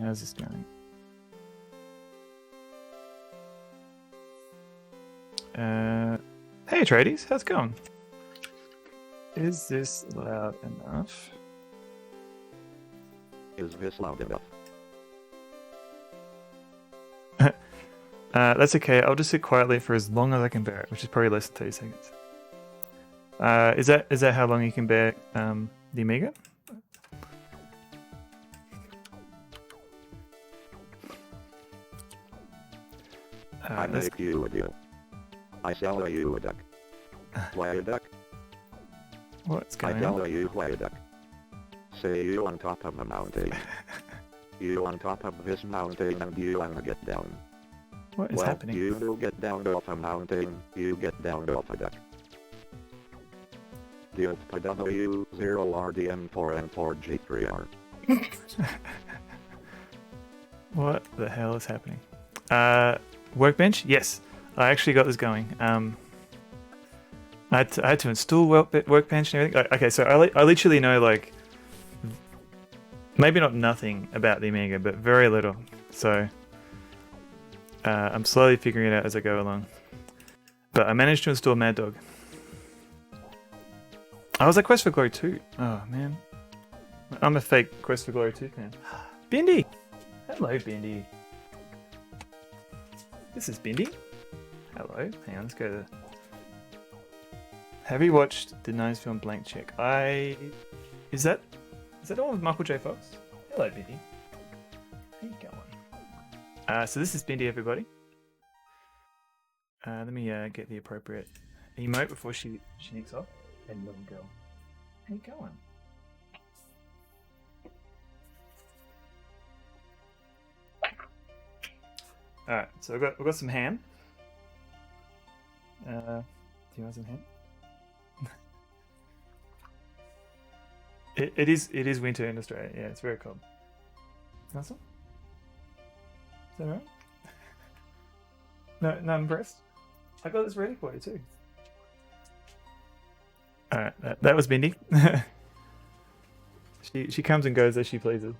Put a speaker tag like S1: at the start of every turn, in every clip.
S1: How's this going? Hey tradies, how's it going? Is this loud enough?
S2: Is this loud enough?
S1: That's okay. I'll just sit quietly for as long as I can bear it, which is probably less than 30 seconds. Is that how long you can bear the Amiga?
S2: I make you a deal. I sell you a duck. Why a duck?
S1: What's
S2: I
S1: going on?
S2: tell you why a duck. Say you on top of a mountain. You on top of this mountain and you wanna get down.
S1: What is happening?
S2: You do get down off a mountain, you get down off a duck. W0RDM4M4G3R.
S1: What the hell is happening? Workbench? Yes, I actually got this going. I had to install Workbench and everything. Okay, so I literally know like maybe not nothing about the Amiga, but very little. So I'm slowly figuring it out as I go along. But I managed to install Maddog. I was like Quest for Glory 2. Oh man, I'm a fake Quest for Glory 2 fan. Bindi, hello Bindi. This is Bindi. Hello. Hang on, let's go to... Have you watched the 90s film Blank Check? Is that the one with Michael J. Fox? Hello, Bindi. How you going? So this is Bindi, everybody. Let me get the appropriate emote before she sneaks off. Hey, little girl. How you going? Alright, so we've got some ham. Do you want some ham? It is winter in Australia. Yeah, it's very cold. Want some? Is that alright? No, I'm impressed. I got this ready for you too. Alright, that was Bindi. She comes and goes as she pleases.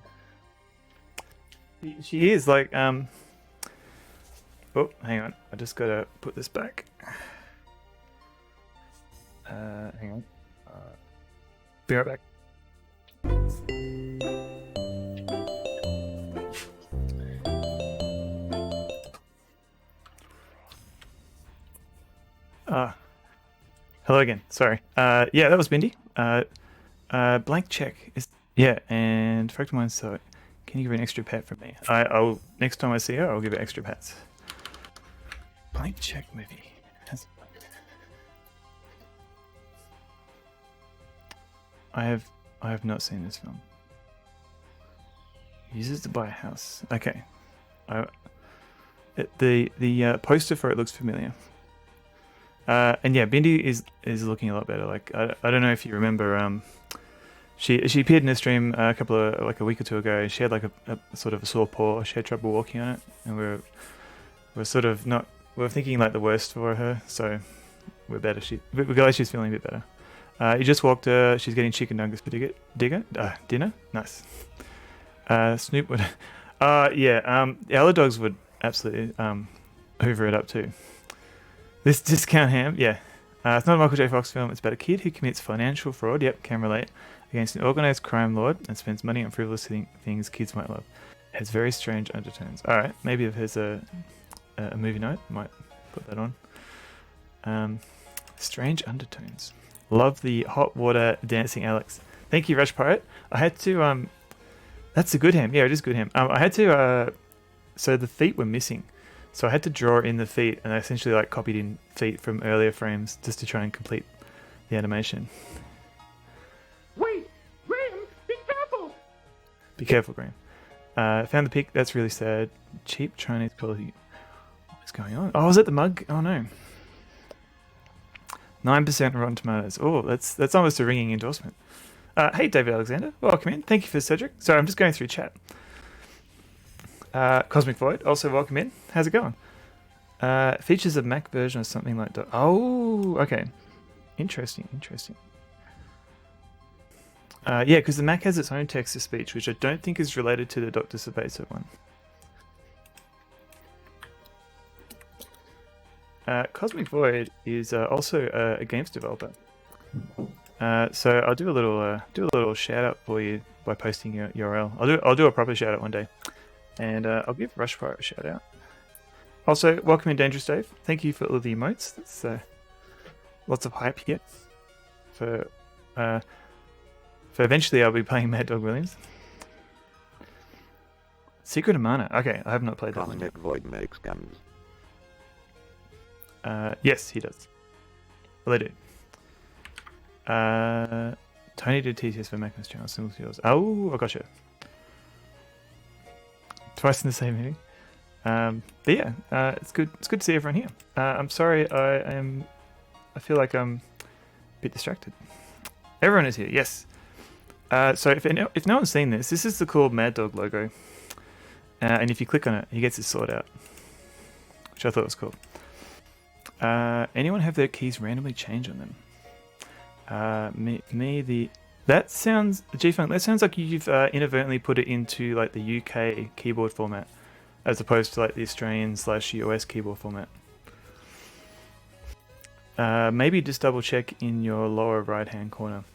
S1: She is like Oh, hang on. I just gotta put this back. Hang on. Be right back. Hello again. Sorry. Yeah, that was Bindi. Blank check is and Fractal Mind. So, can you give her an extra pat from me? I'll next time I see her, I'll give her extra pats. Blank check movie. I have not seen this film. Uses to buy a house. Okay. The poster for it looks familiar. And yeah, Bindi is looking a lot better. Like I don't know if you remember. She appeared in a stream a week or two ago. She had like a sort of a sore paw. She had trouble walking on it, and we're sort of not. We're thinking like the worst for her, so we're better. We're glad she's feeling a bit better. You just walked her. She's getting chicken nuggets for dinner. Nice. Snoop would. The other dogs would absolutely hoover it up too. This discount ham, yeah. It's not a Michael J. Fox film. It's about a kid who commits financial fraud. Yep, can relate. Against an organized crime lord and spends money on frivolous things kids might love. It has very strange undertones. All right, maybe if there's a movie note, might put that on. Strange undertones. Love the hot water dancing Alex. Thank you, Rush Pirate. I had to that's a good ham. Yeah, it is good ham. I had to so the feet were missing. So I had to draw in the feet, and I essentially like copied in feet from earlier frames just to try and complete the animation.
S3: Wait, Graham, be careful!
S1: Be careful, Graham. Found the pic. That's really sad. Cheap Chinese quality. What's going on? Oh, was it the mug? Oh no. 9% Rotten Tomatoes. Oh, that's almost a ringing endorsement. Hey, David Alexander. Welcome in. Thank you for Cedric. Sorry, I'm just going through chat. Cosmic Void, also welcome in. How's it going? Features a Mac version or something like that. Oh, okay. Interesting. Yeah, because the Mac has its own text-to-speech, which I don't think is related to the Dr. Sabeso one. Cosmic Void is also a games developer. So I'll do a little shout out for you by posting your URL. I'll do a proper shout out one day, and I'll give Rushfire a shout out. Also, welcome in Dangerous Dave. Thank you for all the emotes. That's lots of hype here for eventually I'll be playing Maddog Williams. Secret of Mana. Okay, I have not played that one yet.
S2: Cosmic Void makes guns.
S1: Yes, he does. Well, they do. Tony did TCS for Magnus channel, similar to yours. Oh, I gotcha. Twice in the same meeting. But yeah, it's good. It's good to see everyone here. I'm sorry, I feel like I'm a bit distracted. Everyone is here. Yes. So if no one's seen this is the cool Maddog logo, and if you click on it, he gets his sword out, which I thought was cool. Anyone have their keys randomly change on them? That sounds G-Funk. That sounds like you've inadvertently put it into like the UK keyboard format, as opposed to like the Australian/US keyboard format. Maybe just double check in your lower right hand corner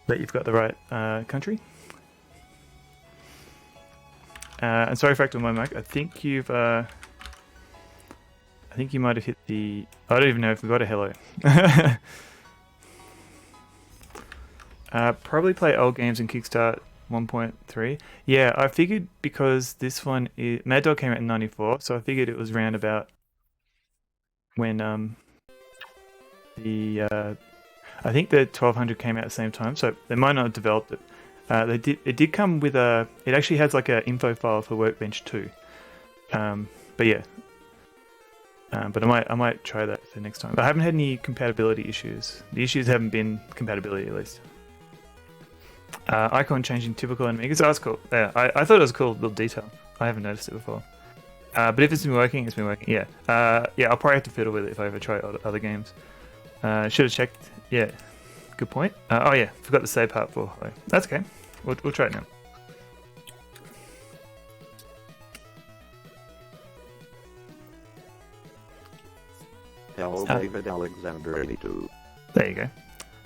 S1: that you've got the right country. And sorry for acting on my mic. I think you might have hit the... I don't even know if we got a hello. Probably play old games and kickstart 1.3. Yeah, I figured because this one is... Maddog came out in 94, so I figured it was round about when I think the 1200 came out at the same time, so they might not have developed it. It did come with a... It actually has like a info file for Workbench 2. But yeah. But I might try that for next time. I haven't had any compatibility issues. The issues haven't been compatibility, at least. Icon changing typical on Amiga. So that's cool. Yeah, I thought it was a cool little detail. I haven't noticed it before. But if it's been working, it's been working. Yeah. Yeah, I'll probably have to fiddle with it if I ever try other games. Should have checked. Yeah. Good point. Oh yeah, forgot the save part for. That's okay. We'll try it now.
S2: Hello, David Alexander 82.
S1: There you go.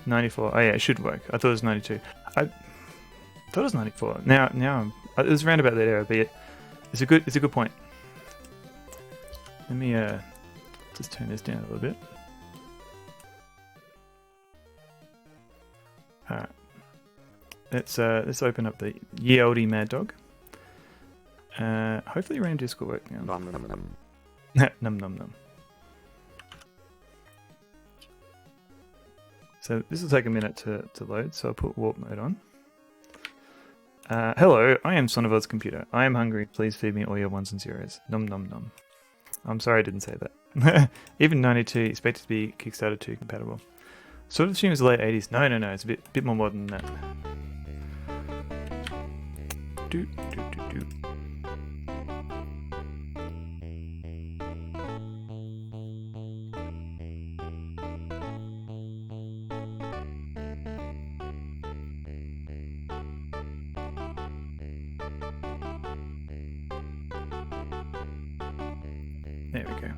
S1: 94. Oh yeah, it should work. I thought it was 92. I thought it was 94. Now it was around about that era, but it's a good point. Let me just turn this down a little bit. Alright. Let's open up the ye olde Maddog. Hopefully random disk will work now.
S2: Num num num.
S1: Num num num. So this will take a minute to load, so I'll put warp mode on. Hello, I am Sonovod's computer. I am hungry. Please feed me all your ones and zeros. Num num num. I'm sorry I didn't say that. Even 92 expected to be Kickstarter 2 compatible. Sort of assume it's the late 80s. No, it's a bit more modern than that. Do. There we go.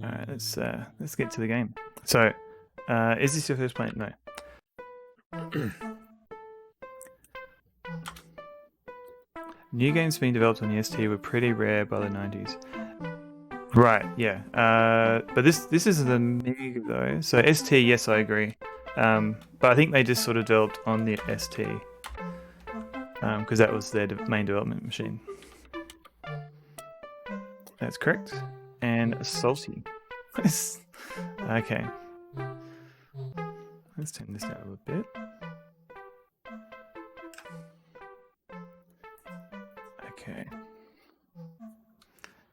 S1: Alright, let's get to the game. So, is this your first playing? No. New games being developed on the ST were pretty rare by the 90s. Right, yeah. But this is the Amiga though. So ST, yes, I agree. But I think they just sort of developed on the ST. Because that was their main development machine. That's correct. And salty. Okay. Let's turn this down a little bit. Okay.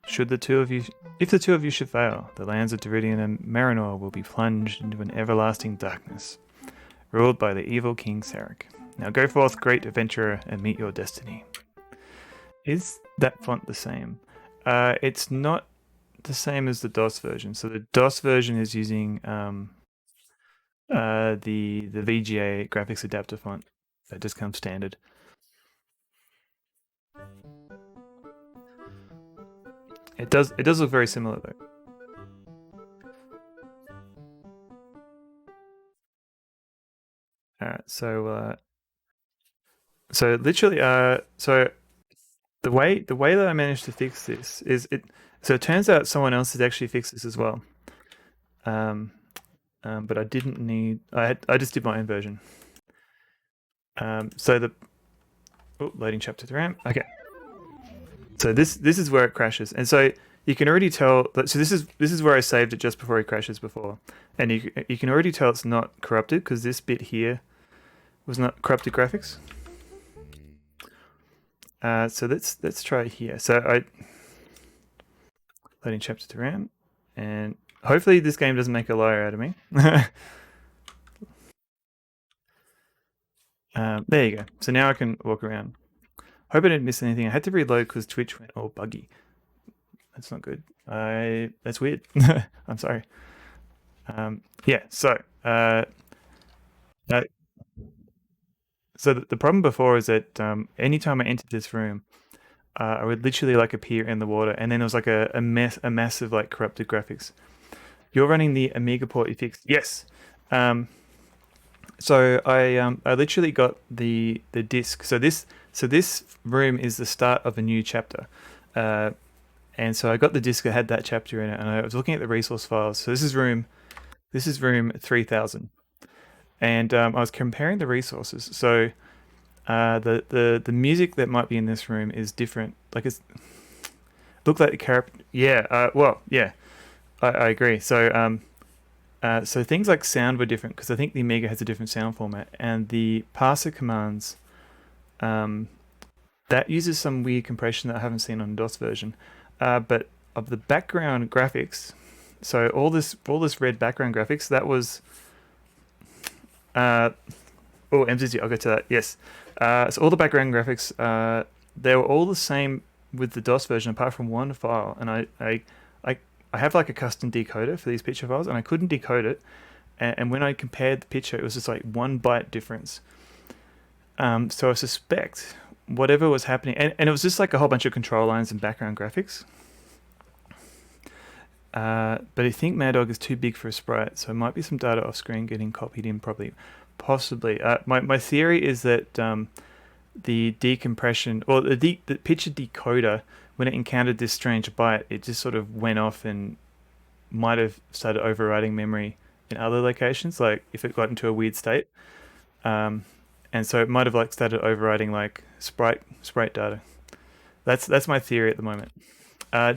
S1: If the two of you should fail, the lands of Deridian and Marinor will be plunged into an everlasting darkness, ruled by the evil King Sarek. Now go forth, great adventurer, and meet your destiny. Is that font the same? It's not the same as the DOS version. So the DOS version is using the VGA graphics adapter font that just comes standard. It does look very similar though. All right, so literally, so the way that I managed to fix this is it. So it turns out someone else has actually fixed this as well. But I didn't need. I just did my own version. So the loading chapter 3 RAM. Okay. So this is where it crashes, and so you can already tell. So this is where I saved it just before it crashes before, and you can already tell it's not corrupted because this bit here was not corrupted graphics. So let's try here. So I loading chapter 2 RAM, and hopefully this game doesn't make a liar out of me. There you go. So now I can walk around. Hope I didn't miss anything. I had to reload because Twitch went all buggy. That's not good. That's weird. I'm sorry. Yeah. So so the problem before is that anytime I entered this room, I would literally like appear in the water, and then there was like a massive like corrupted graphics. You're running the Amiga port you fixed? Yes. So I literally got the disc. So this room is the start of a new chapter, and so I got the disc that had that chapter in it, and I was looking at the resource files. So this is room 3000, and I was comparing the resources. So the music that might be in this room is different. Like it's looked like the character. Yeah. Well, yeah. I agree. So so things like sound were different because I think the Amiga has a different sound format, and the parser commands that uses some weird compression that I haven't seen on the DOS version. But of the background graphics, so all this red background graphics, that was MZZ. I'll get to that. Yes. So all the background graphics, they were all the same with the DOS version, apart from one file, and I have like a custom decoder for these picture files, and I couldn't decode it. And when I compared the picture, it was just like 1 byte difference. So I suspect whatever was happening, and it was just like a whole bunch of control lines and background graphics. But I think Maddog is too big for a sprite, so it might be some data off screen getting copied in, probably, possibly. My theory is that the decompression, or the picture decoder, when it encountered this strange byte, it just sort of went off and might have started overriding memory in other locations, like if it got into a weird state. And so it might have like started overriding like sprite data. That's my theory at the moment.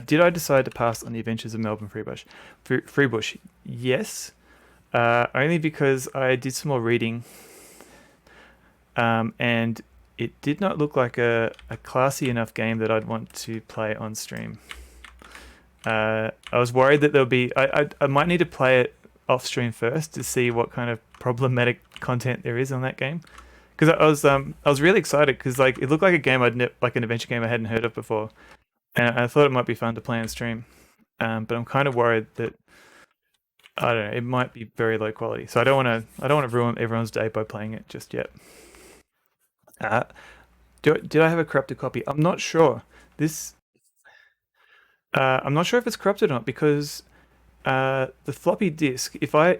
S1: Did I decide to pass on the Adventures of Melbourne Freebush? Yes, only because I did some more reading, and it did not look like a classy enough game that I'd want to play on stream. I was worried that there'll be. I might need to play it off stream first to see what kind of problematic content there is on that game. Because I was really excited because like it looked like a game like an adventure game I hadn't heard of before, and I thought it might be fun to play on stream. But I'm kind of worried that I don't know, it might be very low quality. So I don't want to ruin everyone's day by playing it just yet. Did I have a corrupted copy? I'm not sure. I'm not sure if it's corrupted or not because the floppy disk. If I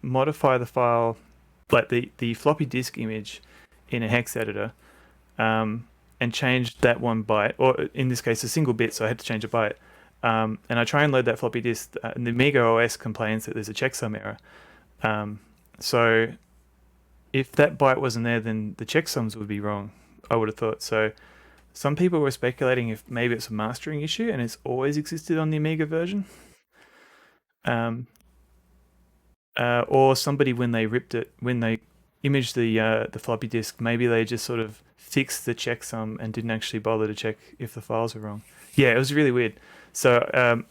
S1: modify the file, like the floppy disk image, in a hex editor, and change that 1 byte, or in this case a single bit, so I had to change a byte. And I try and load that floppy disk, and the Amiga OS complains that there's a checksum error. So if that byte wasn't there, then the checksums would be wrong, I would have thought. So some people were speculating if maybe it's a mastering issue and it's always existed on the Amiga version. Or somebody, when they imaged the floppy disk, maybe they just sort of fixed the checksum and didn't actually bother to check if the files were wrong. Yeah, it was really weird. So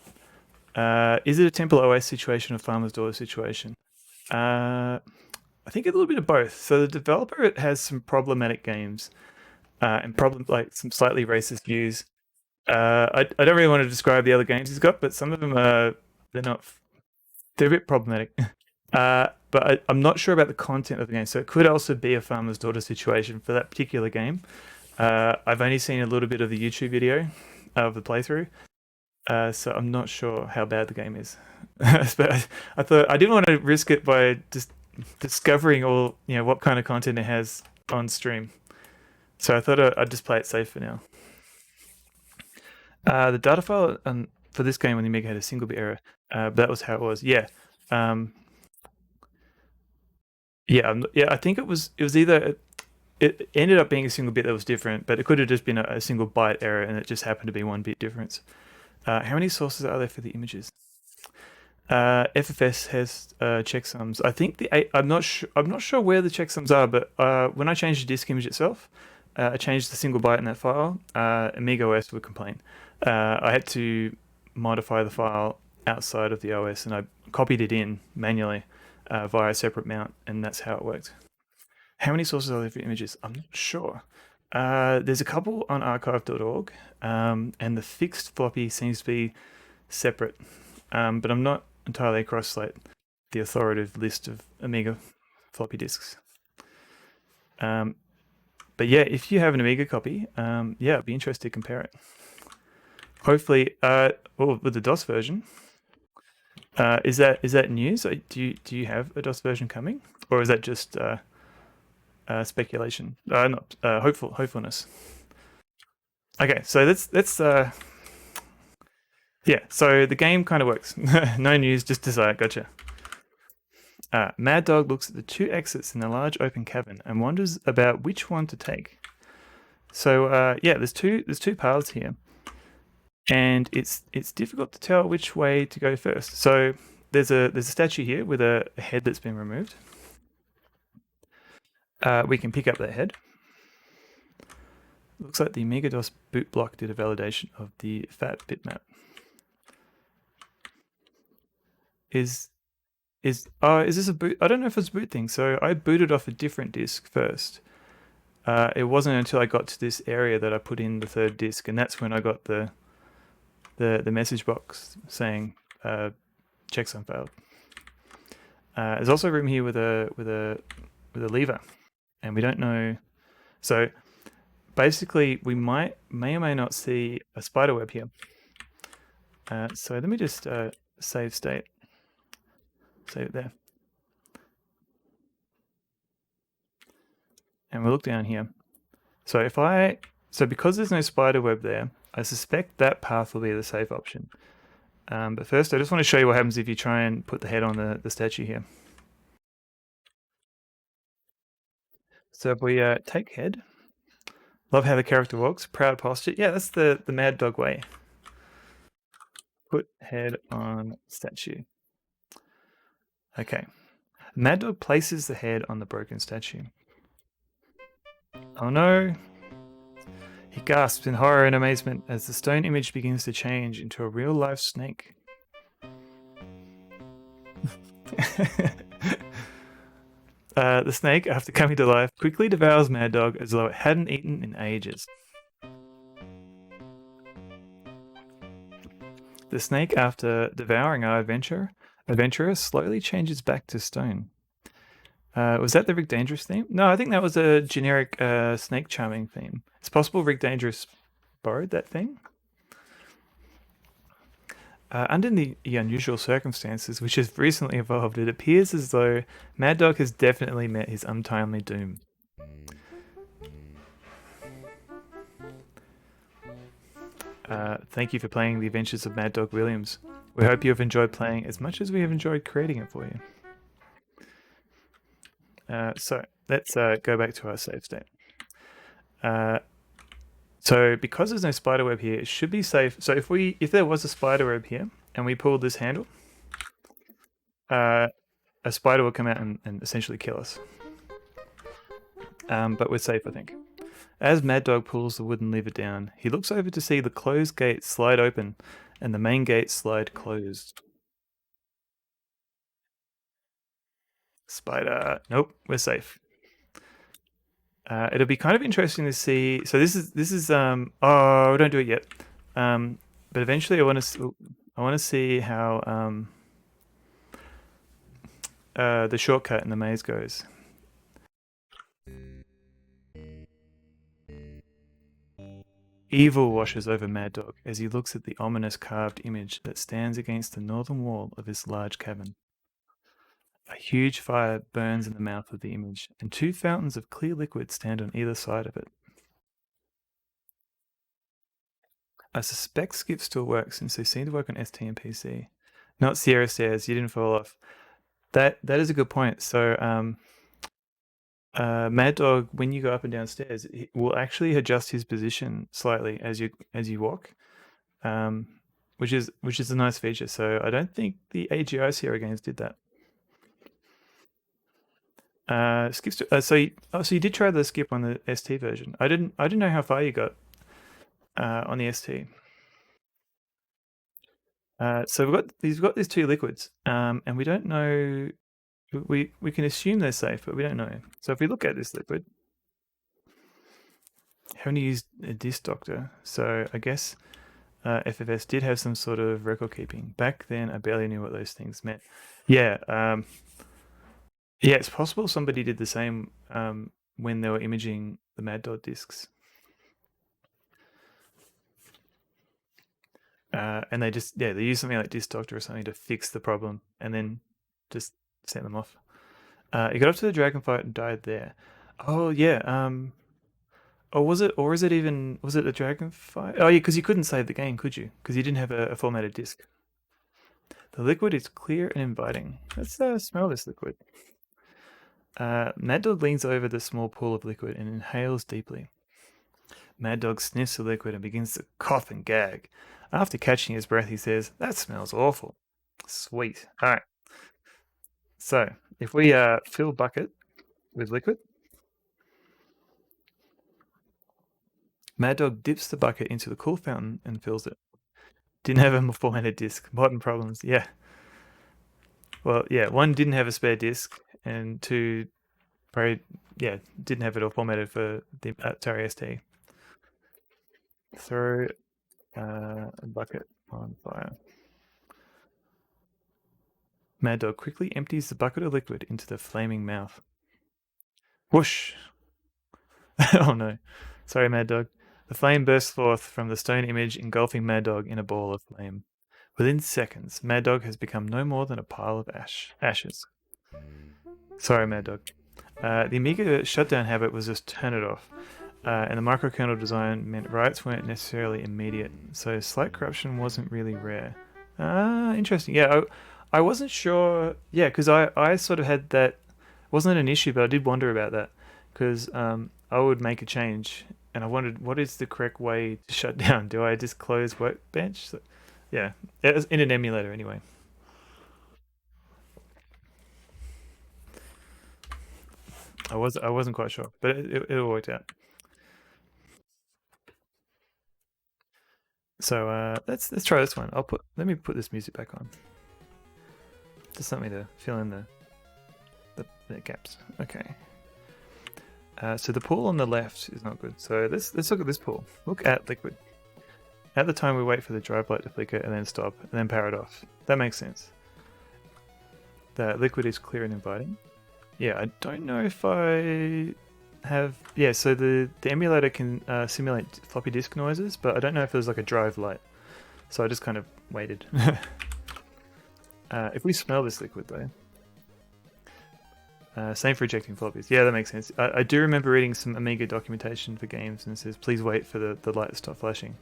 S1: is it a Temple OS situation or Farmer's Daughter situation? I think a little bit of both. So the developer has some problematic games, and like some slightly racist views. I don't really want to describe the other games he's got, but some of them they're a bit problematic. But I'm not sure about the content of the game, so it could also be a farmer's daughter situation for that particular game. I've only seen a little bit of the YouTube video of the playthrough, so I'm not sure how bad the game is. But I thought I didn't want to risk it by just discovering all what kind of content it has on stream. So I thought I'd just play it safe for now. The data file for this game on the Amiga had a single bit error, but that was how it was. Yeah, yeah. I think it was either it ended up being a single bit that was different, but it could have just been a single byte error, and it just happened to be 1 bit difference. How many sources are there for the images? FFS has checksums. I think I'm not sure where the checksums are, but when I changed the disk image itself, I changed the single byte in that file. Amiga OS would complain. I had to modify the file outside of the OS, and I copied it in manually via a separate mount, and that's how it worked. How many sources are there for images? I'm not sure. There's a couple on archive.org, and the fixed floppy seems to be separate, but I'm not entirely across like the authoritative list of Amiga floppy disks. But yeah, if you have an Amiga copy, yeah, I'd be interested to compare it. Hopefully, with the DOS version, is that news? Do you have a DOS version coming, or is that just speculation? Not hopefulness. Okay, so let's yeah. So the game kind of works. No news, just desire. Gotcha. Maddog looks at the 2 exits in a large open cavern and wonders about which one to take. So yeah, there's two paths here, and it's difficult to tell which way to go first. So there's a statue here with a head that's been removed. We can pick up that head. Looks like the Amiga DOS boot block did a validation of the FAT bitmap. Is this a boot? I don't know if it's a boot thing. So I booted off a different disk first. It wasn't until I got to this area that I put in the 3rd disk, and that's when I got the message box saying checksum failed. There's also room here with a lever, and we don't know. So basically, we may or may not see a spider web here. So let me just save state. Save it there. And we'll look down here. So because there's no spider web there, I suspect that path will be the safe option. But first, I just want to show you what happens if you try and put the head on the statue here. So if we take head, love how the character walks, proud posture. Yeah, that's the Maddog way. Put head on statue. Okay. Maddog places the head on the broken statue. Oh no! He gasps in horror and amazement as the stone image begins to change into a real-life snake. The snake, after coming to life, quickly devours Maddog as though it hadn't eaten in ages. The snake, after devouring our adventurer, slowly changes back to stone. Was that the Rick Dangerous theme? No, I think that was a generic snake charming theme. It's possible Rick Dangerous borrowed that theme. Under the unusual circumstances which have recently evolved, it appears as though Maddog has definitely met his untimely doom. Thank you for playing The Adventures of Maddog Williams. We hope you have enjoyed playing as much as we have enjoyed creating it for you. So let's go back to our save state. So because there's no spider web here, it should be safe. So if there was a spider web here and we pulled this handle, a spider will come out and essentially kill us. But we're safe, I think. As Maddog pulls the wooden lever down, he looks over to see the closed gate slide open and the main gate slide closed. Spider. Nope, we're safe. It'll be kind of interesting to see. So this is oh, don't do it yet. But eventually, I want to see how the shortcut in the maze goes. Evil washes over Maddog as he looks at the ominous carved image that stands against the northern wall of his large cabin. A huge fire burns in the mouth of the image, and two fountains of clear liquid stand on either side of it. I suspect skip still works since they seem to work on ST and PC. Not Sierra Stairs, you didn't fall off. That is a good point. So Mad Dog, when you go up and down stairs, it will actually adjust his position slightly as you walk, which is a nice feature. So I don't think the AGI Sierra games did that. So you did try the skip on the ST version. I didn't know how far you got on the ST. So we've got these two liquids, and we don't know. We can assume they're safe, but we don't know. So if we look at this liquid, haven't used a disk doctor, so I guess FFS did have some sort of record keeping. Back then, I barely knew what those things meant. Yeah, yeah, it's possible somebody did the same when they were imaging the Maddog discs. And they use something like disk doctor or something to fix the problem and then just sent them off. He got up to the dragonflight and died there. Oh yeah. Was it the dragonflight? Oh yeah, because you couldn't save the game, could you? Because you didn't have a formatted disk. The liquid is clear and inviting. Let's smell this liquid. Mad Dog leans over the small pool of liquid and inhales deeply. Mad Dog sniffs the liquid and begins to cough and gag. After catching his breath, he says, "That smells awful." Sweet. All right. So if we fill bucket with liquid, Mad Dog dips the bucket into the cool fountain and fills it. Didn't have a formatted disc. Modern problems. Yeah. Well, yeah. One didn't have a spare disc, and two, probably didn't have it all formatted for the Atari ST. Throw a bucket on fire. Mad Dog quickly empties the bucket of liquid into the flaming mouth. Whoosh! Oh no. Sorry, Mad Dog. The flame bursts forth from the stone image, engulfing Mad Dog in a ball of flame. Within seconds, Mad Dog has become no more than a pile of ashes. Sorry, Mad Dog. The Amiga shutdown habit was just turn it off. And the microkernel design meant writes weren't necessarily immediate, so slight corruption wasn't really rare. Interesting. Yeah, I wasn't sure. Yeah, because I sort of had that. Wasn't an issue, but I did wonder about that because I would make a change and I wondered what is the correct way to shut down. Do I just close Workbench? So, yeah, it was in an emulator anyway. I wasn't quite sure, but it all worked out. So let's try this one. Let me put this music back on. Just something to fill in the gaps. Okay. So the pool on the left is not good. So let's look at this pool. Look at liquid. At the time, we wait for the drive light to flicker and then stop and then power it off. That makes sense. The liquid is clear and inviting. Yeah, I don't know if I have. Yeah, so the emulator can simulate floppy disk noises, but I don't know if there's like a drive light. So I just kind of waited. If we smell this liquid though. Same for ejecting floppies. Yeah, that makes sense. I do remember reading some Amiga documentation for games and it says, please wait for the light to stop flashing.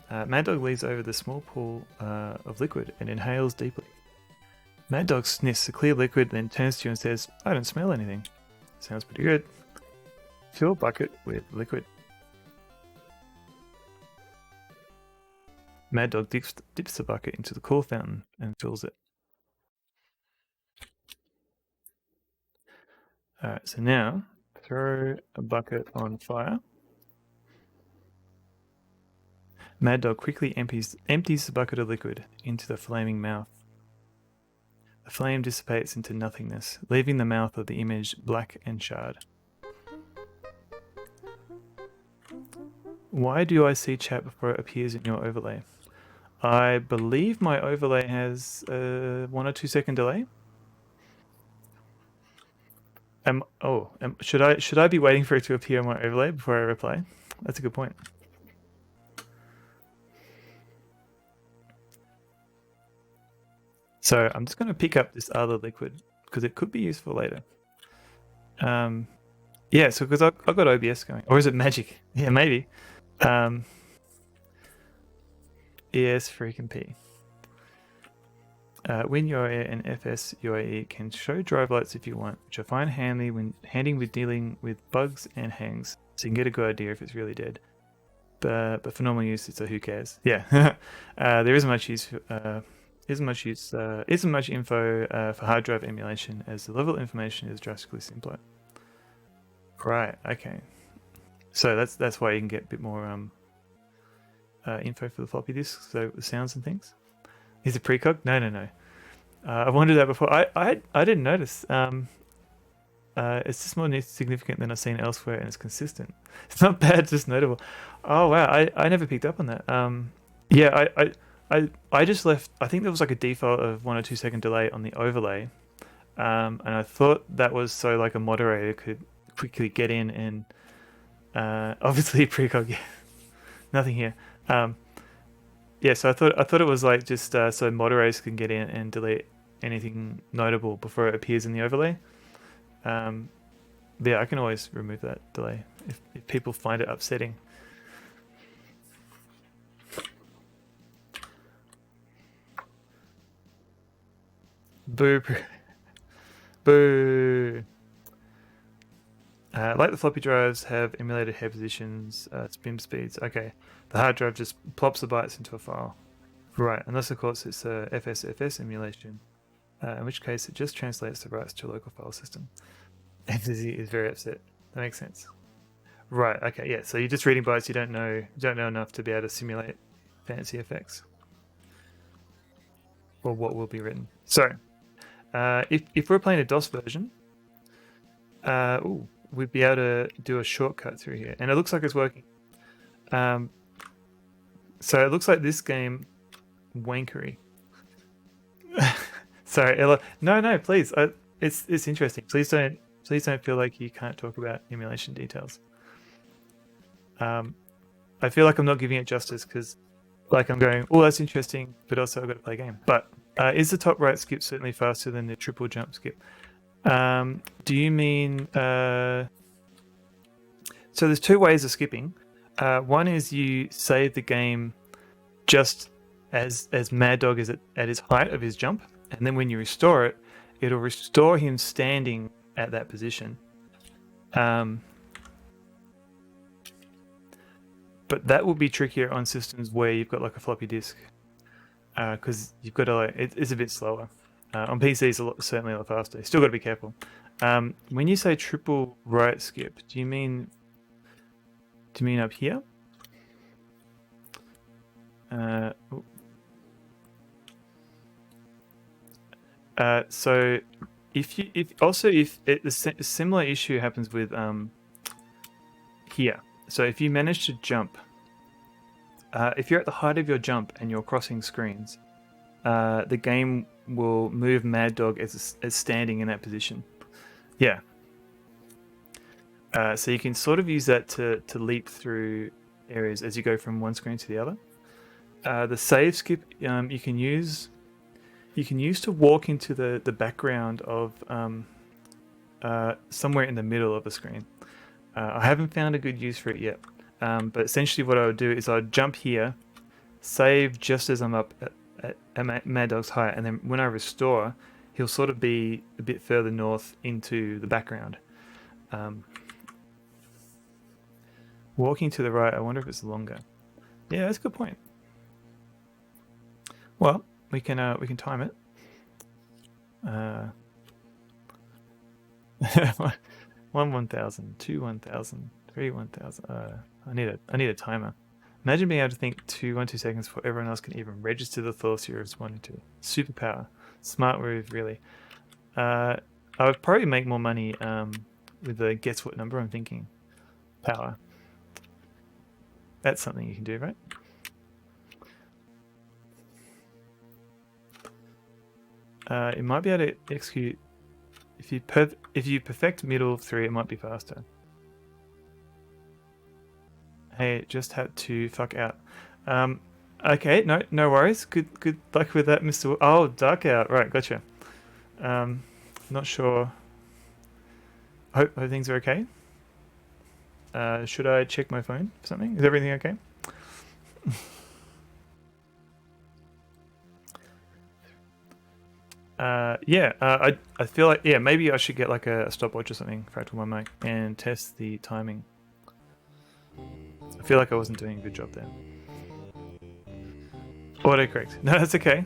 S1: Mad Dog leads over the small pool of liquid and inhales deeply. Mad Dog sniffs the clear liquid, then turns to you and says, I don't smell anything. Sounds pretty good. Fill bucket with liquid. Mad Dog dips the bucket into the cool fountain and fills it. Alright, so now throw a bucket on fire. Mad Dog quickly empties the bucket of liquid into the flaming mouth. The flame dissipates into nothingness, leaving the mouth of the image black and charred. Why do I see chat before it appears in your overlay? I believe my overlay has a 1 or 2 second delay. Should I be waiting for it to appear on my overlay before I reply? That's a good point. So I'm just going to pick up this other liquid because it could be useful later. Yeah, so because I've got OBS going, or is it Magic? Yeah, maybe. ES freaking P. WinUAE and FS UAE can show drive lights if you want, which I find handy with dealing with bugs and hangs, so you can get a good idea if it's really dead. But for normal use, it's a who cares. Yeah, there isn't much use. Isn't much info for hard drive emulation, as the level of information is drastically simpler. Right. Okay. So that's why you can get a bit more info for the floppy disk. So the sounds and things. Is it precog? No. I wondered that before. I didn't notice. It's just more significant than I've seen elsewhere, and it's consistent. It's not bad, just notable. Oh wow, I never picked up on that. Yeah, I just left. I think there was like a default of 1 or 2 second delay on the overlay, and I thought that was so like a moderator could quickly get in and obviously precog. Yeah, nothing here. Yeah, so I thought it was like just so moderators can get in and delete anything notable before it appears in the overlay. Yeah, I can always remove that delay if people find it upsetting. Boo. Boo. Like the floppy drives have emulated head positions, spin speeds. Okay, the hard drive just plops the bytes into a file. Right, unless of course it's a FSFS emulation, in which case it just translates the bytes to a local file system. FZ is very upset. That makes sense. Right. Okay. Yeah. So you're just reading bytes. You don't know enough to be able to simulate fancy effects or what will be written. So, if we're playing a DOS version, we'd be able to do a shortcut through here, and it looks like it's working. So it looks like this game, wankery. Sorry, Ella. No, please. It's interesting. Please don't feel like you can't talk about emulation details. I feel like I'm not giving it justice because, like, I'm going, oh, that's interesting, but also I've got to play a game. But is the top right skip certainly faster than the triple jump skip? Do you mean? So there's two ways of skipping. One is you save the game just as Maddog is at his height of his jump, and then when you restore it, it'll restore him standing at that position. But that will be trickier on systems where you've got like a floppy disk, because you've got to it's a bit slower. On PCs, certainly a lot faster. You still got to be careful. When you say triple right skip, do you mean up here? So if a similar issue happens with here. So if you manage to jump, if you're at the height of your jump and you're crossing screens, the game will move Maddog as standing in that position. Yeah. So you can sort of use that to leap through areas as you go from one screen to the other. The save skip you can use to walk into the background of somewhere in the middle of a screen. I haven't found a good use for it yet, but essentially what I would do is I'd jump here, save just as I'm up at Maddog's height, and then when I restore, he'll sort of be a bit further north into the background. Walking to the right, I wonder if it's longer. Yeah, that's a good point. Well, we can time it. 1,000, 2 1,000, 3 1,000. I need a timer. Imagine being able to think 2 seconds before everyone else can even register the thoughts you're responding to. Superpower. Smart move, really. I would probably make more money with the guess what number I'm thinking. Power. That's something you can do, right? It might be able to execute if you perfect middle of 3, it might be faster. Hey, just had to fuck out. Okay, no worries. Good luck with that, Mr. Oh, duck out. Right, gotcha. Not sure. Hope things are okay. Should I check my phone for something? Is everything okay? Yeah, I feel like, yeah, maybe I should get like a stopwatch or something, Fractal my mic, and test the timing. I feel like I wasn't doing a good job there. Autocorrect. No, that's okay.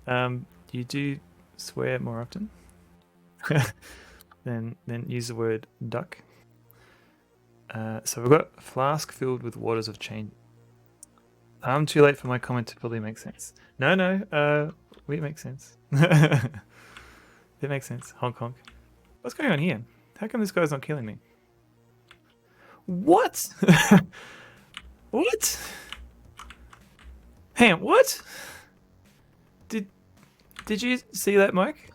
S1: You do swear more often. then use the word duck. So we've got flask filled with waters of change. I'm too late for my comment to fully make sense. No, it makes sense. It makes sense. Honk honk. What's going on here? How come this guy's not killing me? What? What? Hang on, what? Did you see that, Mike?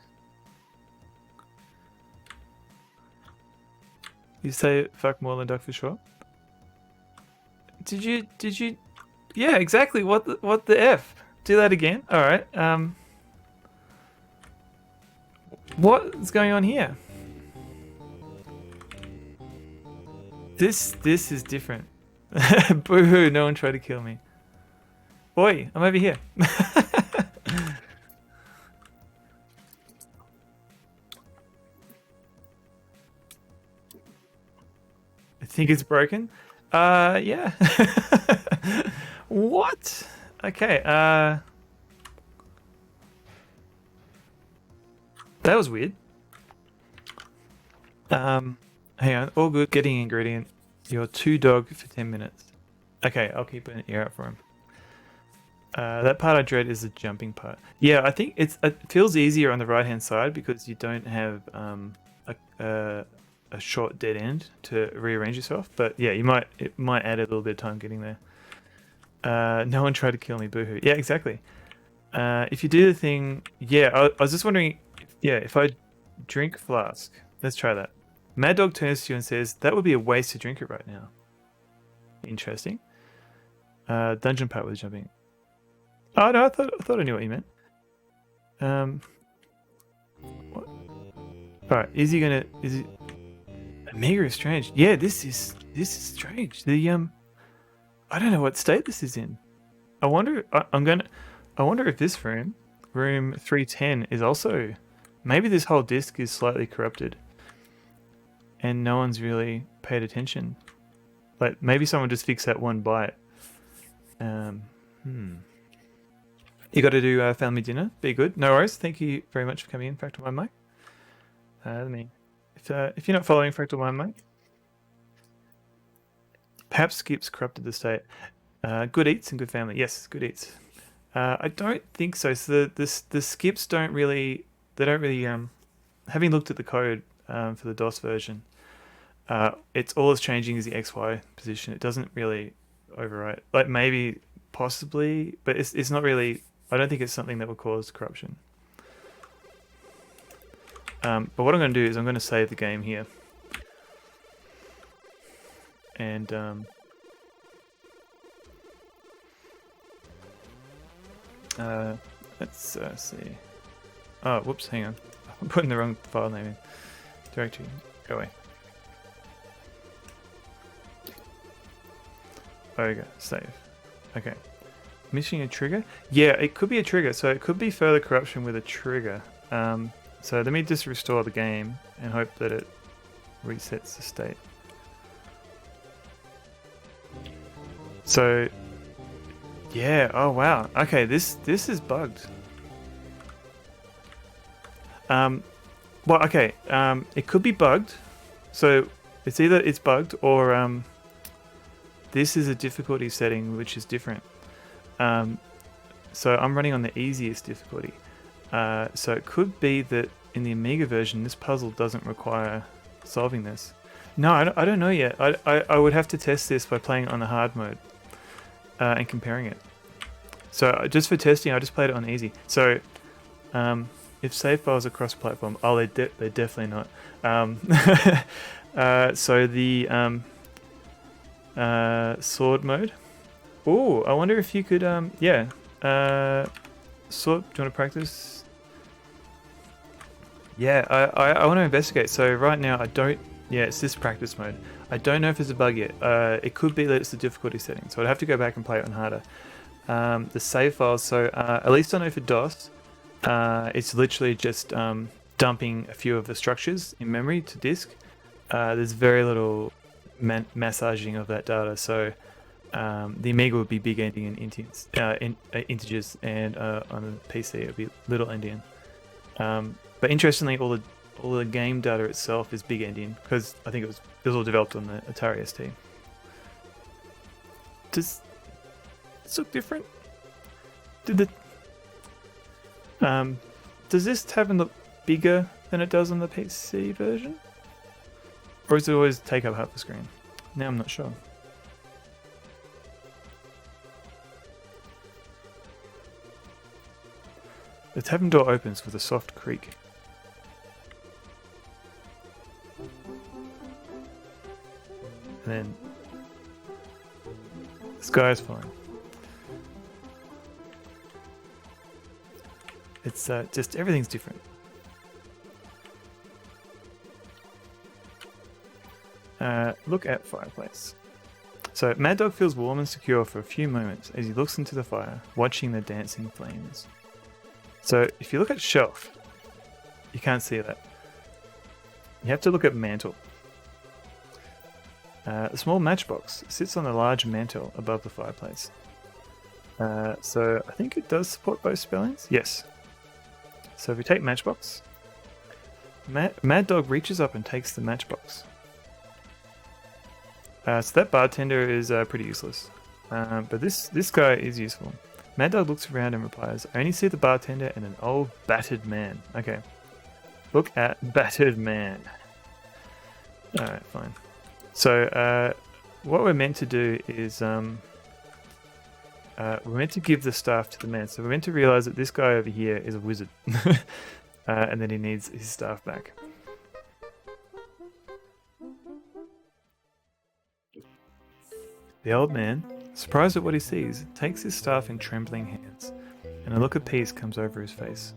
S1: You say fuck more than duck for sure? Did you yeah, exactly. What the F? Do that again. All right. What's going on here? This is different. Boo-hoo, no one tried to kill me. Oi, I'm over here. I think it's broken. Yeah. What? Okay, that was weird. Hang on, all good. Getting ingredient. Your 2 dog for 10 minutes. Okay, I'll keep an ear out for him. That part I dread is the jumping part. Yeah, I think it feels easier on the right hand side because you don't have a short dead end to rearrange yourself. But yeah, it might add a little bit of time getting there. No one tried to kill me, boohoo. Yeah, exactly. If you do the thing, yeah, I was just wondering, if I drink flask, let's try that. Maddog turns to you and says, "That would be a waste to drink it right now." Interesting. Dungeon part with jumping. Oh no, I thought I knew what you meant. What? All right, is he? Amiga is strange. Yeah, this is strange. The I don't know what state this is in. I wonder. I wonder if this room 310, is also. Maybe this whole disc is slightly corrupted, and no one's really paid attention. Like maybe someone just fixed that one byte. You got to do family dinner. Be good. No worries. Thank you very much for coming in, Fractal My Mic. If you're not following Fractal My Mic, perhaps skips corrupted the state. Good eats and good family. Yes, good eats. I don't think so. So the skips don't really. They don't really. Having looked at the code for the DOS version, it's all it's changing is the XY position. It doesn't really overwrite. Like maybe, possibly, but it's not really. I don't think it's something that will cause corruption. But what I'm going to do is I'm going to save the game here. And let's see. Oh, whoops, hang on. I'm putting the wrong file name in. Directory, go away. There we go, save. Okay. Missing a trigger? Yeah, it could be a trigger, so it could be further corruption with a trigger. So let me just restore the game and hope that it resets the state. So, yeah, oh wow. Okay, this is bugged. Well, okay, it could be bugged. So it's either it's bugged or this is a difficulty setting which is different. So I'm running on the easiest difficulty. So it could be that in the Amiga version, this puzzle doesn't require solving this. No, I don't know yet. I would have to test this by playing on the hard mode and comparing it. So just for testing, I just played it on easy. So if save files are cross-platform, they're definitely not. So the sword mode. Oh, I wonder if you could yeah. Sword. Do you want to practice? Yeah, I want to investigate. So right now I don't. Yeah, it's this practice mode. I don't know if there's a bug yet. It could be that it's the difficulty setting, so I'd have to go back and play it on harder. The save files. So at least I know for DOS, it's literally just dumping a few of the structures in memory to disk. There's very little massaging of that data, so the Amiga would be big endian integers, and on the PC it would be little endian. But interestingly, all the game data itself is big endian because I think it was all developed on the Atari ST. Does this look different? Does this tab look bigger than it does on the PC version? Or does it always take up half the screen? Now I'm not sure. The tavern door opens with a soft creak. And then the sky is falling. It's just everything's different. Look at fireplace. So Maddog feels warm and secure for a few moments as he looks into the fire, watching the dancing flames. So if you look at shelf, you can't see that. You have to look at mantle. A small matchbox sits on a large mantle above the fireplace. So I think it does support both spellings. Yes. So if we take matchbox, Maddog reaches up and takes the matchbox. So that bartender is pretty useless. But this guy is useful. Maddog looks around and replies, I only see the bartender and an old battered man. Okay. Look at battered man. Alright, fine. So what we're meant to do is we're meant to give the staff to the man. So we're meant to realize that this guy over here is a wizard. And then he needs his staff back. The old man, surprised at what he sees, takes his staff in trembling hands, and a look of peace comes over his face.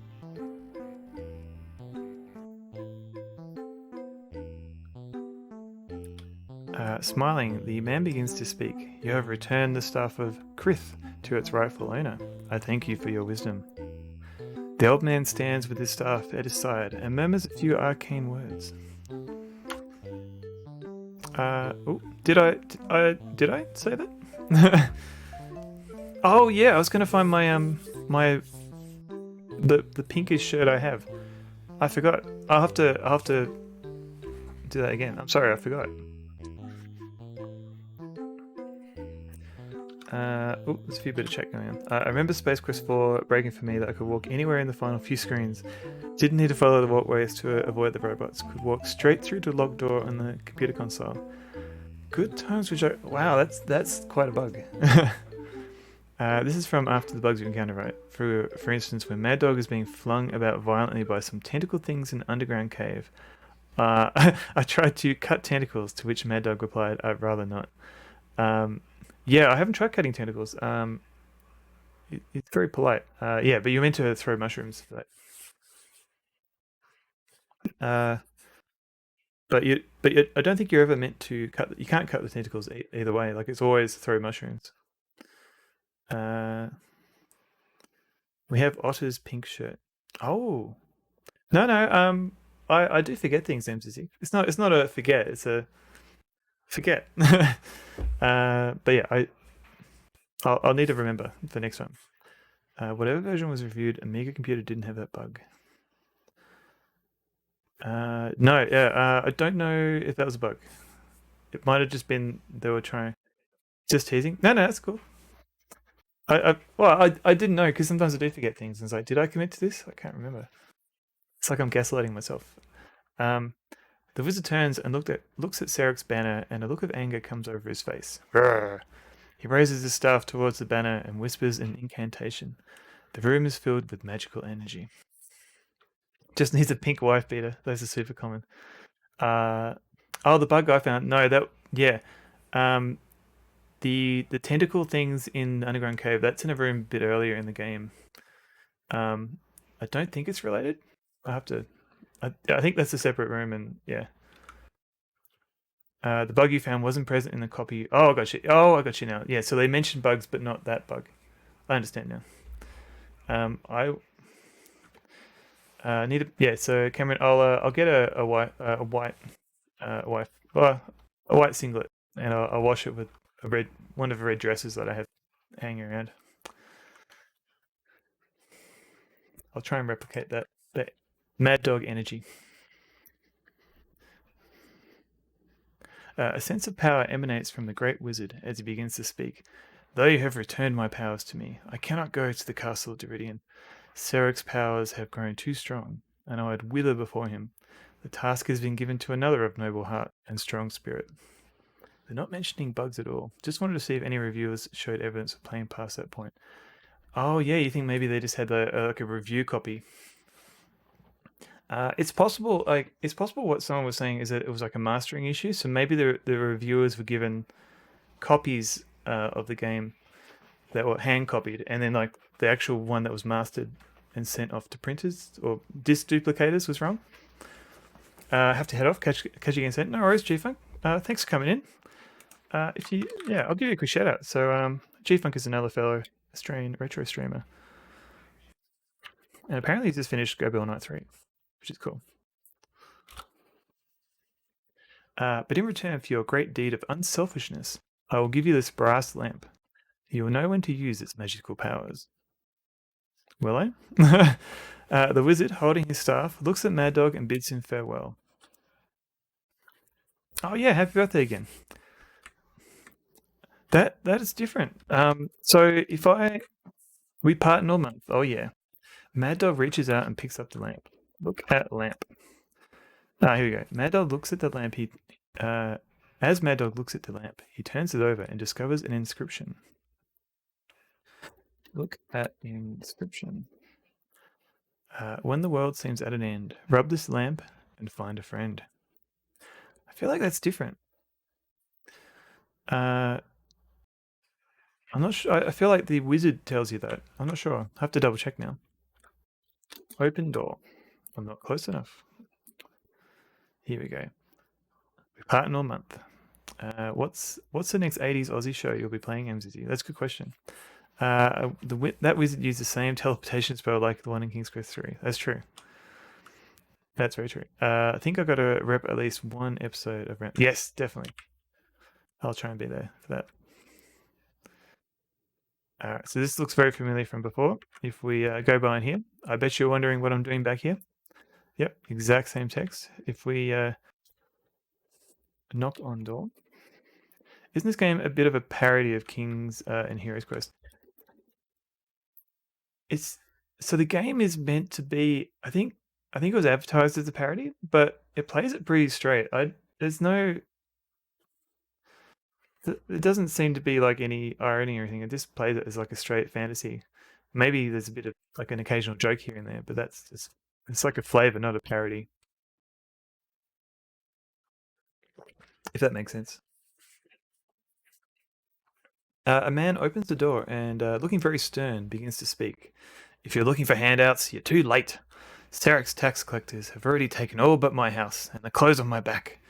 S1: Smiling, the man begins to speak. You have returned the staff of Krith to its rightful owner. I thank you for your wisdom. The old man stands with his staff at his side and murmurs a few arcane words. Did I say that? Oh yeah, I was gonna find my the pinkish shirt I have. I forgot. I'll have to do that again. I'm sorry, I forgot. There's a few bit of chat going on. I remember Space Quest 4 breaking for me that I could walk anywhere in the final few screens. Didn't need to follow the walkways to avoid the robots. Could walk straight through to the locked door on the computer console. Good times which I... Wow, that's quite a bug. This is from after the bugs you encounter, right? For instance, when Maddog is being flung about violently by some tentacle things in an underground cave. I tried to cut tentacles, to which Maddog replied, I'd rather not. Yeah, I haven't tried cutting tentacles. It's very polite. Yeah, but you're meant to throw mushrooms for that. I don't think you're ever meant to cut. You can't cut the tentacles either way. Like it's always throw mushrooms. We have Otter's pink shirt. Oh, no. I do forget things, MCC. It's not a forget. It's a forget. But yeah, I'll need to remember for next time. Whatever version was reviewed, Amiga computer didn't have that bug. No, yeah, I don't know if that was a bug. It might have just been they were trying, just teasing. No, that's cool. I didn't know because sometimes I do forget things. And it's like, did I commit to this? I can't remember. It's like I'm gaslighting myself. The wizard turns and looks at Sarek's banner, and a look of anger comes over his face. Grrr. He raises his staff towards the banner and whispers an incantation. The room is filled with magical energy. Just needs a pink wife beater. Those are super common. The bug I found. No, yeah. The tentacle things in the underground cave. That's in a room a bit earlier in the game. I don't think it's related. I have to. I think that's a separate room, and yeah. The bug you found wasn't present in the copy. Oh, I got you. Oh, I got you now. Yeah, so they mentioned bugs, but not that bug. I understand now. I need a yeah. So Cameron, I'll get a white singlet, and I'll wash it with one of the red dresses that I have hanging around. I'll try and replicate that Maddog energy. A sense of power emanates from the great wizard as he begins to speak. Though you have returned my powers to me, I cannot go to the castle of Deridian. Sarek's powers have grown too strong, and I would wither before him. The task has been given to another of noble heart and strong spirit. They're not mentioning bugs at all. Just wanted to see if any reviewers showed evidence of playing past that point. Oh yeah, you think maybe they just had like a review copy? It's possible. It's possible what someone was saying is that it was like a mastering issue. So maybe the reviewers were given copies of the game that were hand copied, and then like the actual one that was mastered and sent off to printers or disc duplicators was wrong. I have to head off. Catch you again soon. No worries, G-Funk. Thanks for coming in. I'll give you a quick shout out. So G-Funk is another fellow Australian retro streamer, and apparently he's just finished Go Bell Night 3, which is cool. But in return for your great deed of unselfishness, I will give you this brass lamp. You will know when to use its magical powers. Will I? The wizard, holding his staff, looks at Maddog and bids him farewell. Oh yeah, happy birthday again. That is different. So if we part in all month. Oh yeah. Maddog reaches out and picks up the lamp. Look at lamp. Here we go. Maddog looks at the lamp. As Maddog looks at the lamp, he turns it over and discovers an inscription. Look at inscription. When the world seems at an end, rub this lamp and find a friend. I feel like that's different. I'm not sure. I feel like the wizard tells you that. I'm not sure. I have to double check now. Open door. I'm not close enough. Here we go. We part in all month. What's the next 80s Aussie show you'll be playing, MZZ? That's a good question. That wizard used the same teleportation spell like the one in King's Quest 3. That's true. That's very true. I think I've got to rep at least one episode of Ramp. Yes, definitely. I'll try and be there for that. Alright, so this looks very familiar from before. If we go by in here, I bet you're wondering what I'm doing back here. Yep, exact same text. If we knock on door. Isn't this game a bit of a parody of King's and Heroes Quest? So the game is meant to be. I think it was advertised as a parody, but it plays it pretty straight. It doesn't seem to be like any irony or anything. It just plays it as like a straight fantasy. Maybe there's a bit of like an occasional joke here and there, but it's like a flavor, not a parody. If that makes sense. A man opens the door and, looking very stern, begins to speak. If you're looking for handouts, you're too late. Sarek's tax collectors have already taken all but my house and the clothes on my back.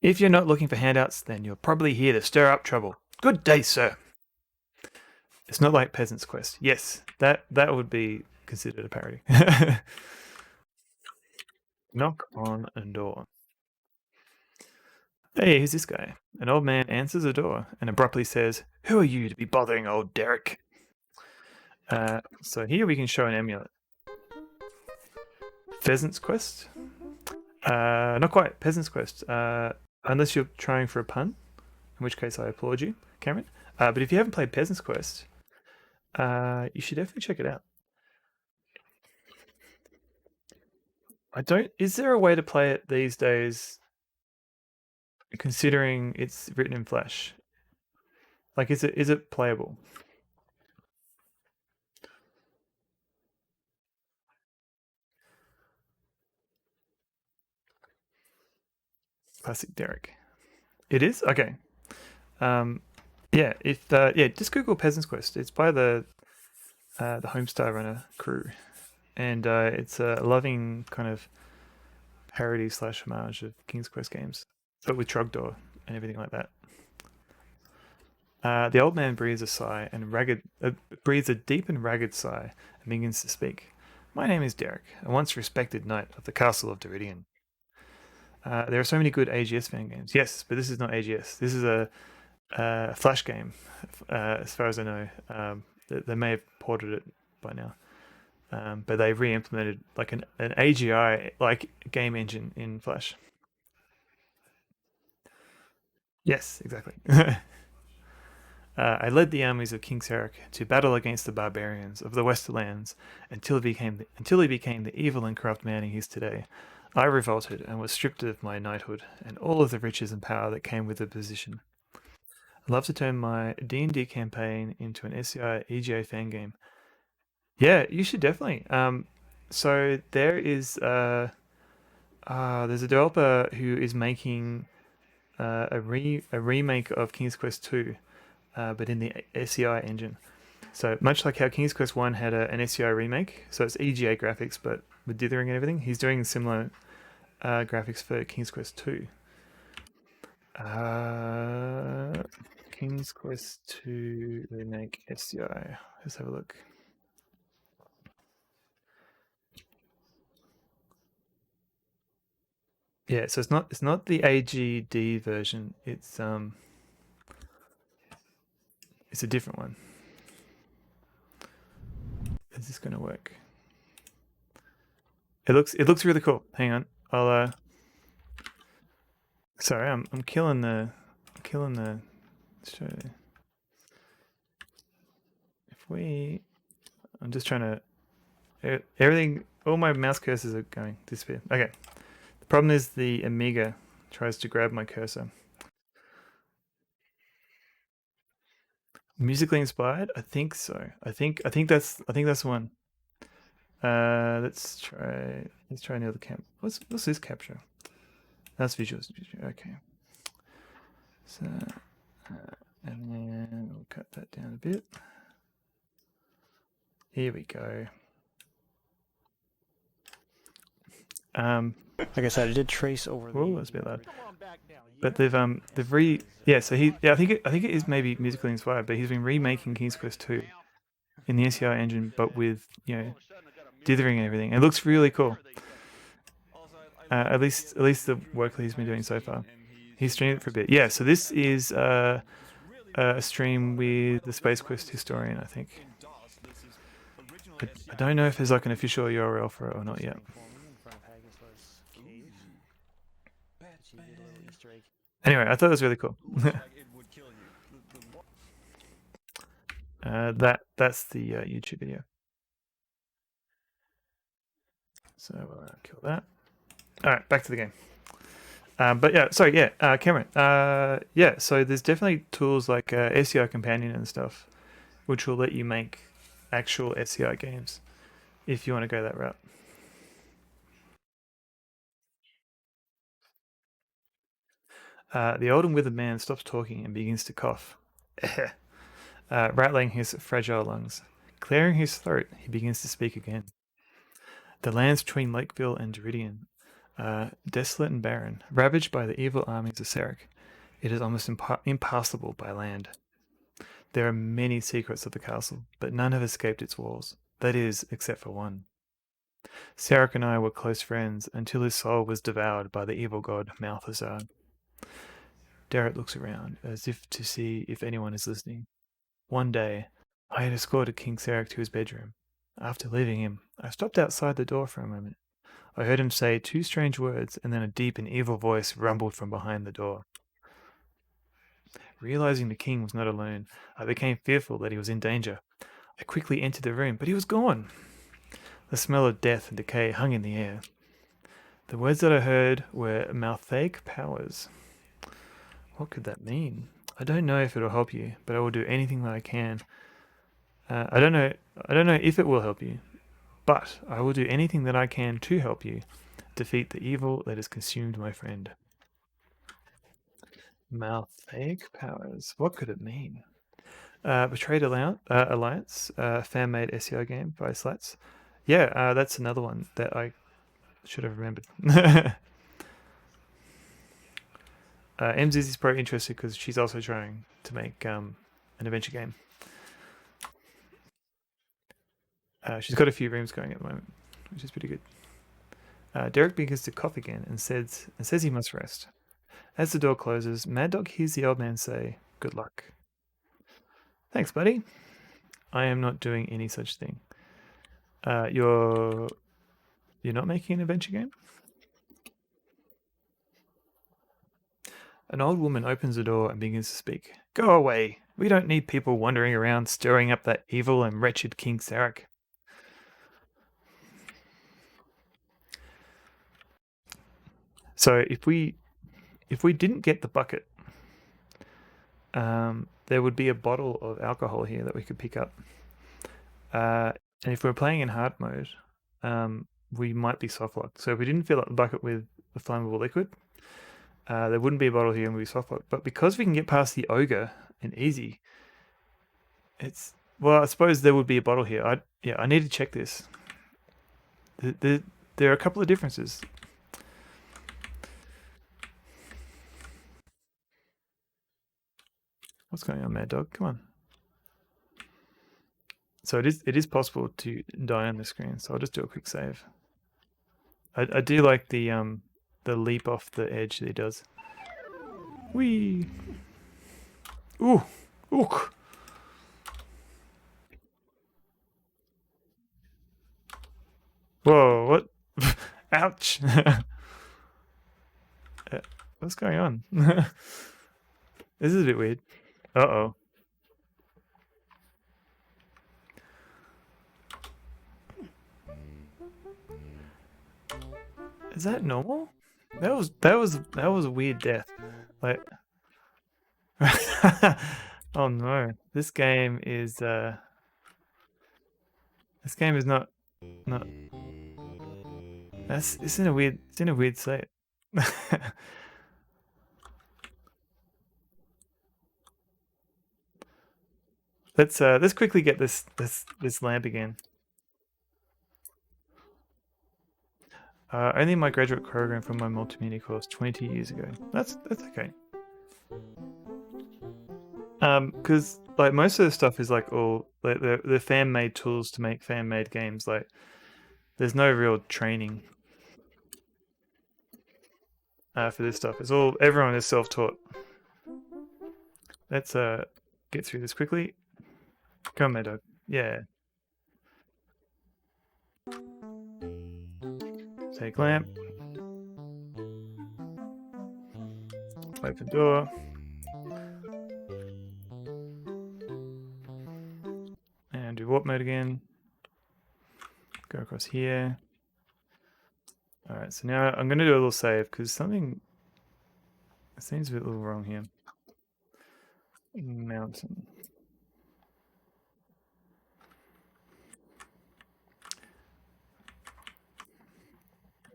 S1: If you're not looking for handouts, then you're probably here to stir up trouble. Good day, sir. It's not like Peasant's Quest. Yes, that would be considered a parody. Knock on a door. Hey, who's this guy? An old man answers the door and abruptly says, "Who are you to be bothering old Derek?" So here we can show an amulet. Pheasant's Quest? Not quite. Peasant's Quest. Unless you're trying for a pun, in which case I applaud you, Cameron. But if you haven't played Peasant's Quest, you should definitely check it out. Is there a way to play it these days considering it's written in Flash. Like, is it playable? Classic Derek. It is okay. Yeah, if just Google Peasant's Quest. It's by the Homestar Runner crew, and it's a loving kind of parody slash homage of King's Quest games, but with Trogdor and everything like that. The old man breathes a sigh and breathes a deep and ragged sigh and begins to speak. My name is Derek, a once respected knight of the castle of Deridian. There are so many good AGS fan games. Yes, but this is not AGS. This is a Flash game, as far as I know. They may have ported it by now, but they re-implemented like an AGI like game engine in Flash. Yes, exactly. I led the armies of King Sarek to battle against the barbarians of the Westerlands until he became the evil and corrupt man he is today. I revolted and was stripped of my knighthood and all of the riches and power that came with the position. I'd love to turn my D&D campaign into an SCI EGA fan game. Yeah, you should definitely. So there's a developer who is making a remake of King's Quest 2, but in the SCI engine. So much like how King's Quest 1 had an SCI remake, so it's EGA graphics but with dithering and everything, he's doing similar graphics for King's Quest 2. King's Quest 2 remake SCI. Let's have a look. Yeah, so it's not the AGD version. It's a different one. Is this gonna work? It looks really cool. Hang on, I'll sorry, I'm killing the show. I'm just trying to everything. All my mouse cursors are going disappear. Okay. The problem is the Amiga tries to grab my cursor. Musically inspired? I think so. I think that's the one. Let's try another cam. What's this capture? That's visuals. Okay. So and then we'll cut that down a bit. Here we go.
S4: Like I said, I did trace over.
S1: Oh, that's a bit loud. But they've so I think it is maybe musically inspired, but he's been remaking King's Quest 2 in the SCI engine, but with dithering and everything. It looks really cool. At least the work that he's been doing so far. He streamed it for a bit. Yeah, so this is a stream with the Space Quest historian, I think. I don't know if there's like an official URL for it or not yet. Anyway, I thought it was really cool. That's the YouTube video. So we'll kill that. All right, back to the game. But yeah, sorry, yeah, Cameron. Yeah, so there's definitely tools like SCI Companion and stuff, which will let you make actual SCI games if you want to go that route. The old and withered man stops talking and begins to cough, rattling his fragile lungs. Clearing his throat, he begins to speak again. The lands between Lakeville and Deridian, desolate and barren, ravaged by the evil armies of Sarek. It is almost impassable by land. There are many secrets of the castle, but none have escaped its walls. That is, except for one. Sarek and I were close friends until his soul was devoured by the evil god Malthazar. Derek looks around, as if to see if anyone is listening. One day, I had escorted King Sarek to his bedroom. After leaving him, I stopped outside the door for a moment. I heard him say two strange words, and then a deep and evil voice rumbled from behind the door. Realizing the king was not alone, I became fearful that he was in danger. I quickly entered the room, but he was gone. The smell of death and decay hung in the air. The words that I heard were Malthaic powers. What could that mean? I don't know if it'll help you, but I will do anything that I can. I don't know if it will help you, but I will do anything that I can to help you defeat the evil that has consumed my friend. Malphaic powers. What could it mean? Betrayed Alliance, fan-made SEO game by Slats. Yeah, that's another one that I should have remembered. MZZ is probably interested because she's also trying to make an adventure game. She's got a few rooms going at the moment, which is pretty good. Derek begins to cough again and says he must rest. As the door closes, Maddog hears the old man say, "Good luck." Thanks, buddy. I am not doing any such thing. You're not making an adventure game? An old woman opens the door and begins to speak. Go away. We don't need people wandering around stirring up that evil and wretched King Sarek. So if we didn't get the bucket, there would be a bottle of alcohol here that we could pick up. And if we're playing in hard mode, we might be soft locked. So if we didn't fill up the bucket with the flammable liquid, there wouldn't be a bottle here and we'd be soft locked. But because we can get past the ogre in easy, well, I suppose there would be a bottle here. I need to check this. There are a couple of differences. What's going on, Maddog? Come on. So it is possible to die on the screen. So I'll just do a quick save. I do like the leap off the edge that he does. Whee! Ooh! Ook! Whoa! What? Ouch! What's going on? This is a bit weird. Uh-oh. Is that normal? That was a weird death. Like oh no. This game is not it's in a weird state. Let's quickly get this lamp again. Only my graduate program from my multimedia course 20 years ago. That's okay. Because like most of the stuff is like all like the fan-made tools to make fan-made games. Like there's no real training for this stuff. It's all everyone is self-taught. Let's get through this quickly. Come, Maddog. Yeah. Take lamp. Open door. And do warp mode again. Go across here. Alright, so now I'm going to do a little save because something seems a bit little wrong here. Mountain.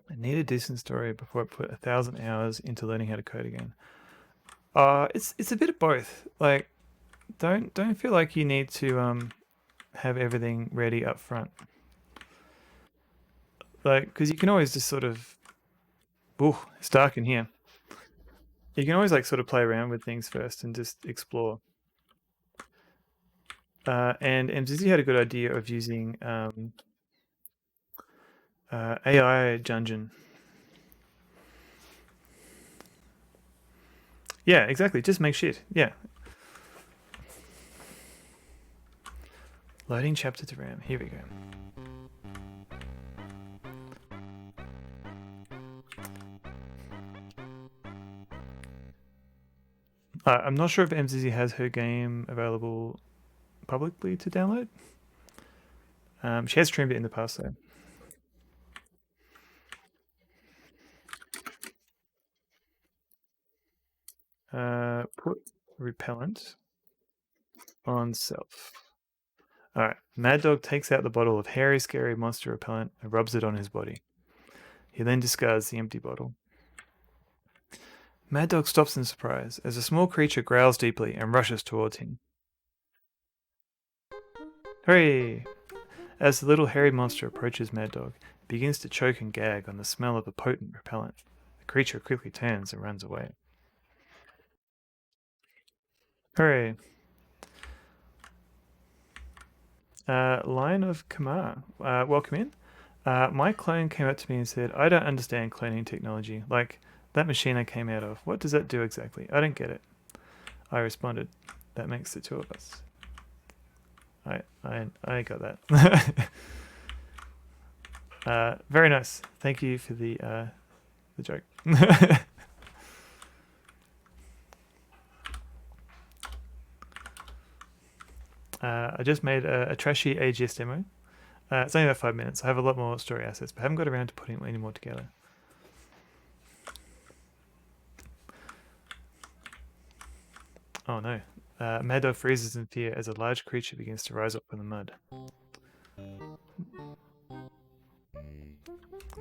S1: I need a decent story before I put 1,000 hours into learning how to code again. It's a bit of both. Like, don't feel like you need to have everything ready up front. Like, because you can always just sort of, ooh, it's dark in here. You can always like sort of play around with things first and just explore. And MZZ had a good idea of using AI Dungeon. Yeah, exactly. Just make shit. Yeah. Loading chapter to RAM. Here we go. I'm not sure if MZZ has her game available publicly to download. She has streamed it in the past though. Put repellent on self. Alright, Maddog takes out the bottle of hairy, scary monster repellent and rubs it on his body. He then discards the empty bottle. Maddog stops in surprise as a small creature growls deeply and rushes towards him. Hooray! As the little hairy monster approaches Maddog, it begins to choke and gag on the smell of a potent repellent. The creature quickly turns and runs away. Hooray! Line of Kamar. Welcome in. My clone came up to me and said, I don't understand cloning technology. Like, that machine I came out of. What does that do exactly? I don't get it. I responded, that makes the two of us. I got that. Very nice. Thank you for the joke. I just made a trashy AGS demo. It's only about 5 minutes. I have a lot more story assets, but I haven't got around to putting any more together. Oh no. Maddog freezes in fear as a large creature begins to rise up from the mud.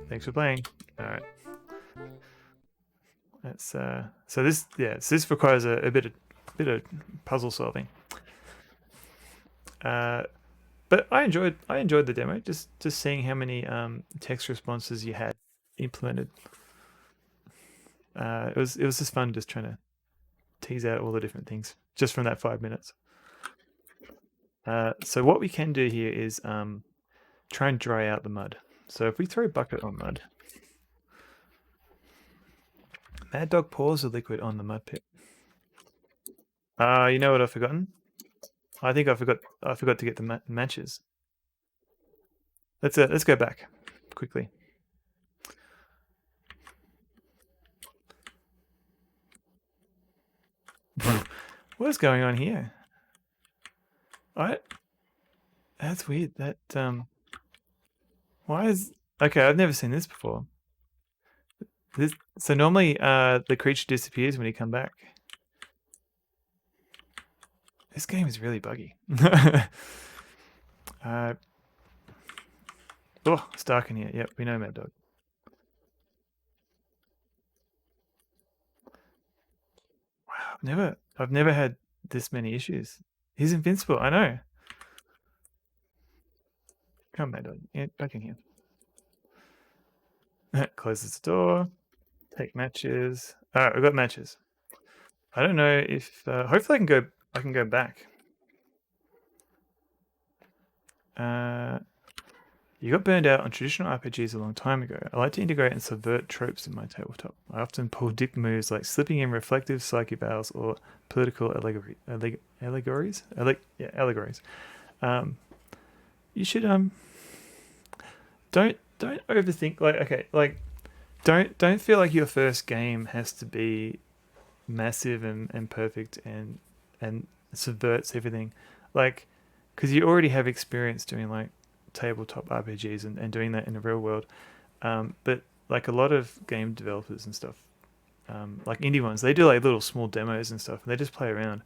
S1: Thanks for playing. Alright. That's so this requires a bit of puzzle solving. But I enjoyed the demo, just seeing how many text responses you had implemented. It was just fun just trying to tease out all the different things just from that 5 minutes. So what we can do here is try and dry out the mud. So if we throw a bucket on mud, Maddog pours the liquid on the mud pit. You know what I've forgotten? I think I forgot to get the matches. Let's go back quickly. What is going on here? That's weird. That why is okay? I've never seen this before. So normally the creature disappears when you come back. This game is really buggy. Oh, it's dark in here. Yep, we know Maddog. Wow, I've never had this many issues. He's invincible, I know. Come, Maddog. Yeah, back in here. Closes the door. Take matches. Alright, we've got matches. I don't know if hopefully I can go back. You got burned out on traditional RPGs a long time ago. I like to integrate and subvert tropes in my tabletop. I often pull dick moves like slipping in reflective psyche battles or political allegories. Allegories. You should don't overthink. Don't feel like your first game has to be massive and perfect and subverts everything, like, because you already have experience doing like tabletop RPGs and doing that in the real world, but like a lot of game developers and stuff, like indie ones, they do like little small demos and stuff and they just play around.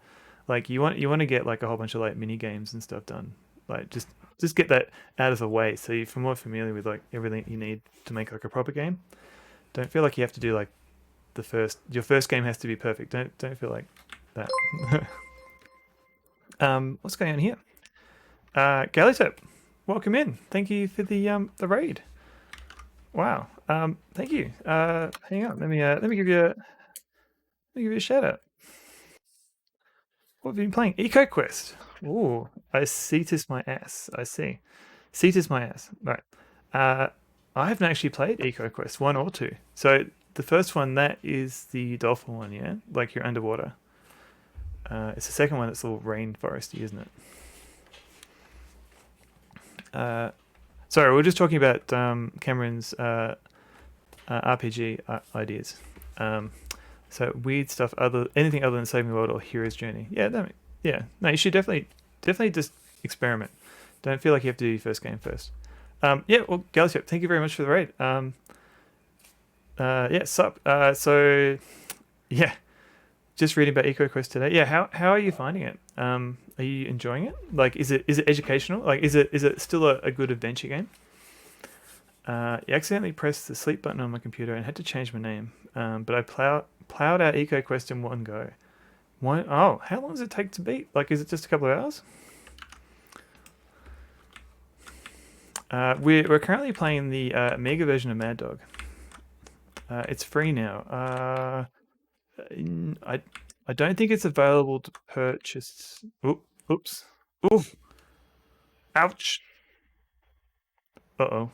S1: Like you want to get like a whole bunch of like mini games and stuff done, like just get that out of the way so you're more familiar with like everything you need to make like a proper game. Don't feel like you have to do like your first game has to be perfect. Don't feel like that. What's going on here? Gallitep, welcome in. Thank you for the raid. Wow. Thank you. Hang on. Let me give you a shout out. What have you been playing? EcoQuest. Ooh, I Cetus my ass. I see. Cetus my ass. Right. I haven't actually played EcoQuest 1 or 2. So the first one, that is the dolphin one, yeah? Like you're underwater. It's the second one that's all rainforesty, isn't it? Sorry, we're just talking about Cameron's RPG ideas. So weird stuff, anything other than Saving the World or Hero's Journey. Yeah, no, you should definitely just experiment. Don't feel like you have to do your first game first. Yeah, well, Galactic, thank you very much for the raid. Yeah, sup. So, yeah, just reading about EcoQuest today. Yeah, how are you finding it? Are you enjoying it? Like, is it educational? Like, is it still a good adventure game? You accidentally pressed the sleep button on my computer and had to change my name. But I plowed out EcoQuest in one go. Oh, how long does it take to beat? Like, is it just a couple of hours? We're currently playing the Amiga version of Maddog. It's free now. I don't think it's available to purchase. Oops. Oof. Ouch. Uh-oh.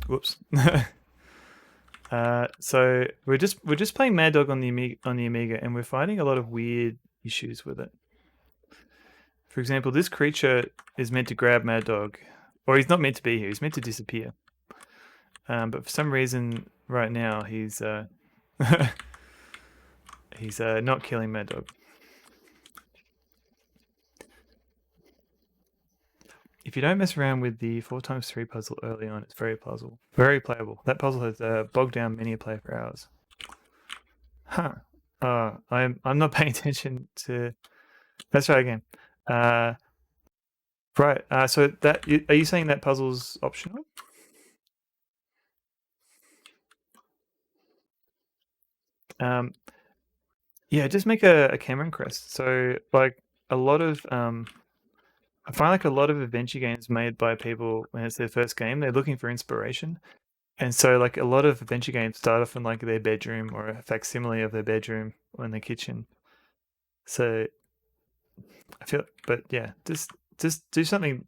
S1: Whoops. So we're just playing Maddog on the Amiga, and we're finding a lot of weird issues with it. For example, this creature is meant to grab Maddog, or he's not meant to be here. He's meant to disappear. But for some reason, right now he's he's not killing Maddog. If you don't mess around with the 4x3 puzzle early on, it's very playable. That puzzle has bogged down many a player for hours. Huh. I'm not paying attention to. Let's try again. Right. So are you saying that puzzle's optional? Yeah, just make a Cameron crest. So like a lot of I find like a lot of adventure games made by people when it's their first game, they're looking for inspiration. And so like a lot of adventure games start off in like their bedroom or a facsimile of their bedroom or in the kitchen. So I feel, but yeah, just do something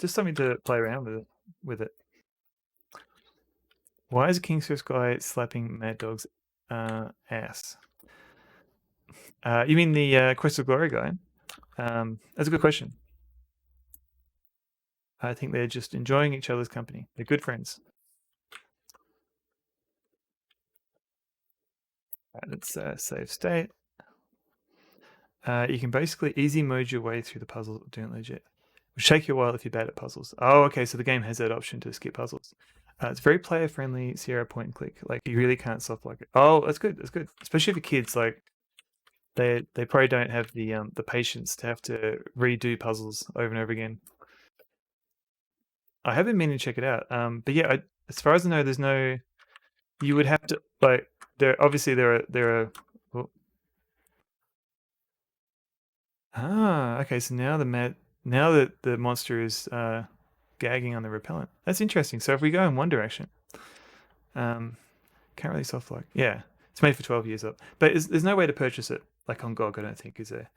S1: to play around with it. Why is King Swift guy slapping Maddog's ass? You mean the Quest of Glory guy? That's a good question. I think they're just enjoying each other's company. They're good friends. Right, let's save state. You can basically easy mode your way through the puzzles doing legit. Which take you a while if you're bad at puzzles. Oh, okay, so the game has that option to skip puzzles. It's very player friendly, Sierra point and click. Like you really can't soft lock it. Oh, that's good. That's good. Especially for kids, like they probably don't have the patience to have to redo puzzles over and over again. I have been meaning to check it out. But yeah, as far as I know, there's no. You would have to like there. Obviously, there are. Oh. Okay. So now that the monster is gagging on the repellent. That's interesting. So if we go in one direction, can't really soft lock. Yeah, it's made for 12 years up, but there's no way to purchase it like on GOG. I don't think is there.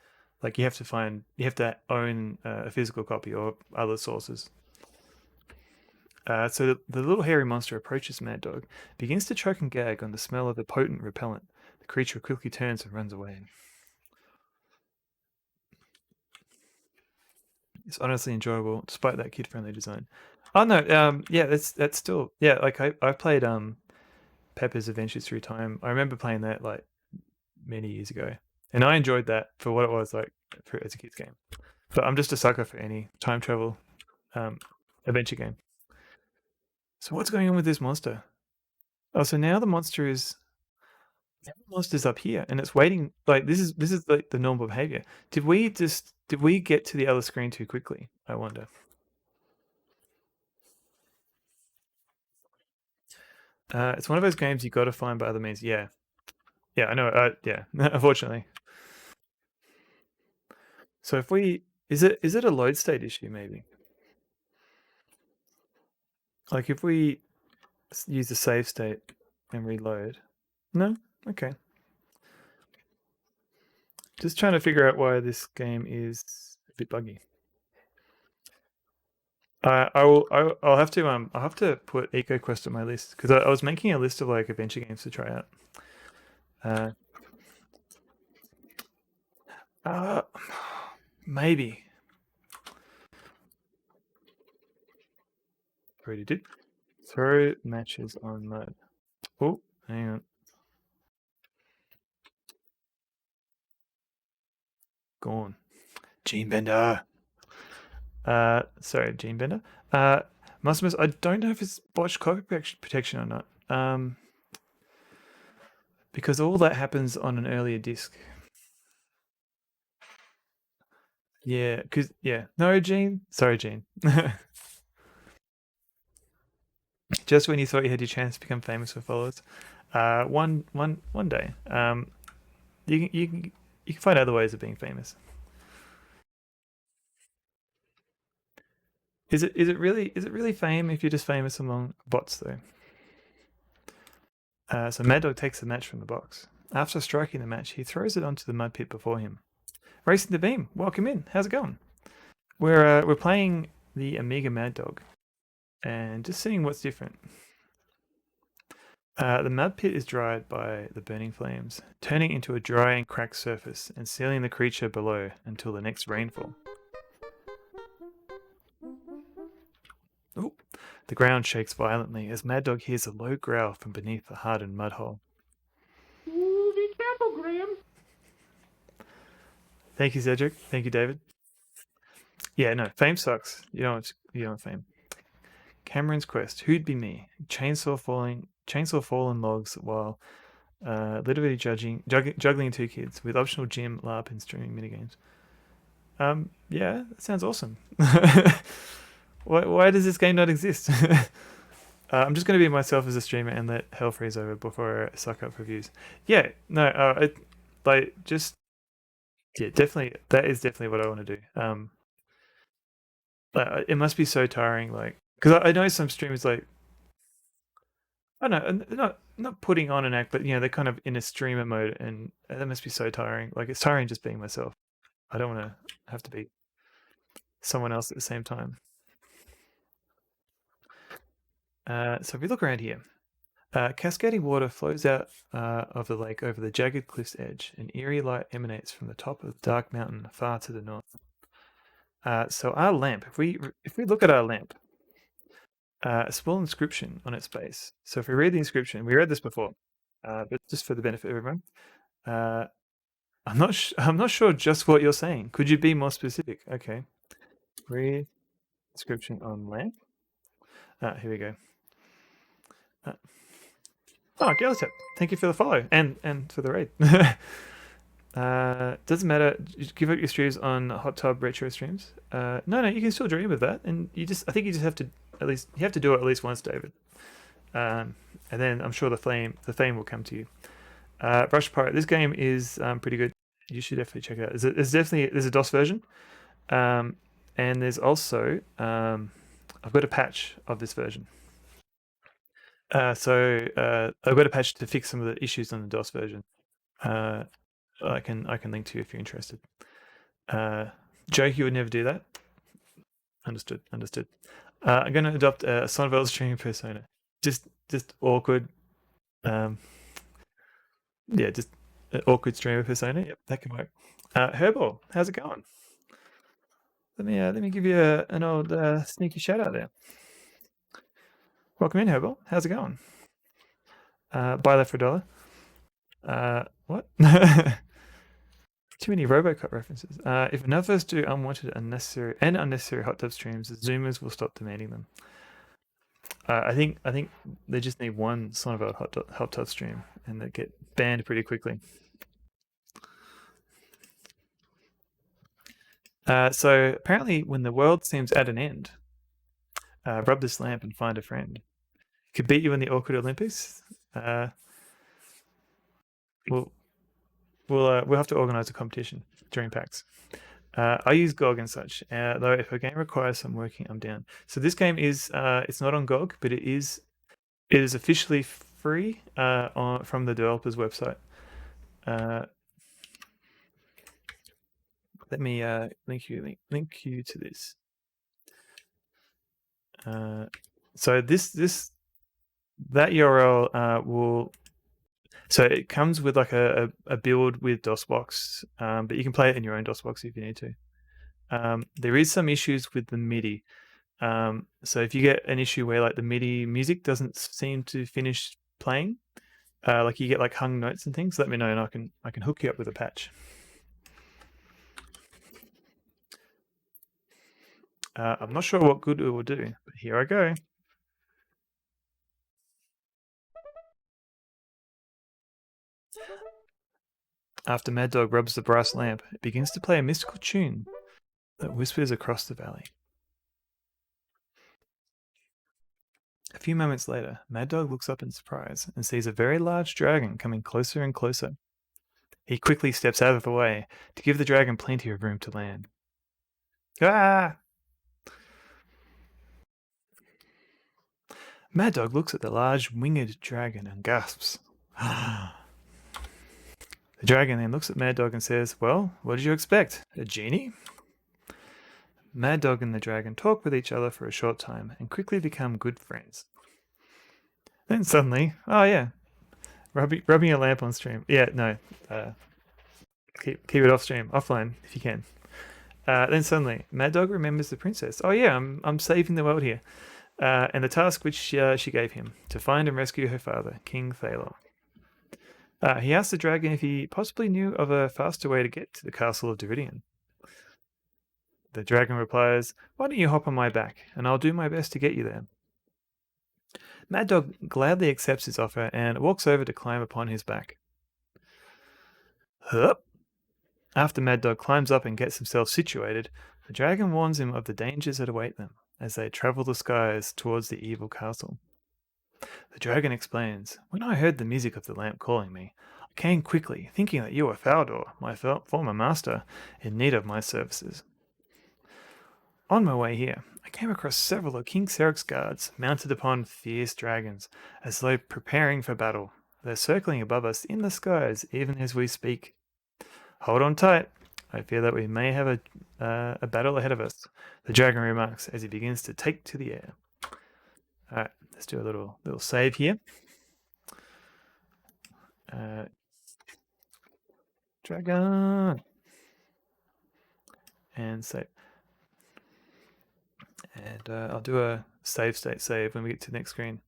S1: Like you have to own a physical copy or other sources. So the little hairy monster approaches Maddog, begins to choke and gag on the smell of the potent repellent. The creature quickly turns and runs away. It's honestly enjoyable, despite that kid-friendly design. Oh no, yeah, that's still Like I played Pepper's Adventures Through Time. I remember playing that like many years ago, and I enjoyed that for what it was like as a kid's game. But I'm just a sucker for any time travel adventure game. So what's going on with this monster? Oh, so now the monster's up here, and it's waiting. Like this is like the normal behavior. Did we get to the other screen too quickly? I wonder. It's one of those games you got to find by other means. Yeah, I know. Yeah, unfortunately. So if is it a load state issue maybe? Like if we use the save state and reload. No? Okay. Just trying to figure out why this game is a bit buggy. I'll have to put EcoQuest on my list because I was making a list of like adventure games to try out. Maybe. Already did. Throw matches on mode. Oh, hang on. Gone. Gene Bender. Sorry, Gene Bender. Maximus, I don't know if it's botched copy protection or not. Because all that happens on an earlier disk. Yeah, no, Gene. Sorry, Gene. Just when you thought you had your chance to become famous with followers, one day, you can find other ways of being famous. Is it really fame if you're just famous among bots though? So Maddog takes the match from the box. After striking the match, he throws it onto the mud pit before him. Racing the beam, welcome in. How's it going? We're playing the Amiga Maddog, and just seeing what's different. The mud pit is dried by the burning flames, turning into a dry and cracked surface and sealing the creature below until the next rainfall. Ooh. The ground shakes violently as Maddog hears a low growl from beneath the hardened mud hole.
S3: Ooh, be careful, Graham.
S1: Thank you, Cedric. Thank you, David. Yeah, no, fame sucks. You don't want fame. Cameron's quest. Who'd be me? Chainsaw fallen logs while literally juggling two kids with optional gym, LARP, and streaming minigames. Yeah, that sounds awesome. Why does this game not exist? I'm just going to be myself as a streamer and let hell freeze over before I suck up reviews. Yeah, no, definitely, that is definitely what I want to do. It must be so tiring, like, because I know some streamers, like, I don't know, not putting on an act, but they're kind of in a streamer mode, and that must be so tiring. Like, it's tiring just being myself. I don't want to have to be someone else at the same time. So if we look around here, cascading water flows out of the lake over the jagged cliff's edge. An eerie light emanates from the top of the dark mountain far to the north. So our lamp, if we look at our lamp, a small inscription on its base. So if we read the inscription, we read this before, but just for the benefit of everyone, I'm not sure just what you're saying. Could you be more specific? Okay, read inscription on lamp. Here we go. Galtep, thank you for the follow and for the raid. Doesn't matter. Give up your streams on Hot Tub Retro streams. No, you can still dream of that, and I think you just have to do it at least once, David. And then I'm sure the fame will come to you. Brush Pirate. This game is pretty good. You should definitely check it out. There's a DOS version, and there's also I've got a patch of this version. So I've got a patch to fix some of the issues on the DOS version. I can link to you if you're interested. Joke, you would never do that. Understood. I'm going to adopt a Sonville streaming persona. Just awkward. Just an awkward streamer persona. Yep, that can work. Herbal, how's it going? Let me give you an old sneaky shout out there. Welcome in, Herbal. How's it going? Buy that for $1. What? Too many RoboCop references. If enough of us do unwanted, unnecessary hot tub streams, the Zoomers will stop demanding them. I think they just need one Sonnevel hot tub stream, and they get banned pretty quickly. So apparently, when the world seems at an end, rub this lamp and find a friend. Could beat you in the awkward Olympics. We'll have to organize a competition during PAX. I use GOG and such, though if a game requires some working, I'm down. So this game is it's not on GOG, but it is officially free from the developer's website. Let me link you to this. So that URL will. So it comes with like a build with DOSBox, but you can play it in your own DOSBox if you need to. There is some issues with the MIDI. So if you get an issue where like the MIDI music doesn't seem to finish playing, like you get like hung notes and things, let me know and I can hook you up with a patch. I'm not sure what good it will do, but here I go. After Maddog rubs the brass lamp, it begins to play a mystical tune that whispers across the valley. A few moments later, Maddog looks up in surprise and sees a very large dragon coming closer and closer. He quickly steps out of the way to give the dragon plenty of room to land. Ah! Maddog looks at the large winged dragon and gasps. The dragon then looks at Maddog and says, "Well, what did you expect? A genie?" Maddog and the dragon talk with each other for a short time and quickly become good friends. Then suddenly, oh yeah, rubbing a lamp on stream. Yeah, no, keep it off stream, offline if you can. Then suddenly, Maddog remembers the princess. Oh yeah, I'm saving the world here. And the task which she gave him, to find and rescue her father, King Thaler. He asked the dragon if he possibly knew of a faster way to get to the castle of Deridian. The dragon replies, "Why don't you hop on my back, and I'll do my best to get you there." Maddog gladly accepts his offer and walks over to climb upon his back. Hup! After Maddog climbs up and gets himself situated, the dragon warns him of the dangers that await them as they travel the skies towards the evil castle. The dragon explains, "When I heard the music of the lamp calling me, I came quickly, thinking that you were Faldor, my former master, in need of my services. On my way here, I came across several of King Seric's guards mounted upon fierce dragons, as though preparing for battle. They're circling above us in the skies, even as we speak. Hold on tight. I fear that we may have a battle ahead of us," the dragon remarks as he begins to take to the air. Alright, let's do a little save here. Dragon! And save. And I'll do a save state save when we get to the next screen.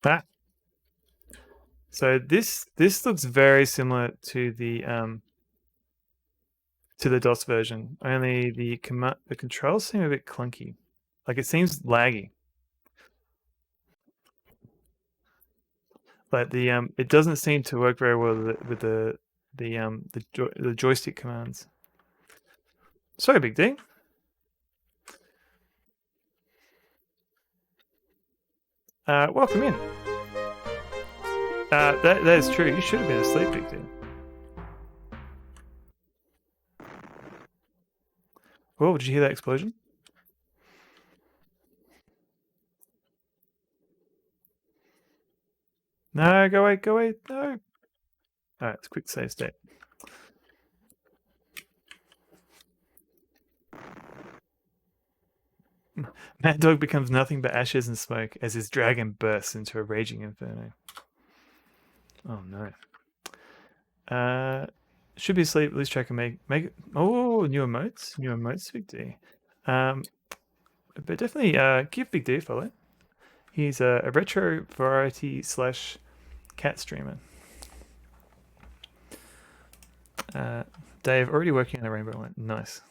S1: Ah! So this looks very similar to the DOS version, only the controls seem a bit clunky. Like it seems laggy. But the it doesn't seem to work very well with the joystick commands. Sorry, Big D. Welcome in. That is true. You should have been asleep, Big D. Whoa, did you hear that explosion? No, go away, no. Alright, it's a quick save state. Maddog becomes nothing but ashes and smoke as his dragon bursts into a raging inferno. Oh no. Should be asleep, lose track and make it. Oh, new emotes, Big D. But definitely give Big D a follow. He's a retro variety / cat streamer. Dave, already working on the rainbow one. Nice.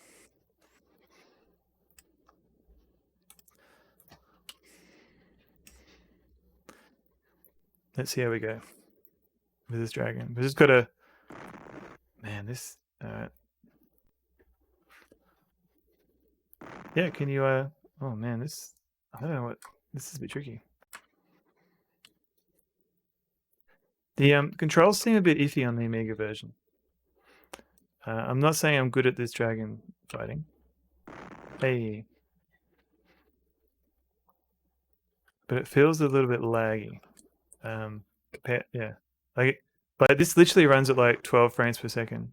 S1: Let's see how we go with this dragon. We just gotta. Man, this. Yeah, can you? Oh man, this. I don't know what. This is a bit tricky. The controls seem a bit iffy on the Amiga version. I'm not saying I'm good at this dragon fighting. Hey. But it feels a little bit laggy. Yeah. Like, but this literally runs at like 12 frames per second.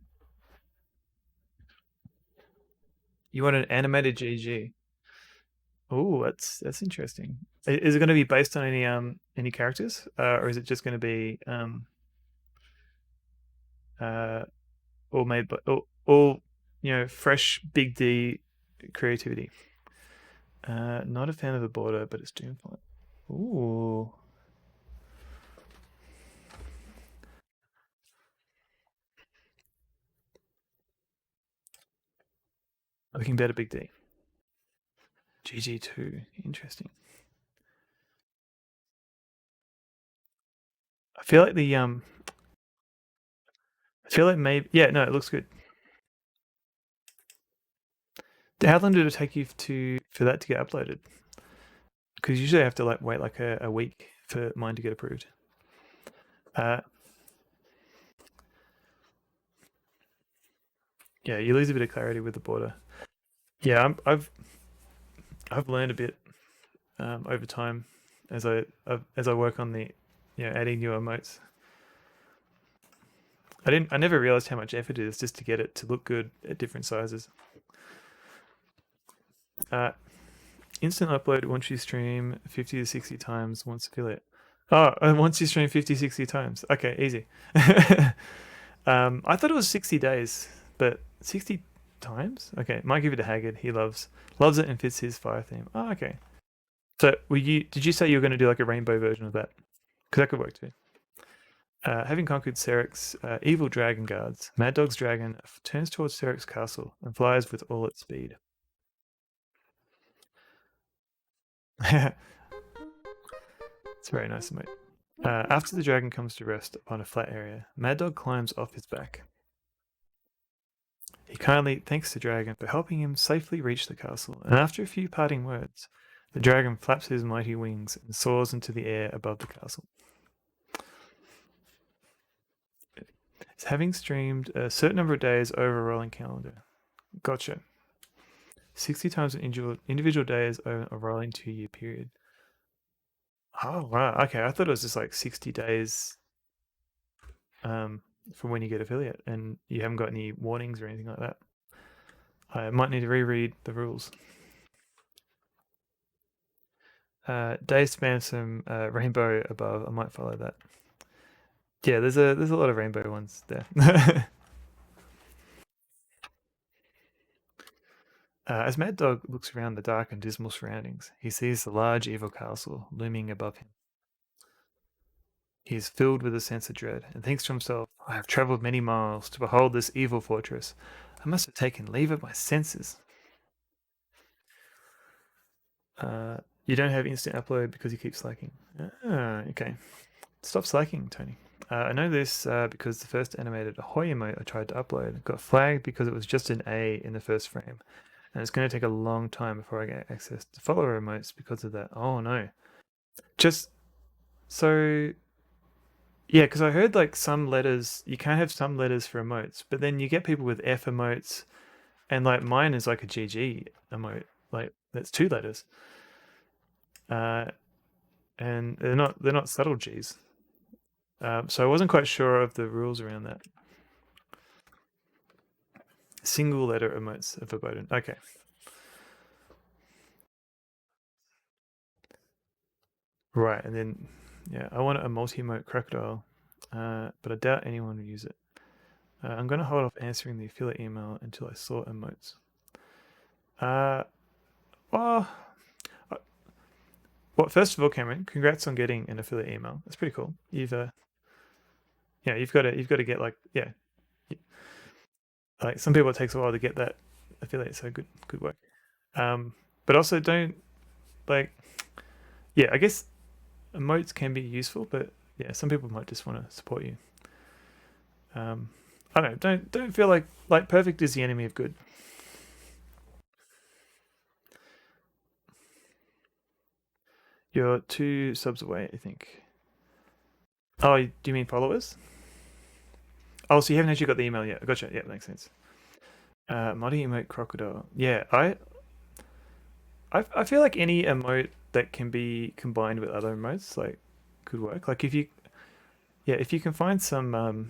S1: You want an animated GG? Oh, that's interesting. Is it going to be based on any characters, or is it just going to be all made by all fresh Big D creativity? Not a fan of the border, but it's Doomflight. Ooh. Looking better, Big D. GG2, interesting. I feel like the I feel like maybe no, it looks good. How long did it take you for that to get uploaded? Because usually I have to wait like a week for mine to get approved. Yeah, you lose a bit of clarity with the border. Yeah, I've learned a bit over time as I work on the adding new emotes. I never realized how much effort it is just to get it to look good at different sizes. Instant upload once you stream 50 to 60 times once affiliate. Oh, once you stream 50, 60 times. Okay, easy. I thought it was 60 days, but 60 times? Okay, might give it to Haggard. He loves it and fits his fire theme. Oh, okay. So did you say you were going to do like a rainbow version of that? Because that could work too. Having conquered Serek's evil dragon guards, Maddog's dragon turns towards Serek's castle and flies with all its speed. It's very nice, mate. After the dragon comes to rest on a flat area, Maddog climbs off his back. He kindly thanks the dragon for helping him safely reach the castle, and after a few parting words, the dragon flaps his mighty wings and soars into the air above the castle. It's having streamed a certain number of days over a rolling calendar. Gotcha. 60 times an individual days over a rolling 2-year period. Oh, wow. Okay, I thought it was just like 60 days from when you get affiliate and you haven't got any warnings or anything like that. I might need to reread the rules. Dave spam some rainbow above. I might follow that. Yeah, there's a lot of rainbow ones there. As Maddog looks around the dark and dismal surroundings, he sees the large evil castle looming above him. He is filled with a sense of dread and thinks to himself, I have travelled many miles to behold this evil fortress. I must have taken leave of my senses. You don't have instant upload because you keep slacking. Okay. Stop slacking, Tony. I know this because the first animated Ahoy emote I tried to upload got flagged because it was just an A in the first frame. And it's going to take a long time before I get access to follower emotes because of that. Oh no. Just so... Yeah, because I heard like some letters, you can't have some letters for emotes, but then you get people with F emotes, and like mine is like a GG emote, like that's 2 letters. And they're not subtle G's. So I wasn't quite sure of the rules around that. Single letter emotes are verboten. Okay. Right, and then yeah, I want a multi-emote crocodile, but I doubt anyone will use it. I'm going to hold off answering the affiliate email until I sort emotes. Well, first of all, Cameron, congrats on getting an affiliate email. That's pretty cool. You've got to get like like some people it takes a while to get that affiliate. So good work. But also don't like I guess emotes can be useful, but yeah, some people might just want to support you. I don't know. Don't feel like perfect is the enemy of good. You're 2 subs away, I think. Oh, do you mean followers? Oh, so you haven't actually got the email yet. I gotcha. Yeah, that makes sense. Muddy emote crocodile. Yeah, I feel like any emote that can be combined with other emotes like could work. Like if you can find some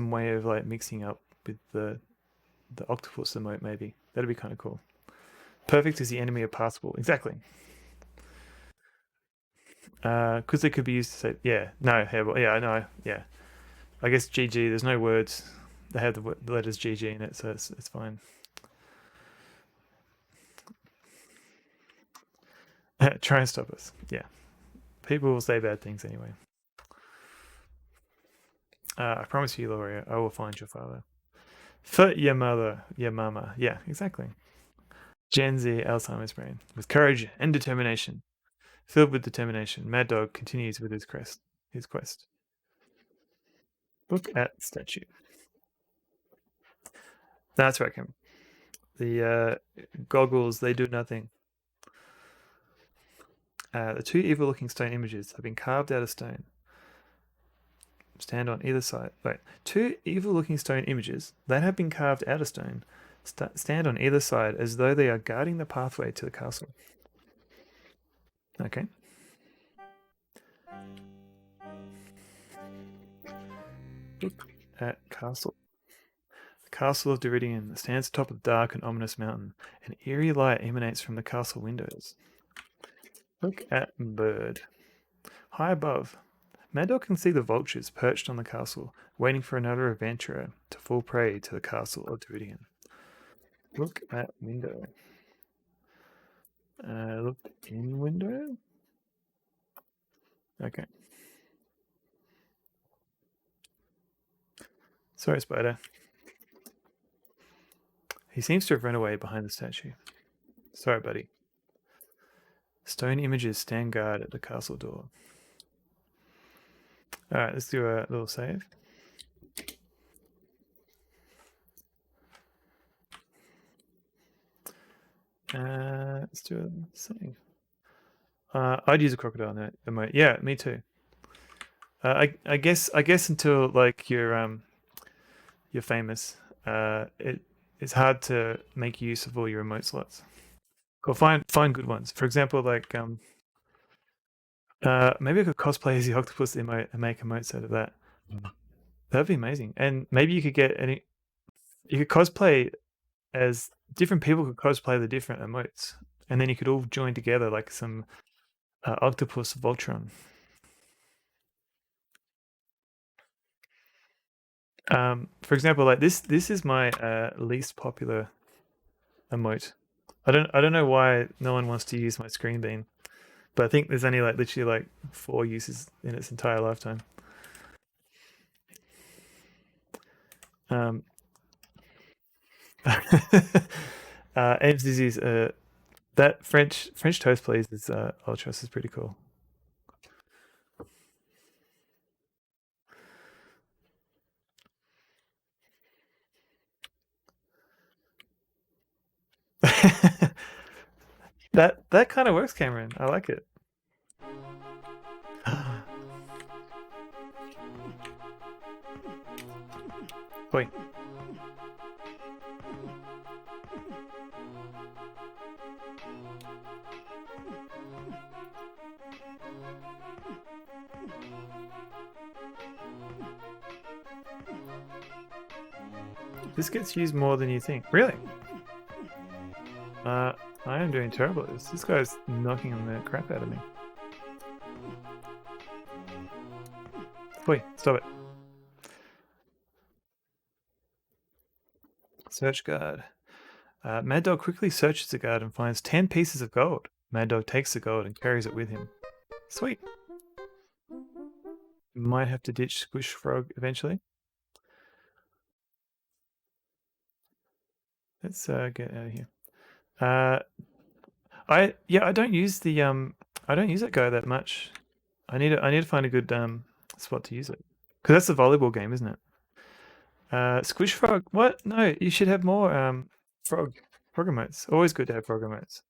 S1: way of like mixing up with the octopus emote, maybe that'd be kind of cool. Perfect is the enemy of passable. Exactly. Because it could be used to say hairball. Yeah, I know. Yeah, I guess GG. There's no words. They have the letters GG in it, so it's fine. Try and stop us. Yeah, people will say bad things anyway. I promise you, Loria, I will find your father. For your mother, your mama. Yeah, exactly. Gen Z Alzheimer's brain with courage and determination. Filled with determination, Maddog continues with his quest. Look at statue. That's right, Cameron. The goggles, they do nothing. The two evil-looking stone images have been carved out of stone. Stand on either side. Wait, two evil-looking stone images that have been carved out of stone stand on either side as though they are guarding the pathway to the castle. Okay. Look at castle. The castle of Deridian stands atop a dark and ominous mountain. An eerie light emanates from the castle windows. Look at bird. High above, Maddog can see the vultures perched on the castle, waiting for another adventurer to fall prey to the castle of Deridian. Look at window. Look in window. Okay. Sorry, Spider. He seems to have run away behind the statue. Sorry, buddy. Stone images stand guard at the castle door. Alright, let's do a little save. Let's do a save. I'd use a crocodile emote. Yeah, me too. I guess until like you're famous, it's hard to make use of all your emote slots. Or find good ones. For example, like maybe I could cosplay as the octopus emote and make emotes out of that. That'd be amazing. And maybe you could get you could cosplay as different people could cosplay the different emotes, and then you could all join together like some octopus Voltron. For example, like this is my least popular emote. I don't know why no one wants to use my screen beam, but I think there's only like literally like 4 uses in its entire lifetime. Ames disease. That French toast, please. Is Ultras is pretty cool. that kind of works, Cameron. I like it. Boy. This gets used more than you think. Really? I am doing terrible at this. This guy's knocking the crap out of me. Wait, stop it. Search guard. Maddog quickly searches the guard and finds 10 pieces of gold. Maddog takes the gold and carries it with him. Sweet. Might have to ditch Squish Frog eventually. Let's get out of here. I don't use the I don't use that guy that much. I need to find a good spot to use it, because that's the volleyball game, isn't it? Squish Frog. What? No, you should have more frog emotes. Always good to have frog emotes.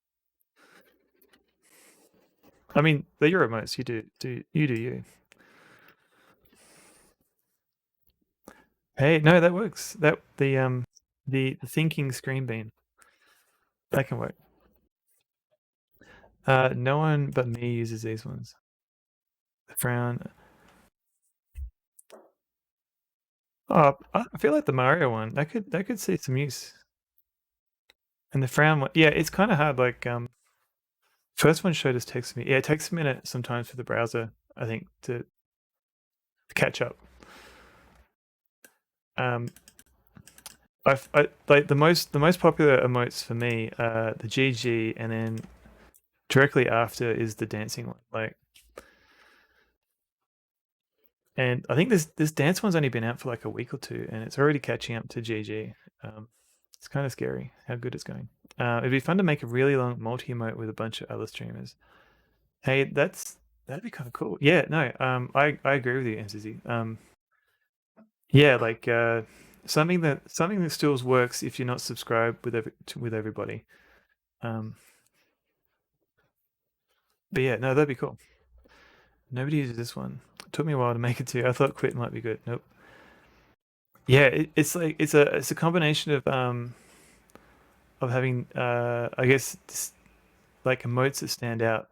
S1: I mean, they're your emotes. You do you. Hey, no, that works. That the thinking screen beam. That can work. No one but me uses these ones. The frown. Oh, I feel like the Mario one. That could see some use. And the frown one, yeah, it's kind of hard. Like first one showed us text me. Yeah, it takes a minute sometimes for the browser, I think, to catch up. I like the most popular emotes for me are the GG, and then directly after is the dancing one. Like, and I think this dance one's only been out for like a week or two, and it's already catching up to GG. It's kind of scary how good it's going. It'd be fun to make a really long multi-emote with a bunch of other streamers. Hey, that'd be kind of cool. Yeah, no, I agree with you, MCZ. Yeah, like something that still works if you're not subscribed with everybody. But yeah, no, that'd be cool. Nobody uses this one. It took me a while to make it to. I thought quit might be good. Nope. Yeah, it's like it's a combination of having I guess like emotes that stand out,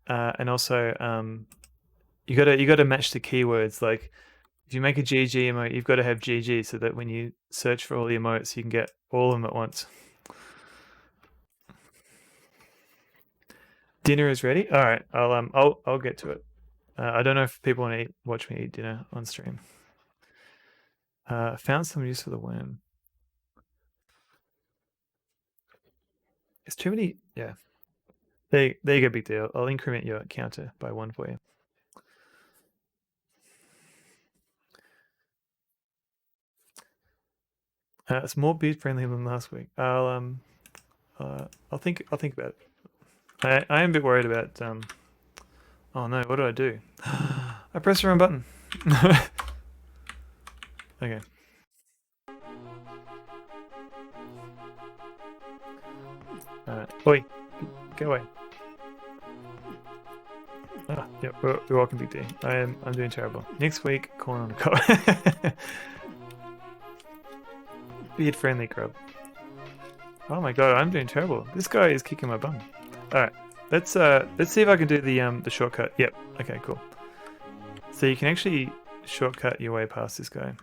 S1: and also you gotta match the keywords. Like if you make a GG emote, you've got to have GG so that when you search for all the emotes, you can get all of them at once. Dinner is ready. All right, I'll get to it. I don't know if people want to watch me eat dinner on stream. Found some use for the worm. It's too many. Yeah. There you go, big deal. I'll increment your counter by 1 for you. It's more beard friendly than last week. I'll think about it. I am a bit worried about oh no, what did I do? I pressed the wrong button. Okay. Oi, go away. Yeah, you're welcome, Big D. I'm doing terrible. Next week, corn on the cob. Beard friendly grub. Oh my god, I'm doing terrible. This guy is kicking my bum. Alright. Let's see if I can do the shortcut. Yep. Okay, cool. So you can actually shortcut your way past this guy.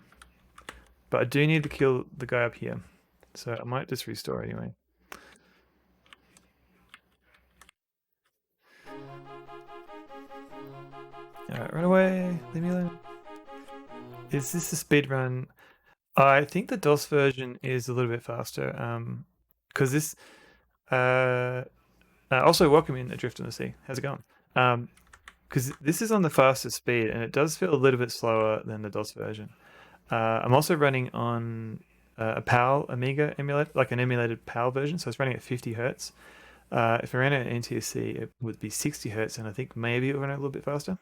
S1: But I do need to kill the guy up here. So I might just restore anyway. Alright, run away. Leave me alone. Is this a speed run? I think the DOS version is a little bit faster. Because this also welcome in Adrift on the Sea. How's it going? Because this is on the fastest speed and it does feel a little bit slower than the DOS version. I'm also running on a PAL Amiga emulator, like an emulated PAL version, so it's running at 50 hertz. If I ran it at NTSC, it would be 60 hertz, and I think maybe it would run a little bit faster.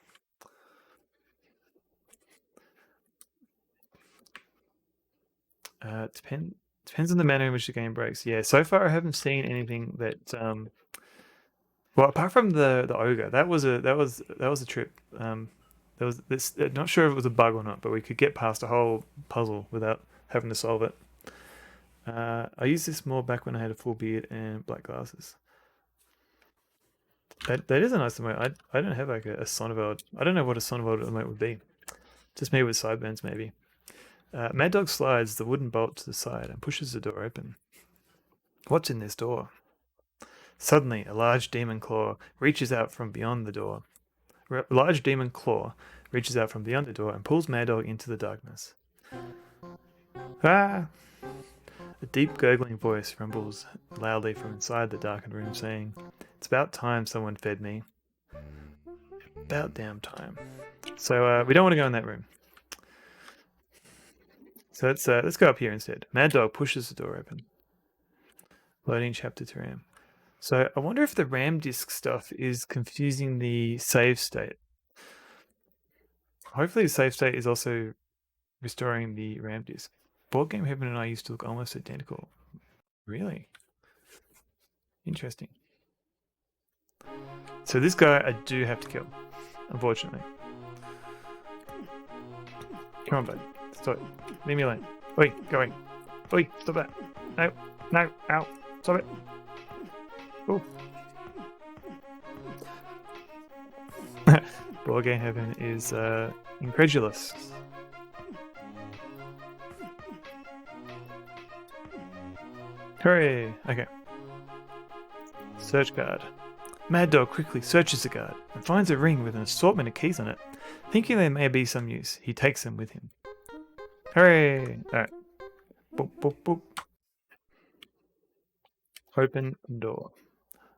S1: Depends on the manner in which the game breaks. Yeah, so far I haven't seen anything that well, apart from the ogre, that was a trip. There was this. Not sure if it was a bug or not, but we could get past a whole puzzle without having to solve it. I used this more back when I had a full beard and black glasses. That is a nice emote. I don't have like a Sonneveld. I don't know what a Sonneveld emote would be. Just me with sideburns, maybe. Maddog slides the wooden bolt to the side and pushes the door open. What's in this door? Suddenly, a large demon claw reaches out from beyond the door. A large demon claw reaches out from beyond the door and pulls Maddog into the darkness. Ah! A deep gurgling voice rumbles loudly from inside the darkened room, saying, "It's about time someone fed me." About damn time. So we don't want to go in that room. So let's go up here instead. Maddog pushes the door open. Loading chapter to RAM. So I wonder if the RAM disk stuff is confusing the save state. Hopefully the save state is also restoring the RAM disk. Board Game Heaven and I used to look almost identical. Really? Interesting. So this guy I do have to kill, unfortunately. Come on, bud. Stop it. Leave me alone. Oi, go away. Oi, stop that. No, no, ow. Stop it. Oh. Board Game Heaven is incredulous. Hooray! Okay. Search guard. Maddog quickly searches the guard and finds a ring with an assortment of keys on it. Thinking there may be some use, he takes them with him. Hooray! Alright. Boop, boop, boop. Open door.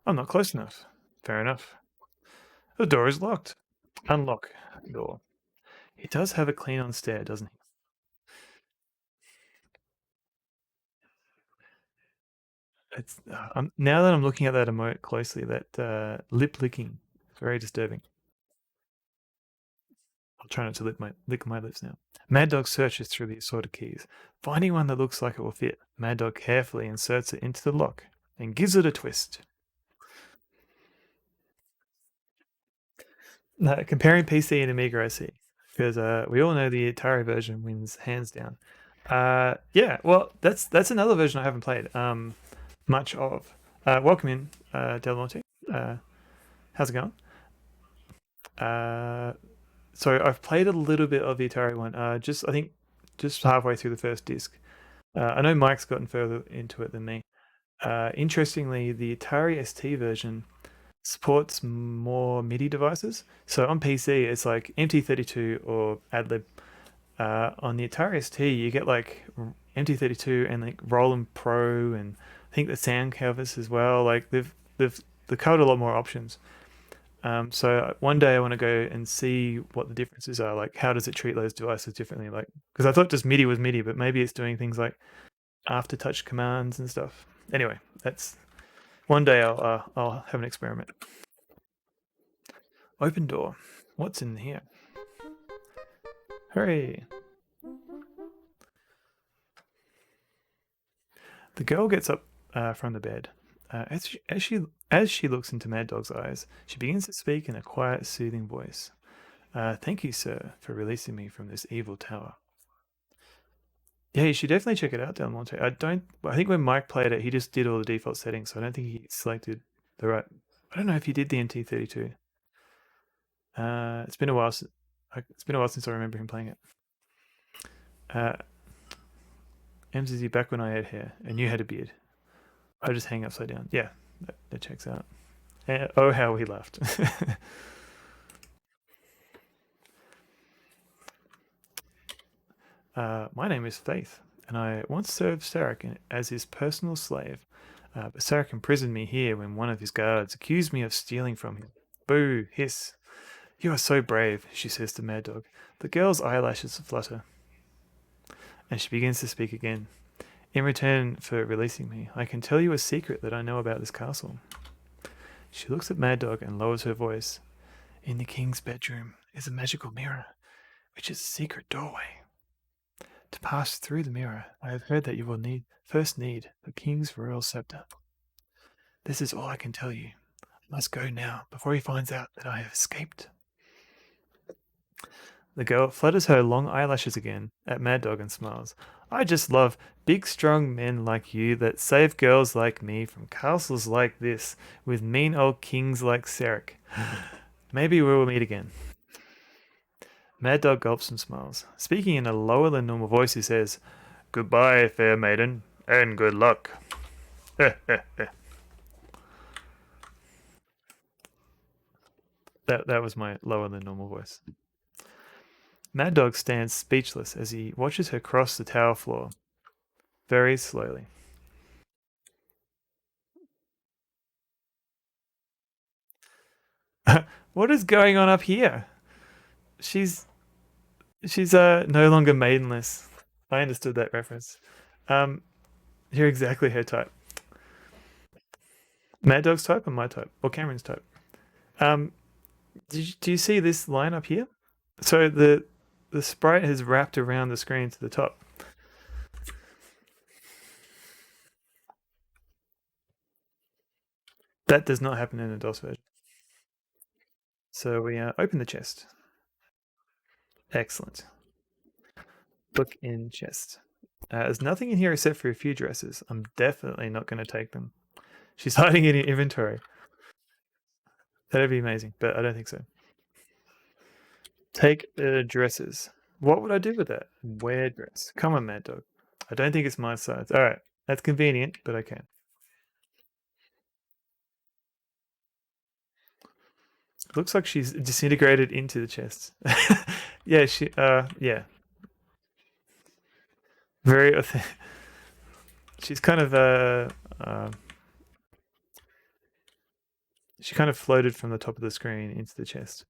S1: I'm not close enough. Fair enough. The door is locked. Unlock door. He does have a clean on stare, doesn't he? It's now that I'm looking at that emote closely, that lip licking is very disturbing. I'll try not to lick my lips now. Maddog searches through the assorted keys. Finding one that looks like it will fit, Maddog carefully inserts it into the lock and gives it a twist. Comparing PC and Amiga IC, because we all know the Atari version wins hands down. Yeah, well, that's another version I haven't played much of. Welcome in, Del Monte. How's it going? So I've played a little bit of the Atari one. I think just halfway through the first disc. I know Mike's gotten further into it than me. Interestingly, the Atari ST version supports more MIDI devices. So on PC, it's like MT32 or AdLib. On the Atari ST, you get like MT32 and like Roland Pro, and I think the sound canvas as well. Like they've covered a lot more options. So one day I want to go and see what the differences are. Like, how does it treat those devices differently? Like, because I thought just MIDI was MIDI, but maybe it's doing things like after-touch commands and stuff. Anyway, that's one day I'll have an experiment. Open door. What's in here? Hooray! The girl gets up from the bed. As she looks into Maddog's eyes, she begins to speak in a quiet, soothing voice. Thank you, sir, for releasing me from this evil tower. Yeah, you should definitely check it out, Del Monte. I think when Mike played it, he just did all the default settings, so I don't think he selected the right. I don't know if he did the MT32. It's been a while since I remember him playing it. MZZ, back when I had hair and you had a beard, I just hang upside down. Yeah, that checks out. Oh, how he laughed. My name is Faith, and I once served Sarek as his personal slave. But Sarek imprisoned me here when one of his guards accused me of stealing from him. Boo, hiss. You are so brave, she says to Maddog. The girl's eyelashes flutter, and she begins to speak again. In return for releasing me, I can tell you a secret that I know about this castle. She looks at Maddog and lowers her voice. In the king's bedroom is a magical mirror, which is a secret doorway. To pass through the mirror, I have heard that you will first need the king's royal scepter. This is all I can tell you. I must go now, before he finds out that I have escaped. The girl flutters her long eyelashes again at Maddog and smiles. I just love big, strong men like you that save girls like me from castles like this with mean old kings like Sarek. Maybe we will meet again. Maddog gulps and smiles. Speaking in a lower than normal voice, he says, Goodbye, fair maiden, and good luck. That was my lower than normal voice. Maddog stands speechless as he watches her cross the tower floor, very slowly. What is going on up here? She's no longer maidenless. I understood that reference. You're exactly her type. Maddog's type or my type? Or Cameron's type? Do you see this line up here? So the sprite has wrapped around the screen to the top. That does not happen in a DOS version. So we open the chest. Excellent. Look in chest. There's nothing in here except for a few dresses. I'm definitely not going to take them. She's hiding in inventory. That'd be amazing, but I don't think so. Take dresses. What would I do with that? Wear dress. Come on, Maddog. I don't think it's my size. All right, that's convenient, but I can. Looks like she's disintegrated into the chest. Yeah, yeah. Very. She's kind of she kind of floated from the top of the screen into the chest.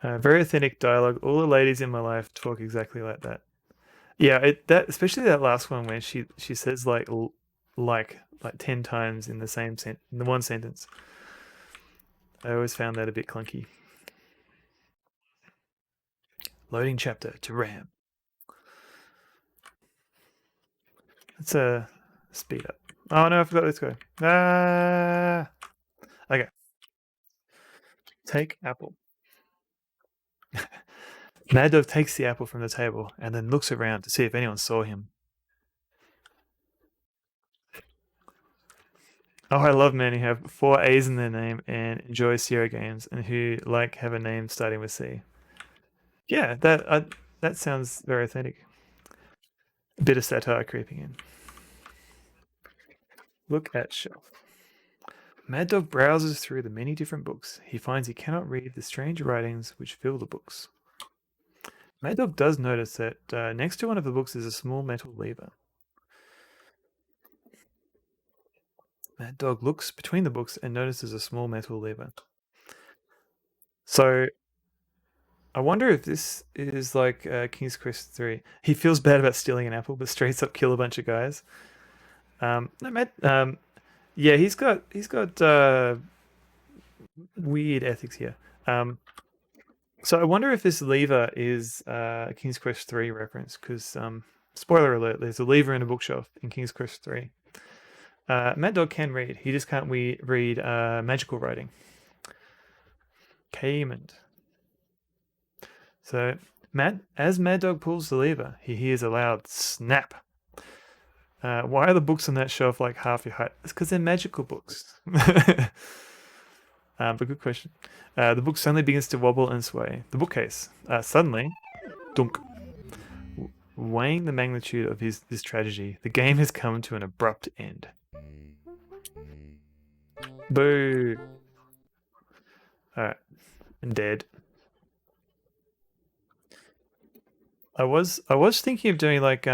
S1: Very authentic dialogue. All the ladies in my life talk exactly like that. Yeah, especially that last one where she says like 10 times in the one sentence. I always found that a bit clunky. Loading chapter to RAM. Let's speed up. Oh no, I forgot this guy. Ah. Okay. Take apple. Maddog takes the apple from the table and then looks around to see if anyone saw him. Oh, I love men who have 4 A's in their name and enjoy Sierra games and who have a name starting with C. Yeah, that sounds very authentic. A bit of satire creeping in. Look at shelf. Maddog browses through the many different books. He finds he cannot read the strange writings which fill the books. Maddog does notice that next to one of the books is a small metal lever. Maddog looks between the books and notices a small metal lever. So I wonder if this is like King's Quest 3. He feels bad about stealing an apple, but straight up kill a bunch of guys. Yeah, he's got weird ethics here. So I wonder if this lever is a King's Quest 3 reference, because spoiler alert, there's a lever in a bookshelf in King's Quest 3. Maddog can read. He just can't read magical writing. Caymond. So as Maddog pulls the lever, he hears a loud snap. Why are the books on that shelf like half your height? It's because they're magical books. But good question. The book suddenly begins to wobble and sway. The bookcase suddenly, dunk. Weighing the magnitude of this tragedy, the game has come to an abrupt end. Boo. Alright. And dead. I was thinking of doing like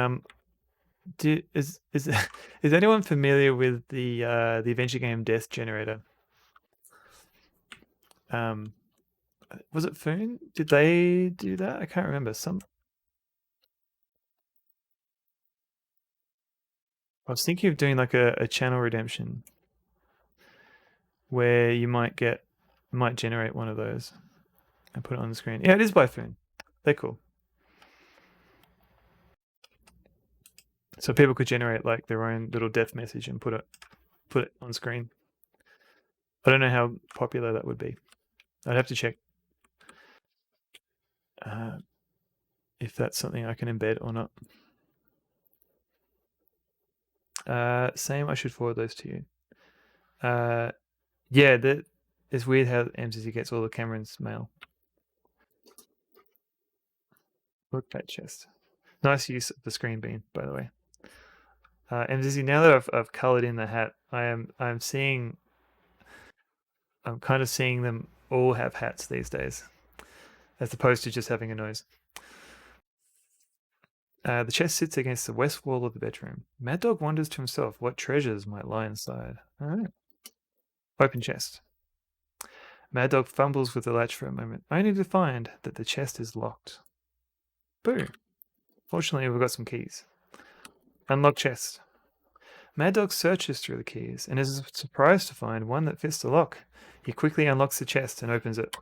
S1: is anyone familiar with the adventure game Death Generator? Was it Foon? Did they do that? I can't remember. I was thinking of doing like a channel redemption where you might generate one of those and put it on the screen. Yeah, it is by Foon. They're cool. So people could generate like their own little death message and put it on screen. I don't know how popular that would be. I'd have to check if that's something I can embed or not. Same, I should forward those to you. Yeah, it's weird how MCC gets all the Cameron's mail. Look that chest. Nice use of the screen bean, by the way. MCC, now that I've colored in the hat, I'm kind of seeing them all have hats these days, as opposed to just having a nose. The chest sits against the west wall of the bedroom. Maddog wonders to himself what treasures might lie inside. All right. Open chest. Maddog fumbles with the latch for a moment, only to find that the chest is locked. Boo. Fortunately, we've got some keys. Unlock chest. Maddog searches through the keys and is surprised to find one that fits the lock. He quickly unlocks the chest and opens it.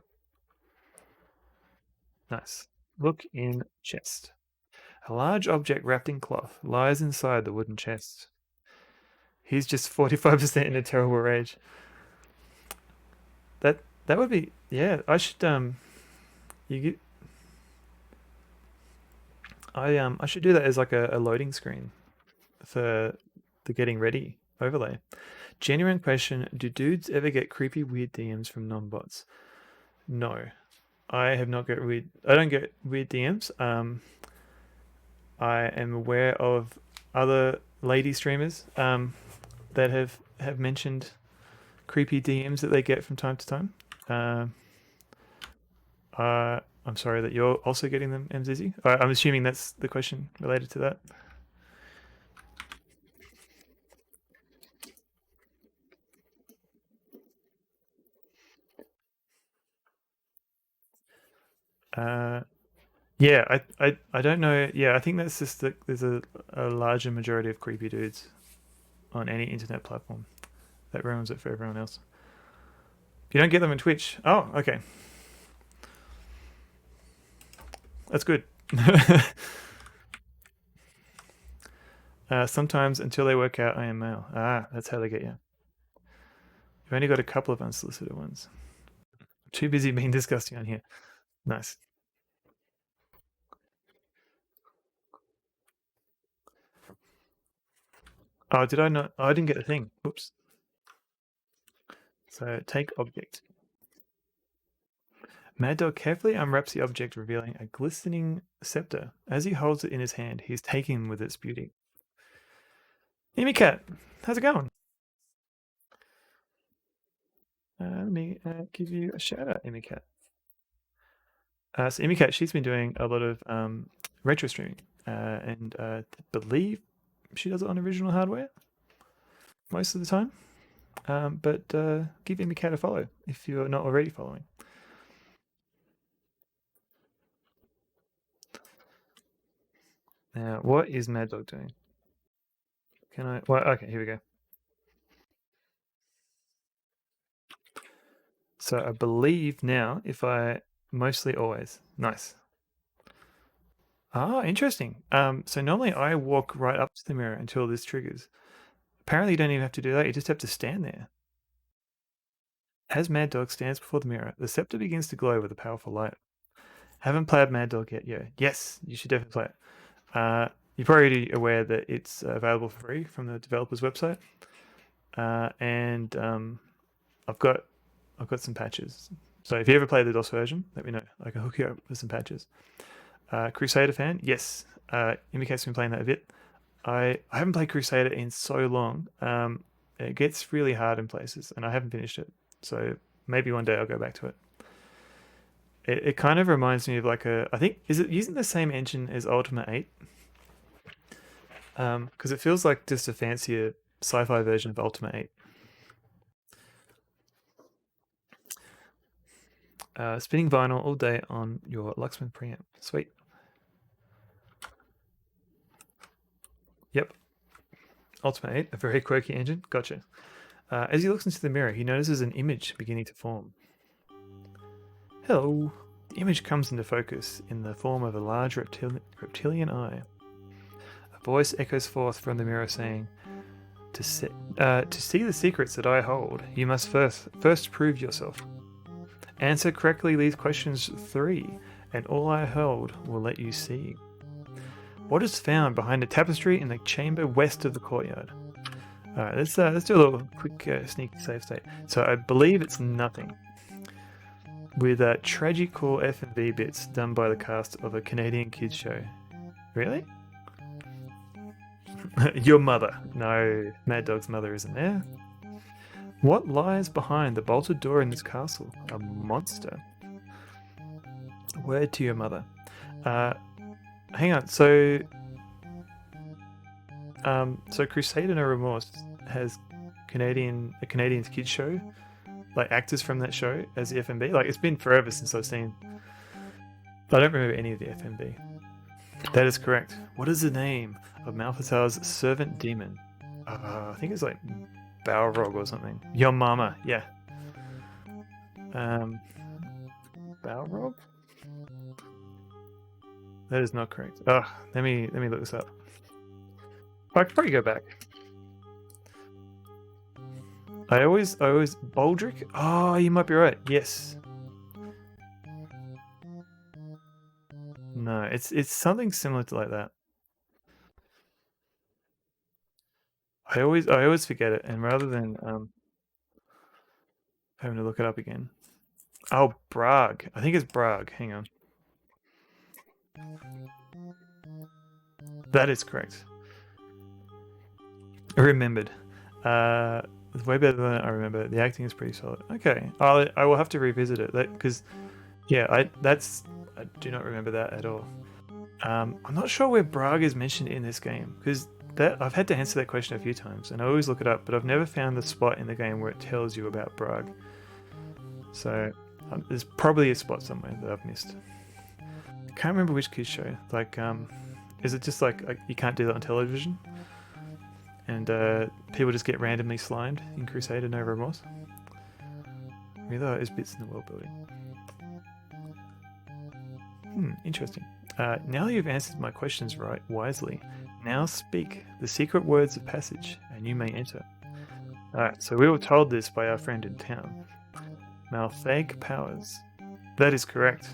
S1: Nice. Look in chest. A large object wrapped in cloth lies inside the wooden chest. He's just 45% in a terrible rage. That would be, yeah. I should I should do that as like a loading screen for the getting ready overlay. Genuine question: do dudes ever get creepy weird DMs from non-bots? No, I have not got weird. I don't get weird DMs. I am aware of other lady streamers that have mentioned creepy DMs that they get from time to time. I'm sorry that you're also getting them, MZZ. I'm assuming that's the question related to that. Yeah, I don't know. Yeah, I think that's just that there's a larger majority of creepy dudes on any internet platform. That ruins it for everyone else. You don't get them in Twitch. Oh, okay. That's good. Sometimes until they work out I am male. Ah, that's how they get you. You've only got a couple of unsolicited ones. Too busy being disgusting on here. Nice. Oh, did I not? Oh, I didn't get the thing. Whoops. So take object. Maddog carefully unwraps the object, revealing a glistening scepter. As he holds it in his hand, he's taken with its beauty. Amicat, how's it going? Let me give you a shout out, Amicat. So Amicat, she's been doing a lot of retro streaming, and I believe she does it on original hardware most of the time. But give Amicat a follow if you're not already following. Now, what is Maddog doing? Can I? Well, okay, here we go. So I believe now, if I mostly always. Nice. Ah, interesting. So normally I walk right up to the mirror until this triggers. Apparently you don't even have to do that, you just have to stand there. As Maddog stands before the mirror, the scepter begins to glow with a powerful light. Haven't played Maddog yet? Yeah. Yes, you should definitely play it. You're probably aware that it's available for free from the developer's website. And I've got some patches. So if you ever play the DOS version, let me know. I can hook you up with some patches. Crusader fan? Yes. Imicat's been playing that a bit. I haven't played Crusader in so long. It gets really hard in places, and I haven't finished it. So maybe one day I'll go back to it. It kind of reminds me of like I think, is it using the same engine as Ultima 8? Because it feels like just a fancier sci-fi version of Ultima 8. Spinning vinyl all day on your Luxman preamp. Sweet. Yep. Ultima 8, a very quirky engine. Gotcha. As he looks into the mirror, he notices an image beginning to form. Hello. The image comes into focus in the form of a large reptilian eye. A voice echoes forth from the mirror saying, to see the secrets that I hold, you must first prove yourself. Answer correctly these questions 3, and all I hold will let you see. What is found behind a tapestry in the chamber west of the courtyard? Alright, let's do a little quick sneaky save state. So I believe it's nothing. With tragic cool F&V bits done by the cast of a Canadian kids show. Really? Your mother. No, Maddog's mother isn't there. What lies behind the bolted door in this castle? A monster. Word to your mother. Hang on. So Crusader No Remorse has a Canadian's kids show, like actors from that show as the FMB. Like it's been forever since I've seen. I don't remember any of the FMB. That is correct. What is the name of Malphatar's servant demon? I think it's like Balrog or something. Your mama, yeah. Balrog? That is not correct. Oh, let me look this up. I could probably go back. I always Baldric? Oh, you might be right. Yes. No, it's something similar to like that. I always forget it, and rather than having to look it up again. Oh, Bragg. I think it's Bragg. Hang on. That is correct. I remembered. It's way better than I remember. The acting is pretty solid. Okay, I will have to revisit it because, yeah, I do not remember that at all. I'm not sure where Bragg is mentioned in this game because I've had to answer that question a few times, and I always look it up, but I've never found the spot in the game where it tells you about Bragg. So there's probably a spot somewhere that I've missed. I can't remember which kids show. Like, is it just like you can't do that on television? And people just get randomly slimed in Crusader No Remorse? Really, there's bits in the world building. Interesting. Now you've answered my questions right wisely. Now speak the secret words of passage, and you may enter. Alright, so we were told this by our friend in town. Malthag powers. That is correct.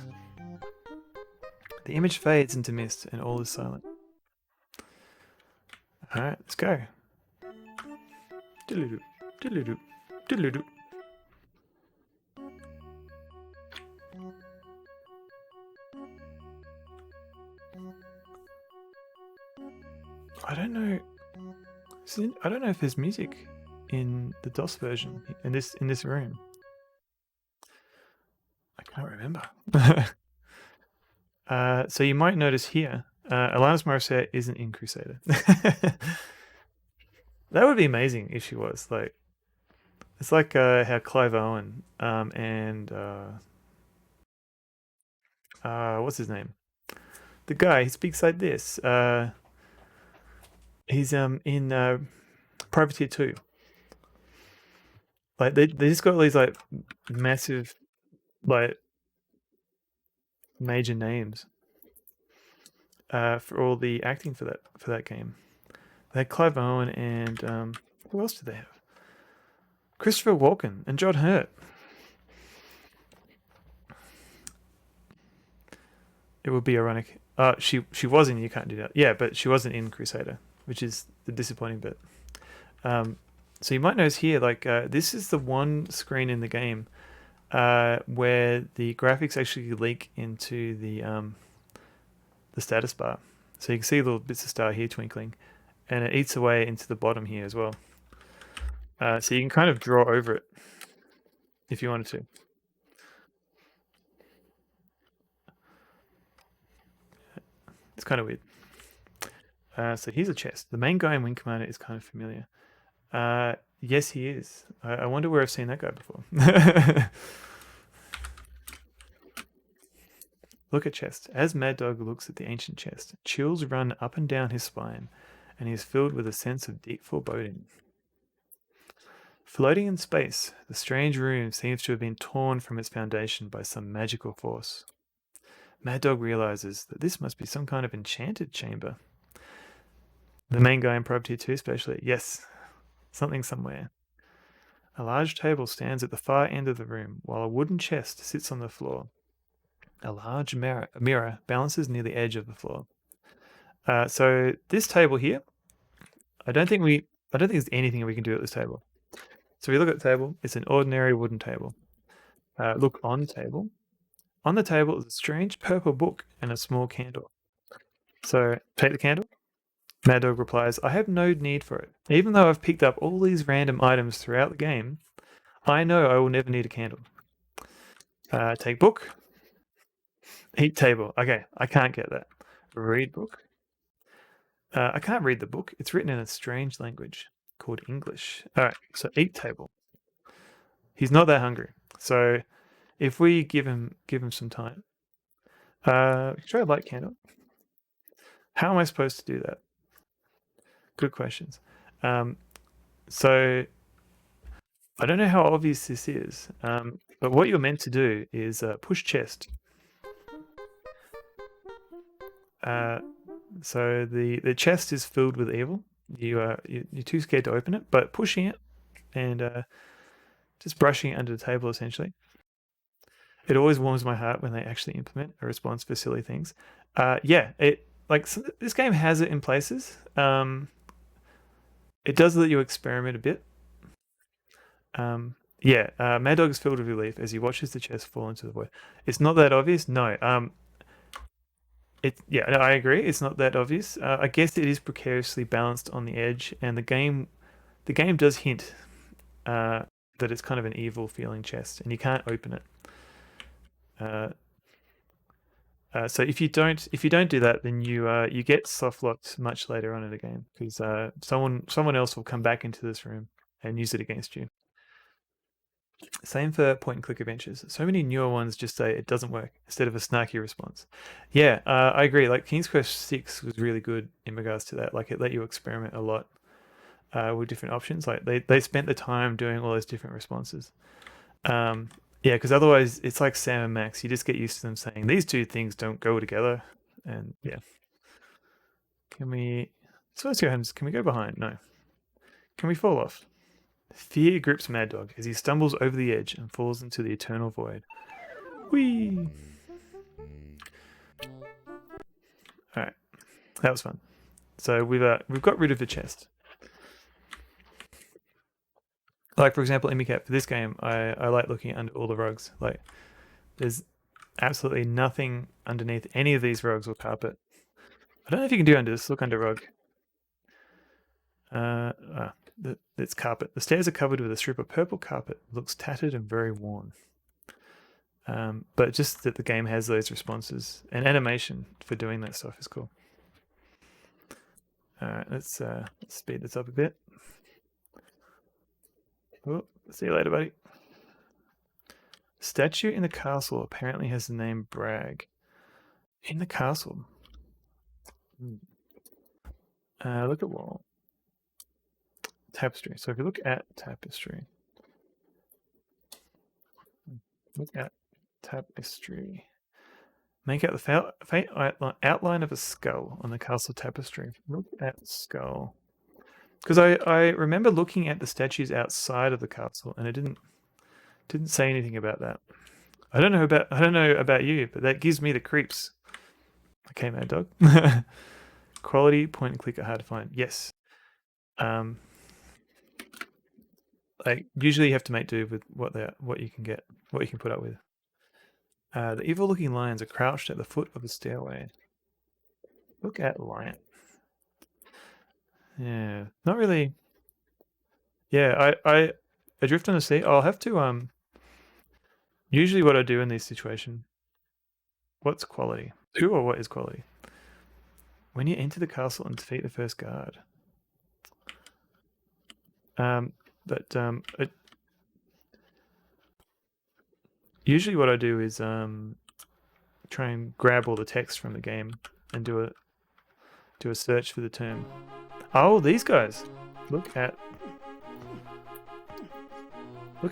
S1: The image fades into mist, and all is silent. Alright, let's go. Diddle-doo, diddle-doo, diddle-doo. I don't know. I don't know if there's music in the DOS version in this room. I can't remember. So you might notice here, Alanis Morissette isn't in Crusader. That would be amazing if she was. Like, it's like how Clive Owen and what's his name? The guy, he speaks like this. He's in Privateer 2. Like they just got all these like massive like major names for all the acting for that game. They had Clive Owen and who else did they have? Christopher Walken and John Hurt. It would be ironic. She was in You Can't Do That. Yeah, but she wasn't in Crusader, which is the disappointing bit. So you might notice here, like this is the one screen in the game where the graphics actually leak into the status bar. So you can see little bits of star here twinkling, and it eats away into the bottom here as well. So you can kind of draw over it if you wanted to. It's kind of weird. So here's a chest. The main guy in Wing Commander is kind of familiar. Yes, he is. I wonder where I've seen that guy before. Look at chest. As Maddog looks at the ancient chest, chills run up and down his spine, and he is filled with a sense of deep foreboding. Floating in space, the strange room seems to have been torn from its foundation by some magical force. Maddog realizes that this must be some kind of enchanted chamber. The main guy in Privateer 2 especially. Yes, something somewhere. A large table stands at the far end of the room, while a wooden chest sits on the floor. A large mirror balances near the edge of the floor. So this table here, I don't think there's anything we can do at this table. So we look at the table, it's an ordinary wooden table. Look on the table. On the table is a strange purple book and a small candle. So take the candle. Maddog replies, I have no need for it. Even though I've picked up all these random items throughout the game, I know I will never need a candle. Take book. Eat table. Okay, I can't get that. Read book. I can't read the book. It's written in a strange language called English. All right, so eat table. He's not that hungry. So if we give him some time, try a light candle. How am I supposed to do that? Good questions. So I don't know how obvious this is, but what you're meant to do is push chest. So the chest is filled with evil. You're too scared to open it, but pushing it and just brushing it under the table essentially. It always warms my heart when they actually implement a response for silly things. Yeah, this game has it in places. It does let you experiment a bit. Maddog is filled with relief as he watches the chest fall into the void. It's not that obvious. No. I agree. It's not that obvious. I guess it is precariously balanced on the edge, and the game does hint that it's kind of an evil feeling chest, and you can't open it. So if you don't do that, then you get soft locked much later on in the game because someone else will come back into this room and use it against you. Same for point and click adventures. So many newer ones just say it doesn't work instead of a snarky response. Yeah, I agree. Like King's Quest 6 was really good in regards to that. Like it let you experiment a lot with different options. Like they spent the time doing all those different responses. Yeah, because otherwise it's like Sam and Max. You just get used to them saying these two things don't go together, and yeah. Can we? So let's go ahead. Can we go behind? No. Can we fall off? Fear grips Maddog as he stumbles over the edge and falls into the eternal void. Whee! All right, that was fun. So we've got rid of the chest. Like for example, Amiga for this game, I like looking under all the rugs. Like there's absolutely nothing underneath any of these rugs or carpet. I don't know if you can do under this. Look under rug. It's carpet. The stairs are covered with a strip of purple carpet. It looks tattered and very worn. But just that the game has those responses and animation for doing that stuff is cool. All right, let's speed this up a bit. Oh, see you later, buddy. Statue in the castle apparently has the name Bragg. In the castle. Look at wall. Tapestry. So if you look at tapestry. Look at tapestry. Make out the faint outline of a skull on the castle tapestry. Look at skull. Because I remember looking at the statues outside of the castle and it didn't say anything about that. I don't know about you, but that gives me the creeps. Okay, Maddog. Quality point and click are hard to find. Yes. Like usually you have to make do with what you can get, what you can put up with. The evil-looking lions are crouched at the foot of the stairway. Look at lion. Yeah, not really. Yeah, I adrift on the sea. I'll have to Usually, what I do in this situation. What's quality? 2 or what is quality? When you enter the castle and defeat the first guard. Usually what I do is try and grab all the text from the game and do a search for the term. Oh, these guys. Look at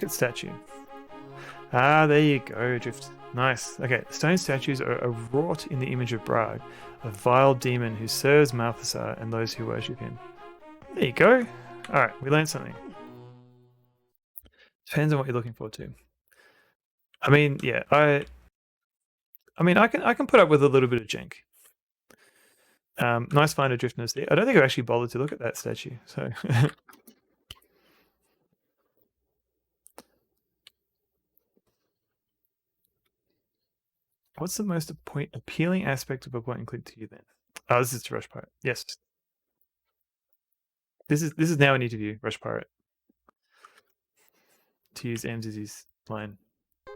S1: statue. Ah, there you go, Drift. Nice. Okay, the stone statues are wrought in the image of Bragg, a vile demon who serves Malthasar and those who worship him. There you go. All right, we learned something. Depends on what you're looking for too. I mean, yeah, I can put up with a little bit of jank. Nice find of driftness there. I don't think I actually bothered to look at that statue. So, what's the most appealing aspect of a point and click to you then? Oh, this is to Rush Pirate. Yes, this is now an interview. Rush Pirate. To use MZZ's line.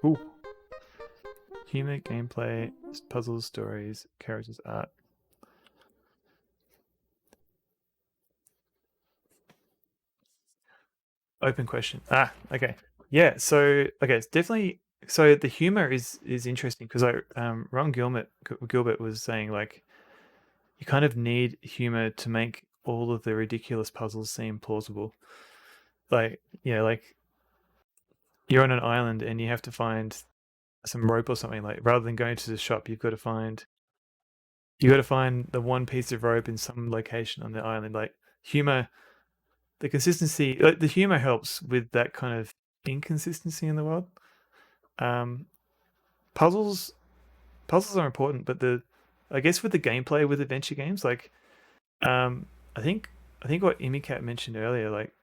S1: Ooh. Humor, gameplay, puzzles, stories, characters, art. Open question. Ah, okay. Yeah, so okay, it's definitely so the humor is interesting because Ron Gilbert was saying like you kind of need humor to make all of the ridiculous puzzles seem plausible. Like, you know, like you're on an island and you have to find some rope or something, like rather than going to the shop, you've got to find the one piece of rope in some location on the island. Like humor, the consistency, like the humor helps with that kind of inconsistency in the world. Puzzles are important, but I guess with the gameplay with adventure games, like I think what Imicat mentioned earlier, like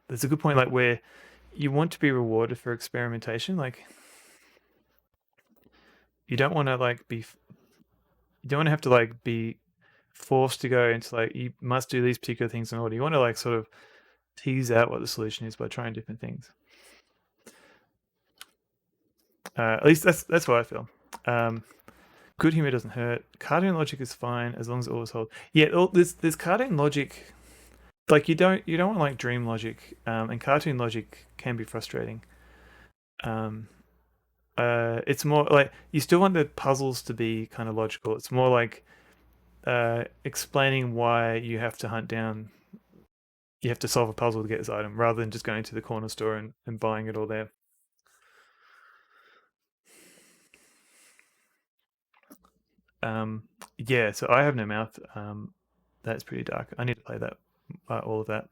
S1: there's a good point, like where you want to be rewarded for experimentation. Like you don't want to have to like be forced to go into like you must do these particular things in order. You want to like sort of tease out what the solution is by trying different things. At least that's what I feel. Good humor doesn't hurt. Cartoon logic is fine as long as it always holds. Yeah, there's cartoon logic. Like you don't want like dream logic, and cartoon logic can be frustrating. It's more like you still want the puzzles to be kind of logical. It's more like explaining why you have to you have to solve a puzzle to get this item rather than just going to the corner store and buying it all there. Yeah, so I have no mouth. That's pretty dark. I need to play that, all of that.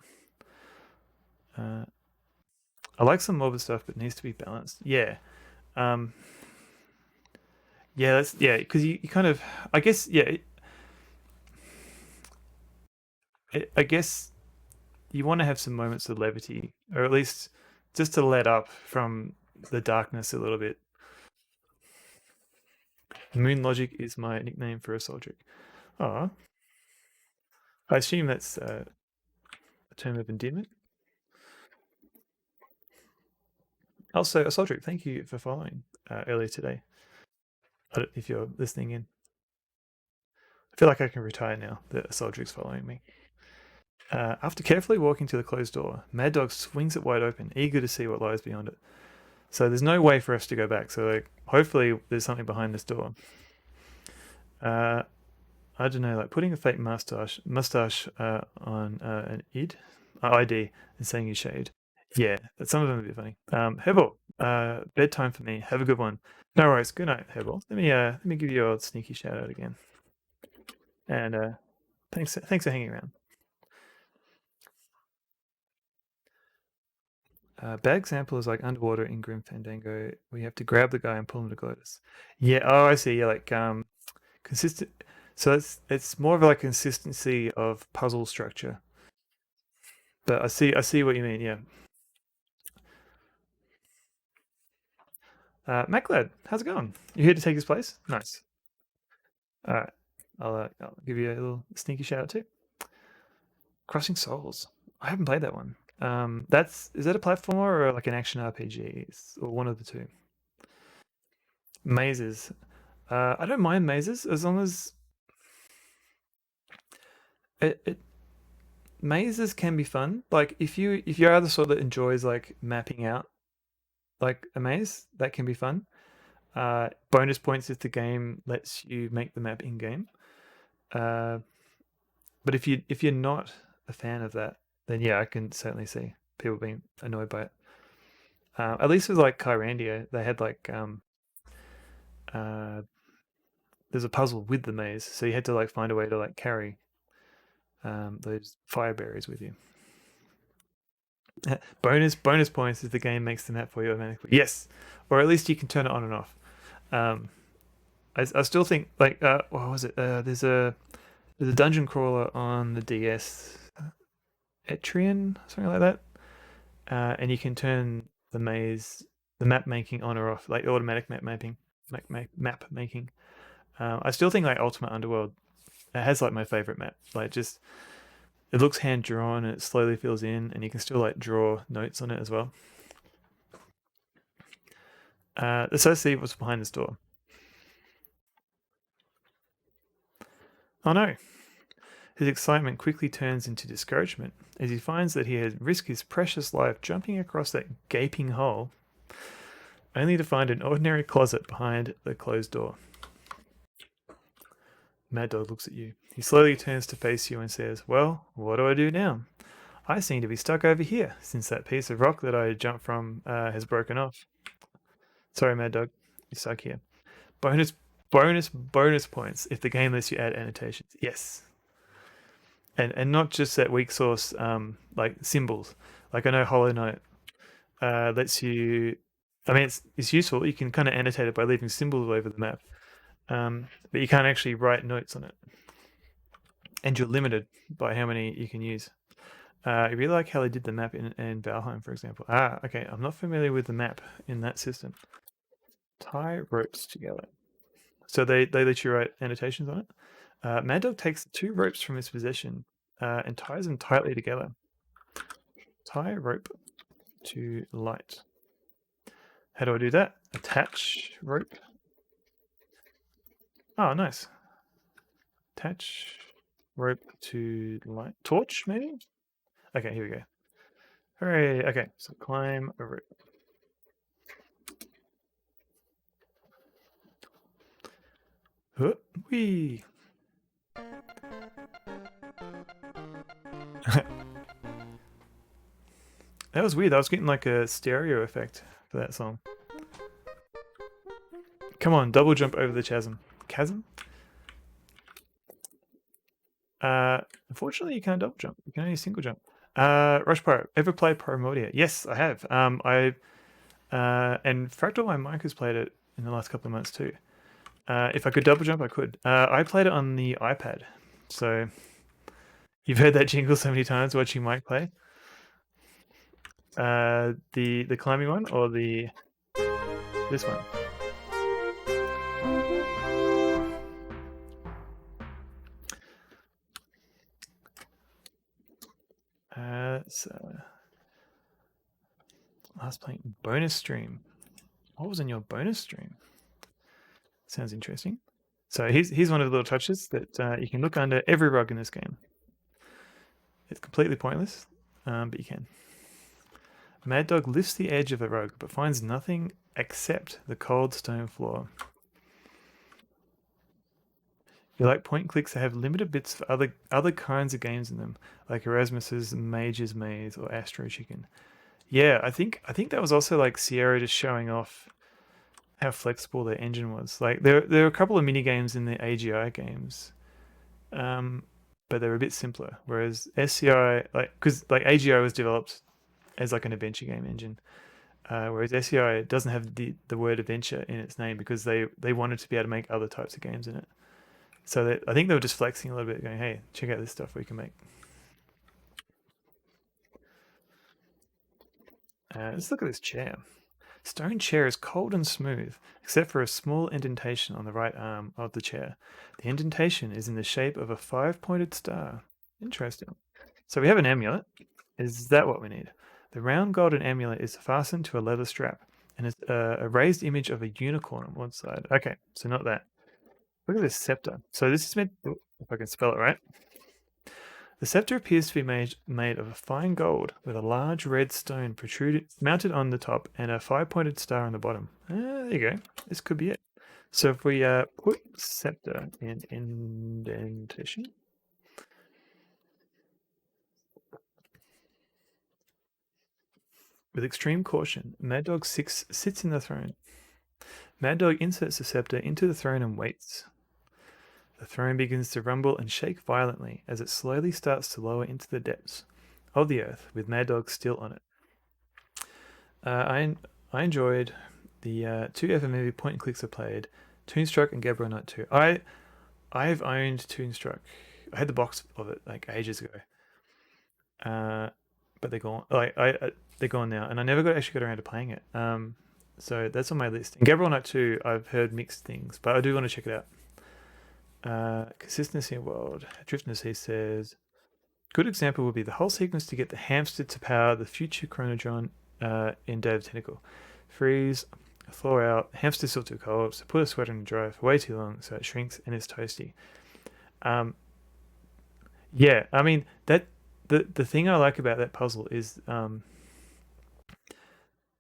S1: I like some morbid stuff, but it needs to be balanced. Yeah. Um, yeah, because you kind of, I guess, yeah, I guess you want to have some moments of levity, or at least just to let up from the darkness a little bit. Moon Logic is my nickname for a soldier. Oh, I assume that's a term of endearment. Also, a soldier, thank you for following earlier today. If you're listening in, I feel like I can retire now that a soldier is following me. After carefully walking to the closed door, Maddog swings it wide open, eager to see what lies beyond it. So there's no way for us to go back. So like, hopefully there's something behind this door. I don't know, like putting a fake mustache on an ID and saying you shaved. Yeah, some of them would be funny. Hebel, bedtime for me. Have a good one. No worries. Good night, Hebel. Let me give you a sneaky shout out again. And thanks for hanging around. Bad example is like underwater in Grim Fandango. We have to grab the guy and pull him to Glottis. Yeah. Oh, I see. Yeah, like consistent. So it's more of like consistency of puzzle structure. But I see what you mean. Yeah. MacLad, how's it going? You here to take his place? Nice. All right. I'll give you a little sneaky shout out too. Crossing Souls. I haven't played that one. Is that a platformer or like an action RPG? Or one of the two? Mazes. I don't mind mazes as long as mazes can be fun. Like if you're the sort that enjoys like mapping out like a maze, that can be fun. Bonus points if the game lets you make the map in game. But if you're not a fan of that, then yeah, I can certainly see people being annoyed by it. At least with like Kyrandia, they had like there's a puzzle with the maze, so you had to like find a way to like carry those fire berries with you. bonus points if the game makes the map for you automatically. Yes, or at least you can turn it on and off. I still think like what was it? There's a dungeon crawler on the DS, Etrian, something like that, and you can turn the map making on or off, like automatic map mapping, map making. I still think like Ultimate Underworld has like my favorite map. Like just it looks hand drawn and it slowly fills in, and you can still like draw notes on it as well. Let's see what's behind this door. Oh no. His excitement quickly turns into discouragement as he finds that he had risked his precious life jumping across that gaping hole, only to find an ordinary closet behind the closed door. Maddog looks at you. He slowly turns to face you and says, "Well, what do I do now? I seem to be stuck over here since that piece of rock that I jumped from has broken off." Sorry, Maddog, you're stuck here. Bonus points if the game lets you add annotations. Yes. And not just that weak source like symbols. Like I know Hollow Knight lets you. I mean, it's useful. You can kind of annotate it by leaving symbols all over the map, but you can't actually write notes on it, and you're limited by how many you can use. I really like how they did the map in Valheim, for example. Okay. I'm not familiar with the map in that system. Tie ropes together. So they let you write annotations on it. Maddog takes 2 ropes from his possession and ties them tightly together. Tie rope to light. How do I do that? Attach rope. Oh, nice. Attach rope to light. Torch, maybe? Okay, here we go. Hooray. Okay, so climb a rope. Whee! That was weird. I was getting like a stereo effect for that song. Come on, double jump over the chasm. Chasm? Unfortunately, you can't double jump. You can only single jump. Rush Pro. Ever played Promodia? Yes, I have. And Fractal, my mic has played it in the last couple of months too. If I could double jump, I could. I played it on the iPad. So you've heard that jingle so many times watching Mike play. The climbing one or this one? So last playing bonus stream. What was in your bonus stream? Sounds interesting. So here's one of the little touches that you can look under every rug in this game. It's completely pointless, but you can. Maddog lifts the edge of a rug, but finds nothing except the cold stone floor. You like point clicks that have limited bits for other kinds of games in them, like Erasmus's Mage's Maze or Astro Chicken. Yeah, I think that was also like Sierra just showing off how flexible their engine was. Like there are a couple of mini games in the AGI games, but they're a bit simpler. Whereas SCI, because AGI was developed as like an adventure game engine, whereas SCI doesn't have the word adventure in its name because they wanted to be able to make other types of games in it. So I think they were just flexing a little bit, going, "Hey, check out this stuff we can make." Let's look at this chair. Stone chair is cold and smooth, except for a small indentation on the right arm of the chair. The indentation is in the shape of a 5-pointed star. Interesting. So we have an amulet. Is that what we need? The round golden amulet is fastened to a leather strap and is a raised image of a unicorn on one side. Okay, so not that. Look at this scepter. So this is meant, if I can spell it right. The scepter appears to be made of a fine gold with a large red stone mounted on the top and a 5-pointed star on the bottom. There you go. This could be it. So if we put scepter in indentation. With extreme caution, Maddog sits in the throne. Maddog inserts the scepter into the throne and waits. The throne begins to rumble and shake violently as it slowly starts to lower into the depths of the earth, with Maddog still on it. I enjoyed the 2 FMV point and clicks I played, Toonstruck and Gabriel Knight 2. I've owned Toonstruck. I had the box of it like ages ago. But they're gone. They're gone now, and I never actually got around to playing it. So that's on my list. And Gabriel Knight 2, I've heard mixed things, but I do want to check it out. Consistency in world. Driftness, he says. Good example would be the whole sequence to get the hamster to power the future Chronodron in Day of the Tentacle. Freeze, thaw out, hamster still too cold, so put a sweater in the dryer for way too long so it shrinks and is toasty. Yeah, I mean that the thing I like about that puzzle is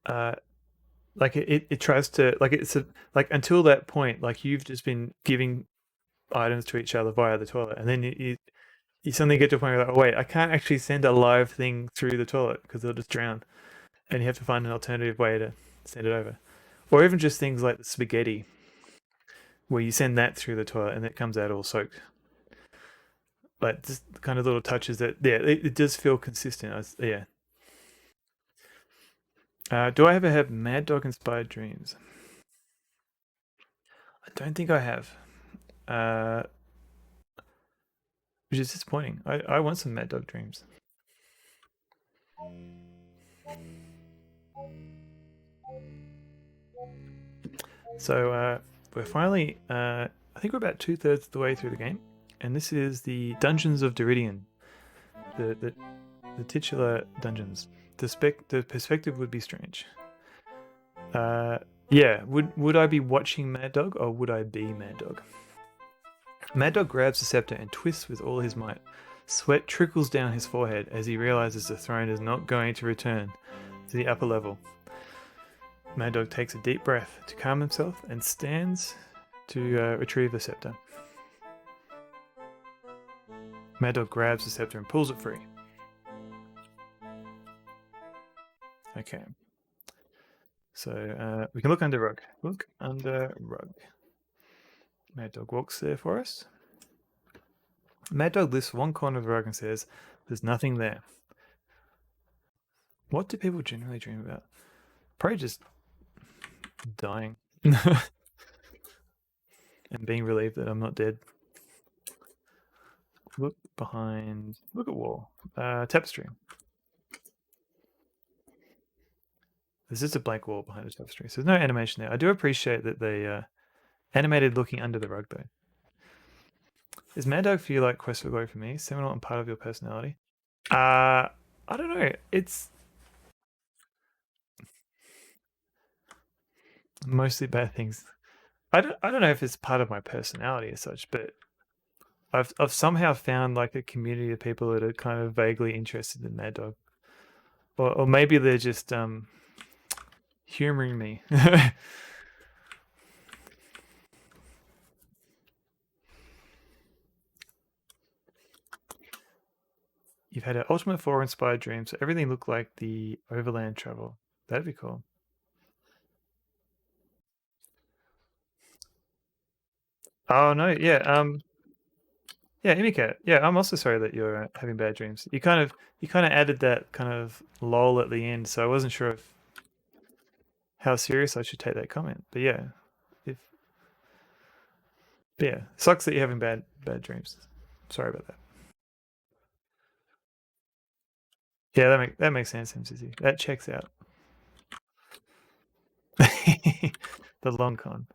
S1: it tries to until that point, like you've just been giving items to each other via the toilet, and then you suddenly get to a point where, like, oh wait, I can't actually send a live thing through the toilet because they'll just drown, and you have to find an alternative way to send it over, or even just things like the spaghetti, where you send that through the toilet and it comes out all soaked. Like just kind of little touches that, yeah, it does feel consistent. Yeah. Do I ever have Maddog inspired dreams? I don't think I have. Which is disappointing. I want some Maddog dreams. So we're finally, I think we're about 2/3 of the way through the game, and this is the Dungeons of Deridian, the titular dungeons. The perspective would be strange. Yeah, would I be watching Maddog or would I be Maddog? Maddog grabs the scepter and twists with all his might. Sweat trickles down his forehead as he realizes the throne is not going to return to the upper level. Maddog takes a deep breath to calm himself and stands to retrieve the scepter. Maddog grabs the scepter and pulls it free. Okay. So we can look under rug. Look under rug. Maddog walks there for us. Maddog lifts one corner of the rug and says, "There's nothing there." What do people generally dream about? Probably just dying and being relieved that I'm not dead. Look behind. Look at wall. Tapestry. There's just a blank wall behind the tapestry, so there's no animation there. I do appreciate that they animated looking under the rug, though. Is Maddog for you like Quest for Glory for me? Seminal and part of your personality? I don't know. It's mostly bad things. I don't know if it's part of my personality as such, but I've somehow found like a community of people that are kind of vaguely interested in Maddog, or maybe they're just humoring me. You've had an Ultimate 4 inspired dream, so everything looked like the overland travel. That'd be cool. Oh no, yeah, yeah, Imicat. Yeah, I'm also sorry that you're having bad dreams. You kind of added that kind of lull at the end, so I wasn't sure if how serious I should take that comment. But yeah, sucks that you're having bad dreams. Sorry about that. Yeah, that makes sense, MCC. That checks out. The long con.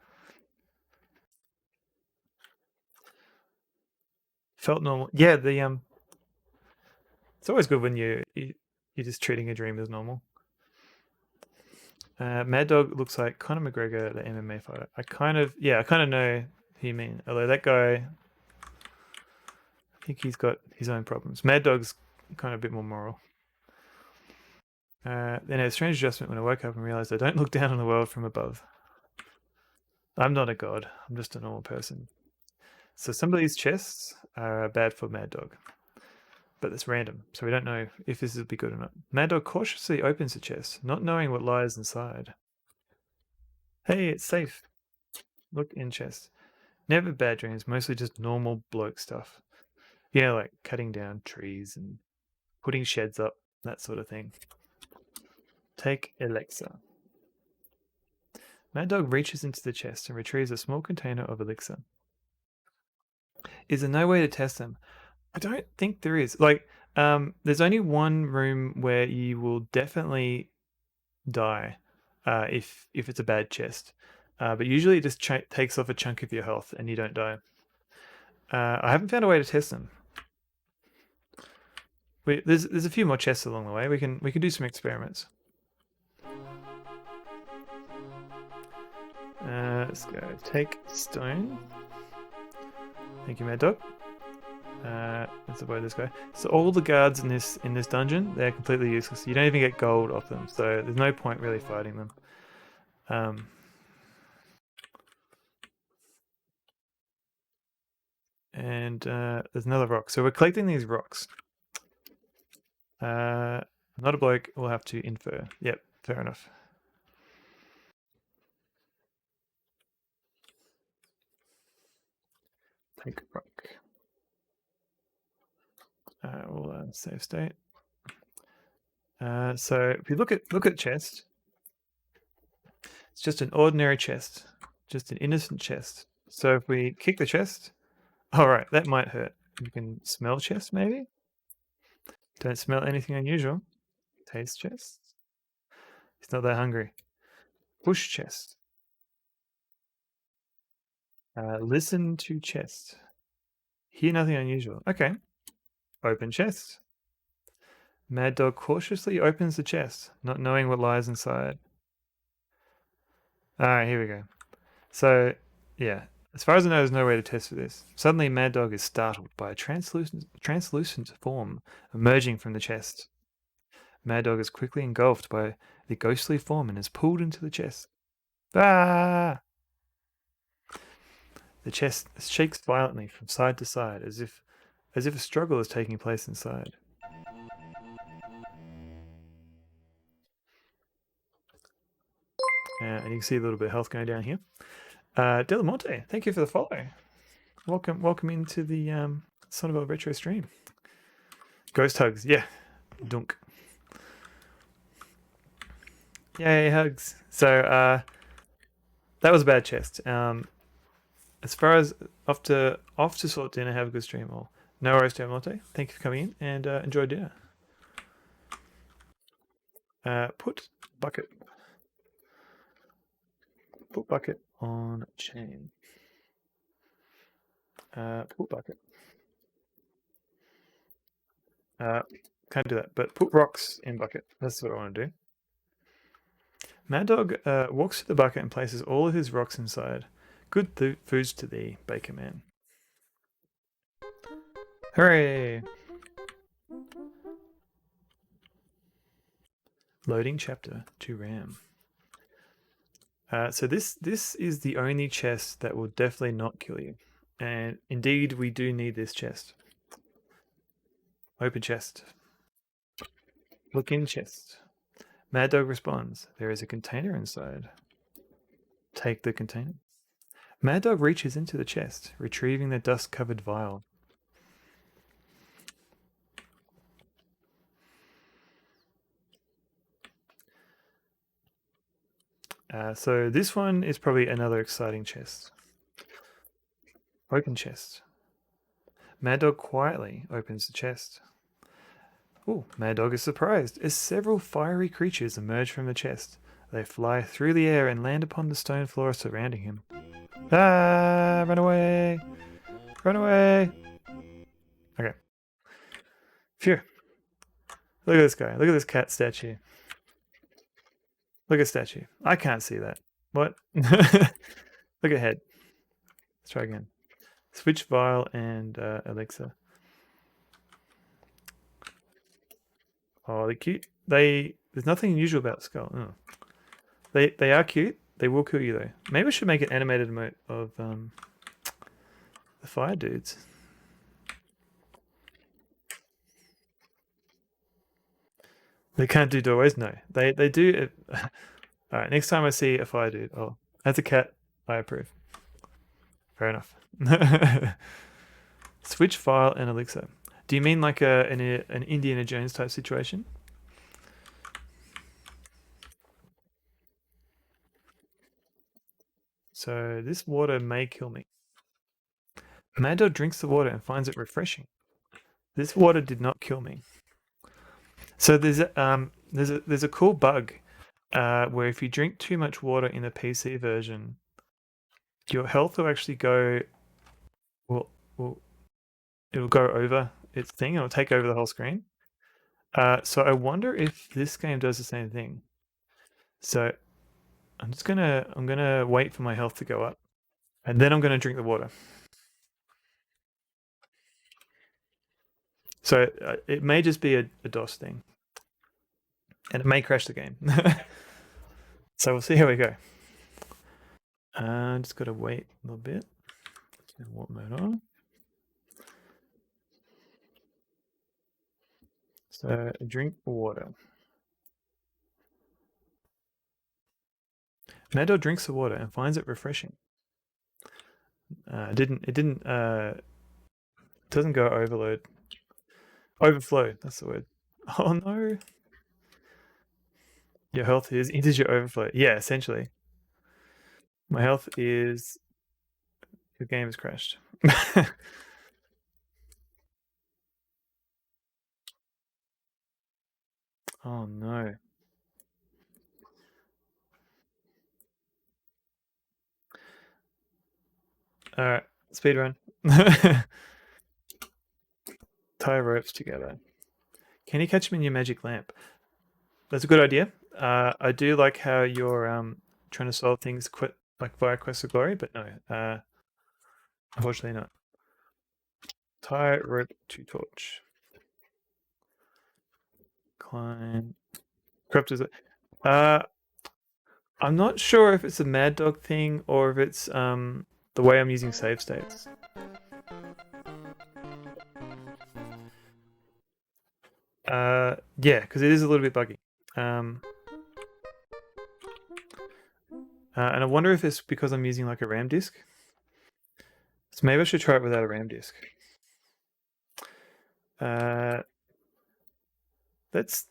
S1: Felt normal. Yeah, the it's always good when you're just treating a dream as normal. Maddog looks like Conor McGregor, the MMA fighter. I kind of know who you mean. Although that guy, I think he's got his own problems. Maddog's kind of a bit more moral. Then I had a strange adjustment when I woke up and realized I don't look down on the world from above. I'm not a god. I'm just a normal person. So some of these chests are bad for Maddog, but it's random, so we don't know if this will be good or not. Maddog cautiously opens the chest, not knowing what lies inside. Hey, it's safe. Look in chest. Never bad dreams, mostly just normal bloke stuff. Yeah, like cutting down trees and putting sheds up, that sort of thing. Take elixir. Maddog reaches into the chest and retrieves a small container of elixir. Is there no way to test them? I don't think there is. Like, there's only one room where you will definitely die if it's a bad chest. But usually it just takes off a chunk of your health and you don't die. I haven't found a way to test them. There's a few more chests along the way. We can do some experiments. Let's go. Take stone. Thank you, Maddog. Let's avoid this guy. So all the guards in this dungeon, they're completely useless. You don't even get gold off them, so there's no point really fighting them. And there's another rock. So we're collecting these rocks. Not a bloke. We'll have to infer. Yep, fair enough. Take a rock. We'll save state. So if you look at chest, it's just an ordinary chest, just an innocent chest. So if we kick the chest, all right, that might hurt. You can smell chest, maybe. Don't smell anything unusual. Taste chest. He's not that hungry. Push chest. Listen to chest. Hear nothing unusual. Okay. Open chest. Maddog cautiously opens the chest, not knowing what lies inside. Alright, here we go. So, yeah. As far as I know, there's no way to test for this. Suddenly, Maddog is startled by a translucent form emerging from the chest. Maddog is quickly engulfed by the ghostly form and is pulled into the chest. Ah! The chest shakes violently from side to side, as if a struggle is taking place inside. And you can see a little bit of health going down here. Delamonte, thank you for the follow. Welcome into the son of a retro stream. Ghost hugs, yeah. Dunk. Yay, hugs. So that was a bad chest. As far as off to sort dinner, have a good stream. All. No worries, Latte. Thank you for coming in and enjoy dinner. Put bucket on chain. Put bucket. Can't do that, but put rocks in bucket. That's what I want to do. Maddog walks to the bucket and places all of his rocks inside. Good foods to thee, Baker Man. Hooray! Loading chapter to RAM. So this is the only chest that will definitely not kill you. And indeed, we do need this chest. Open chest. Look in chest. Maddog responds, there is a container inside. Take the container. Maddog reaches into the chest, retrieving the dust-covered vial. So this one is probably another exciting chest. Open chest. Maddog quietly opens the chest. Oh, Maddog is surprised as several fiery creatures emerge from the chest. They fly through the air and land upon the stone floor surrounding him. Ah! Run away! Run away! Okay. Phew. Look at this guy. Look at this cat statue. Look at statue. I can't see that. What? Look at head. Let's try again. Switch vial and elixir. Oh, they're cute. There's nothing unusual about the skull. Oh. They are cute. They will kill you though. Maybe I should make an animated emote of the fire dudes. They can't do doorways? No. They do. Alright, next time I see a fire dude, oh, as a cat, I approve. Fair enough. Switch file and elixir. Do you mean like an Indiana Jones type situation? So this water may kill me. Maddog drinks the water and finds it refreshing. This water did not kill me. So there's a cool bug where if you drink too much water in the PC version, your health will actually go. Well, it'll go over its thing. It'll take over the whole screen. So I wonder if this game does the same thing. So I'm gonna wait for my health to go up, and then I'm gonna drink the water. So it may just be a DOS thing, and it may crash the game. So we'll see how we go. Just gotta wait a little bit. Warp mode on. So drink water. Maddog drinks the water and finds it refreshing. It doesn't go overload. Overflow, that's the word. Oh no. Your health is integer overflow. Yeah, essentially. My health is your game has crashed. Oh no. Alright, speedrun. Tie ropes together. Can you catch me in your magic lamp? That's a good idea. I do like how you're trying to solve things like via Quest of Glory, but no, unfortunately not. Tie rope to torch. Climb. Corrupt is it? I'm not sure if it's a Maddog thing or if it's the way I'm using save states. Yeah, because it is a little bit buggy. And I wonder if it's because I'm using like a RAM disk. So maybe I should try it without a RAM disk. Let's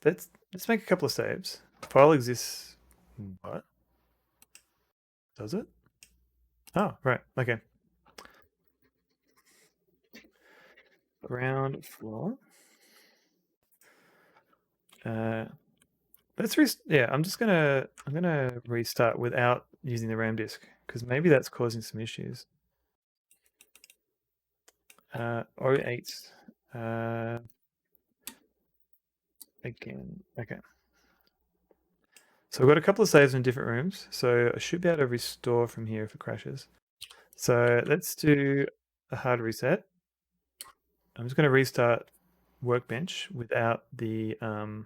S1: make a couple of saves. File exists. What? Does it? Oh, right. Okay. Ground floor. Yeah, I'm gonna restart without using the RAM disk because maybe that's causing some issues. 08. Again. Okay. So we've got a couple of saves in different rooms, so I should be able to restore from here if it crashes. So let's do a hard reset. I'm just going to restart Workbench without the and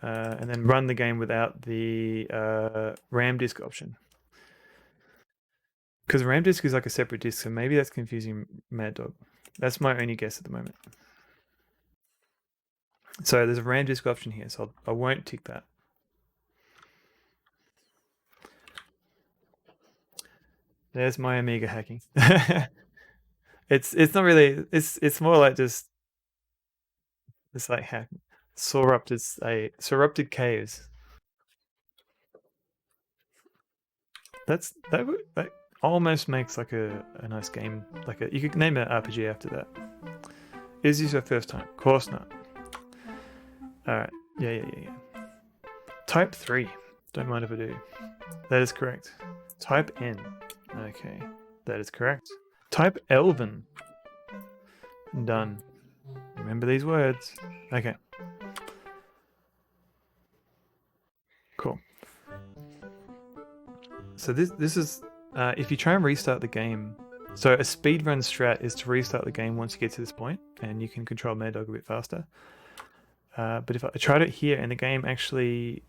S1: then run the game without the RAM disk option. Because RAM disk is like a separate disk, so maybe that's confusing Maddog. That's my only guess at the moment. So there's a RAM disk option here, so I won't tick that. There's my Amiga hacking. It's not really. It's more like just it's like hacking. Sorrupted caves. That almost makes like a nice game. You could name it RPG after that. Is this your first time? Of course not. Alright. Yeah. Type 3. Don't mind if I do. That is correct. Type N. Okay. That is correct. Type Elven. Done. Remember these words. Okay. Cool. So this is if you try and restart the game. So a speedrun strat is to restart the game once you get to this point, and you can control Maddog a bit faster. But if I tried it here, and the game actually,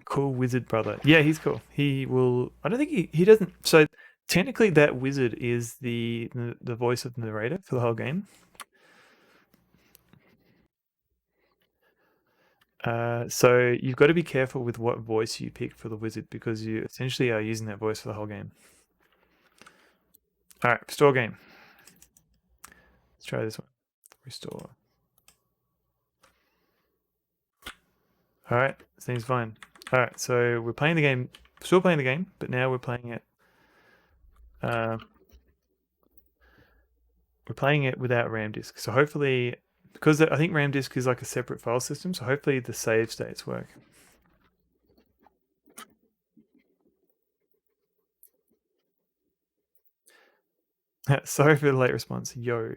S1: cool wizard brother. Yeah, he's cool. He will. I don't think he doesn't. So technically, that wizard is the voice of the narrator for the whole game. So you've got to be careful with what voice you pick for the wizard because you essentially are using that voice for the whole game. All right, restore game. Let's try this one. Restore. All right, seems fine. All right, so we're playing the game, still playing the game, but now we're playing it. We're playing it without RAM disk. So hopefully, because I think RAM disk is like a separate file system, so hopefully the save states work. Sorry for the late response. Yo.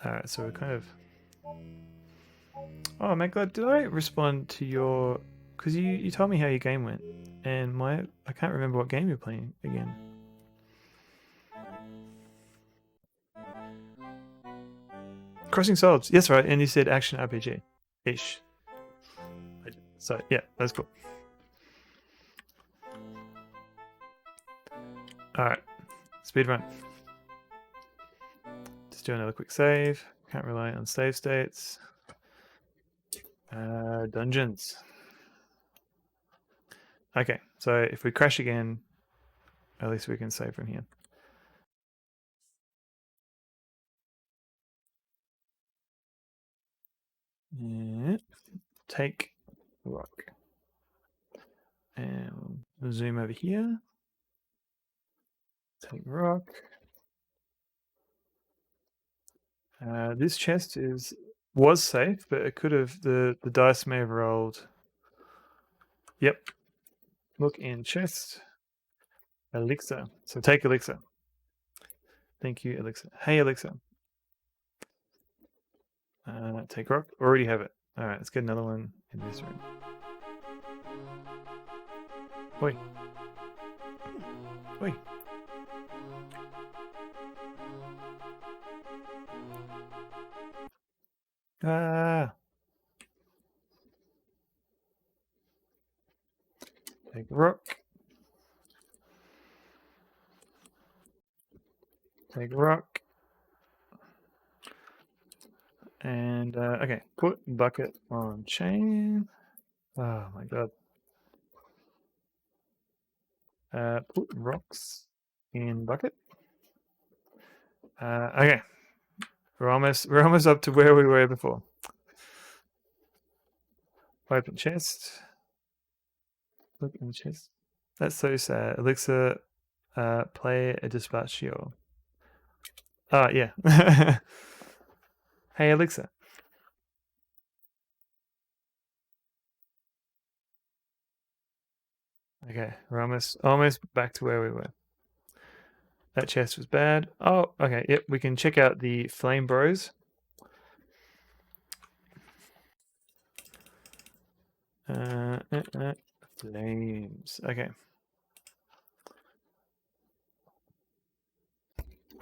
S1: All right, so we're kind of. Oh, Magla, did I respond to your? Because you told me how your game went, and I can't remember what game you're playing again. Crossing Swords. Yes, right. And you said action RPG ish. So yeah, that's cool. All right, speedrun. Just do another quick save. Can't rely on save states. Dungeons. Okay, so if we crash again, at least we can save from here. Yeah. Take rock. And we'll zoom over here. Take rock. This chest was safe, but it could have the dice may have rolled. Yep. Look in chest. Elixir. So take elixir. Thank you, elixir. Hey, elixir. Take rock. Already have it. All right, let's get another one in this room. Oi. Oi. Ah. Take rock. Take rock. And okay, put bucket on chain. Oh my god. Put rocks in bucket. Okay, we're almost up to where we were before. Open chest. Look in the chest. That's so sad. Elixir, play a dispatchio. Oh yeah. Hey Elixir. Okay, we're almost back to where we were. That chest was bad. Oh, okay. Yep, we can check out the Flame Bros. Flames. Okay.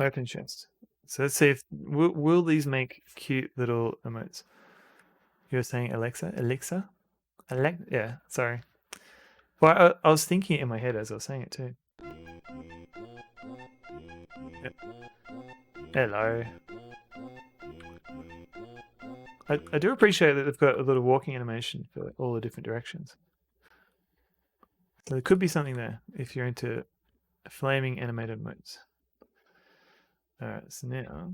S1: Open chest. So let's see if will these make cute little emotes. You were saying Alexa? Alexa? Yeah, sorry. Well, I was thinking it in my head as I was saying it too. Yep. Hello. I do appreciate that they've got a little walking animation for all the different directions. So there could be something there if you're into flaming animated emotes. Alright, so now...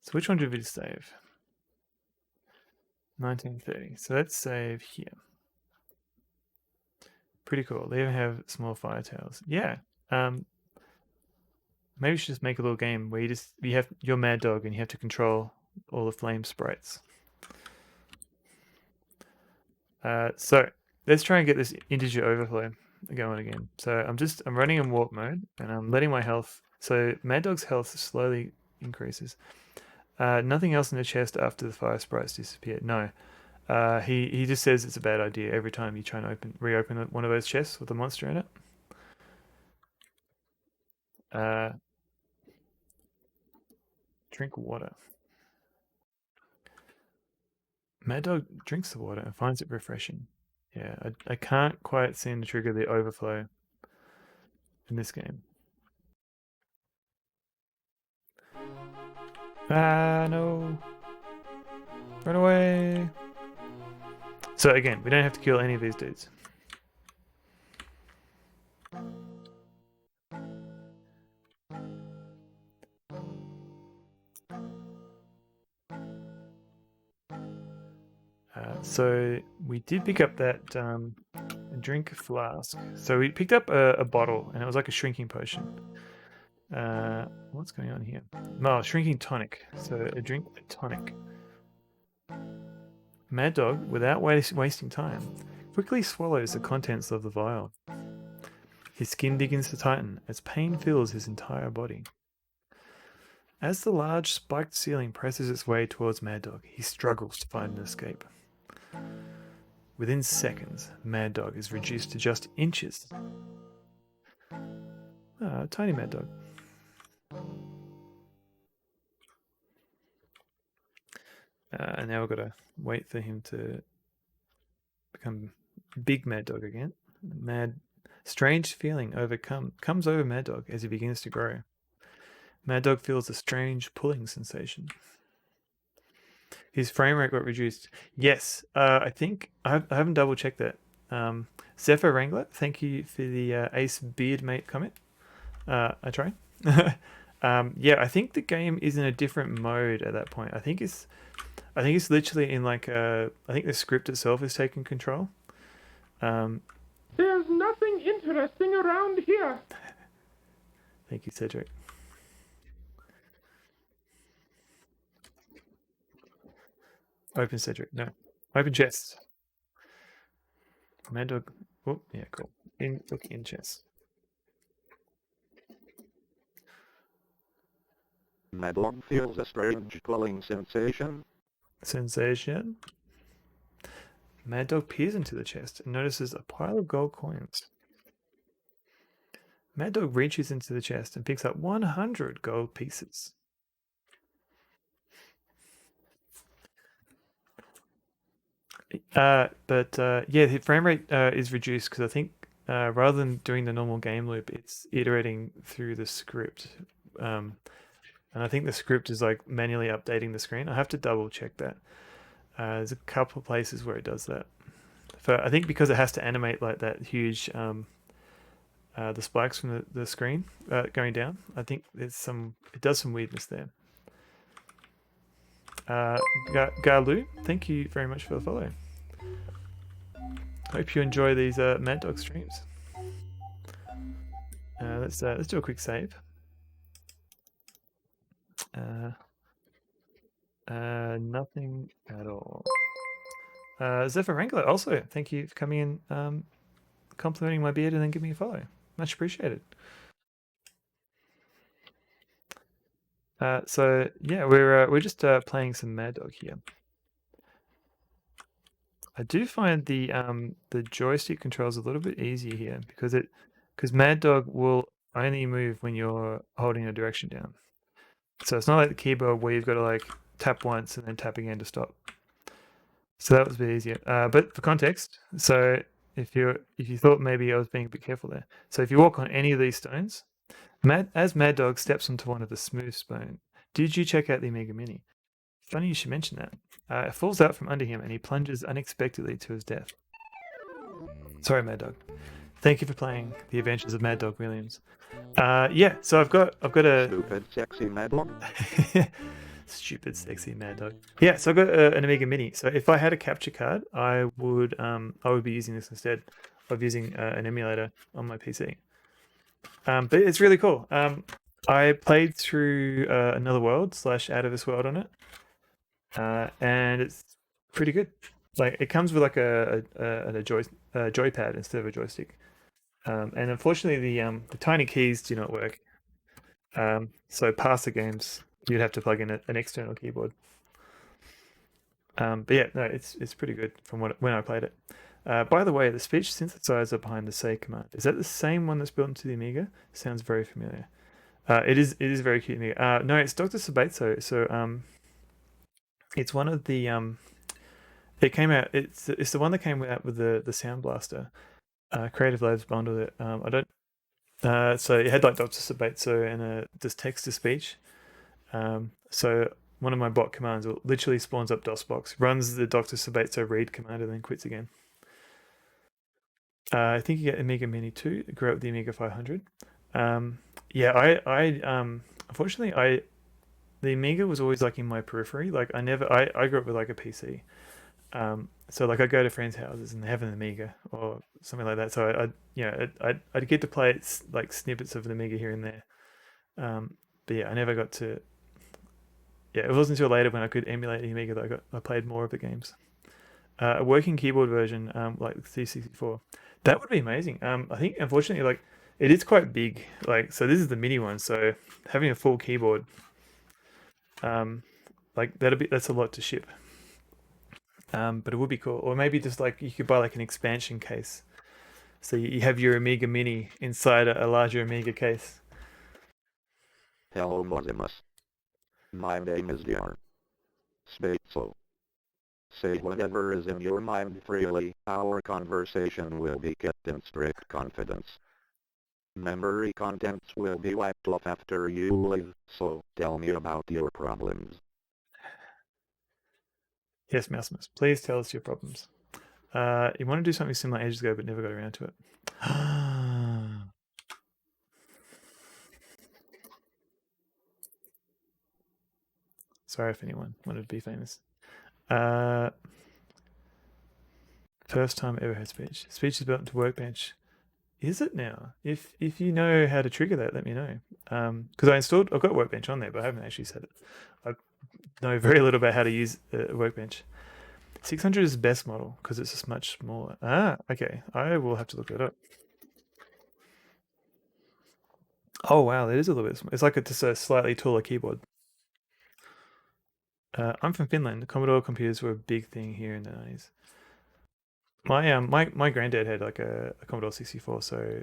S1: So which one did we save? 1930. So let's save here. Pretty cool. They even have small fire tails. Yeah. Maybe we should just make a little game where you have your Maddog and you have to control all the flame sprites. So let's try and get this integer overflow going again. So I'm running in warp mode and I'm letting my health. So Maddog's health slowly increases. Nothing else in the chest after the fire sprites disappear. No. He just says it's a bad idea every time you try and reopen one of those chests with a monster in it. Drink water. Maddog drinks the water and finds it refreshing. Yeah, I can't quite seem to trigger the overflow in this game. Ah, no. Run away. So again, we don't have to kill any of these dudes. So we did pick up that drink flask. So we picked up a bottle, and it was like a shrinking potion. What's going on here? No, shrinking tonic. So a drink tonic. Maddog, without wasting time, quickly swallows the contents of the vial. His skin begins to tighten as pain fills his entire body. As the large spiked ceiling presses its way towards Maddog, he struggles to find an escape. Within seconds, Maddog is reduced to just inches. Ah, tiny Maddog. And now we've got to wait for him to become big Maddog again. Strange feeling comes over Maddog as he begins to grow. Maddog feels a strange pulling sensation. His frame rate got reduced. Yes, I think I haven't double checked that. Zephyr Wrangler, thank you for the Ace Beardmate comment. I try. Yeah, I think the game is in a different mode at that point. I think it's literally in like I think the script itself is taking control.
S3: There's nothing interesting around here.
S1: Thank you, Cedric. Open Cedric. No. Open chest. Maddog. Oh, yeah, cool. Look in chest.
S2: Maddog feels a strange pulling sensation.
S1: Maddog peers into the chest and notices a pile of gold coins. Maddog reaches into the chest and picks up 100 gold pieces. Yeah, the frame rate is reduced because I think rather than doing the normal game loop, it's iterating through the script. And I think the script is like manually updating the screen. I have to double check that. There's a couple of places where it does that. I think because it has to animate like that huge the spikes from the screen going down. I think it does some weirdness there. Galu, thank you very much for the follow. Hope you enjoy these Maddog streams. Let's do a quick save. Nothing at all. Zephyr Wrangler, also thank you for coming in, complimenting my beard and then giving me a follow. Much appreciated. So yeah, we're just playing some Maddog here. I do find the joystick controls a little bit easier here because Maddog will only move when you're holding a direction down. So it's not like the keyboard where you've got to like tap once and then tap again to stop. So that was a bit easier. But for context, so if you thought maybe I was being a bit careful there, so if you walk on any of these stones, as Maddog steps onto one of the smooth stone, did you check out the Amiga Mini? Funny you should mention that. It falls out from under him and he plunges unexpectedly to his death. Sorry, Maddog. Thank you for playing The Adventures of Maddog Williams. Yeah, so I've got a
S2: Stupid, sexy Maddog.
S1: Stupid, sexy Maddog. Yeah, so I've got an Amiga Mini. So if I had a capture card, I would be using this instead of using an emulator on my PC. But it's really cool. I played through Another World / Out of This World on it, and it's pretty good. Like it comes with like a joypad instead of a joystick, and unfortunately the tiny keys do not work. So past the games, you'd have to plug in an external keyboard. But yeah, no, it's pretty good from when I played it. By the way, the speech synthesizer behind the say command, is that the same one that's built into the Amiga? Sounds very familiar. It is very cute Amiga. No, it's Dr. Sabato. So it's one of the it came out. It's the one that came out with the Sound Blaster. Creative Labs bundled it. I don't. So it had like Dr. Sabato and this text to speech. So one of my bot commands literally spawns up DOSBox, runs the Dr. Sabato read command, and then quits again. I think you get Amiga Mini 2. Grew up with the Amiga 500. Yeah, I unfortunately the Amiga was always like in my periphery. Like I grew up with like a PC. So like I go to friends' houses and they have an Amiga or something like that. So I'd get to play like snippets of the Amiga here and there. But yeah, I never got to. Yeah, it wasn't until later when I could emulate the Amiga that I played more of the games. A working keyboard version, like the 364, that would be amazing. I think unfortunately, like it is quite big. Like so, this is the mini one. So having a full keyboard, like that's a lot to ship. But it would be cool, or maybe just like you could buy like an expansion case, so you have your Amiga Mini inside a larger Amiga case.
S2: Hello, Mosimus. My name is Dr. Spatzel. Say whatever is in your mind freely. Our conversation will be kept in strict confidence. Memory contents will be wiped off after you leave, so tell me about your problems.
S1: Yes, Mousemus, please tell us your problems. You want to do something similar ages ago, but never got around to it. Sorry if anyone wanted to be famous. First time ever had speech. Speech is built into Workbench. Is it now? If you know how to trigger that, let me know. Because I've got Workbench on there, but I haven't actually set it. I know very little about how to use Workbench. 600 is the best model because it's just much smaller. Okay. I will have to look that up. Oh wow, it is a little bit. It's like just a slightly taller keyboard. I'm from Finland. Commodore computers were a big thing here in the 90s. My granddad had like a Commodore 64, so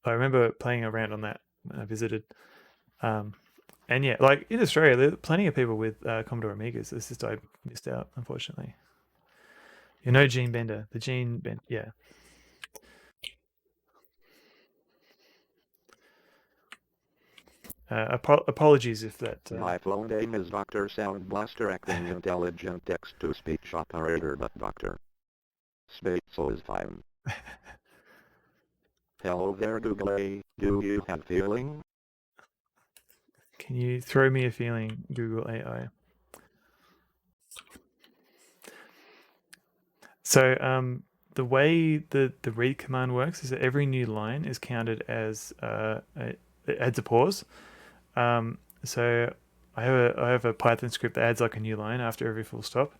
S1: I remember playing around on that when I visited. And yeah, like in Australia, there are plenty of people with Commodore Amigas. It's just I missed out, unfortunately. You know, Gene Bender, yeah. Apologies if that.
S2: My full name is Dr. Sound Blaster, acting intelligent text-to-speech operator, but Dr. Spatzel is fine. Hello there, Google. Do you have feeling?
S1: Can you throw me a feeling, Google AI? So the way the read command works is that every new line is counted as it adds a pause. So I have a Python script that adds like a new line after every full stop,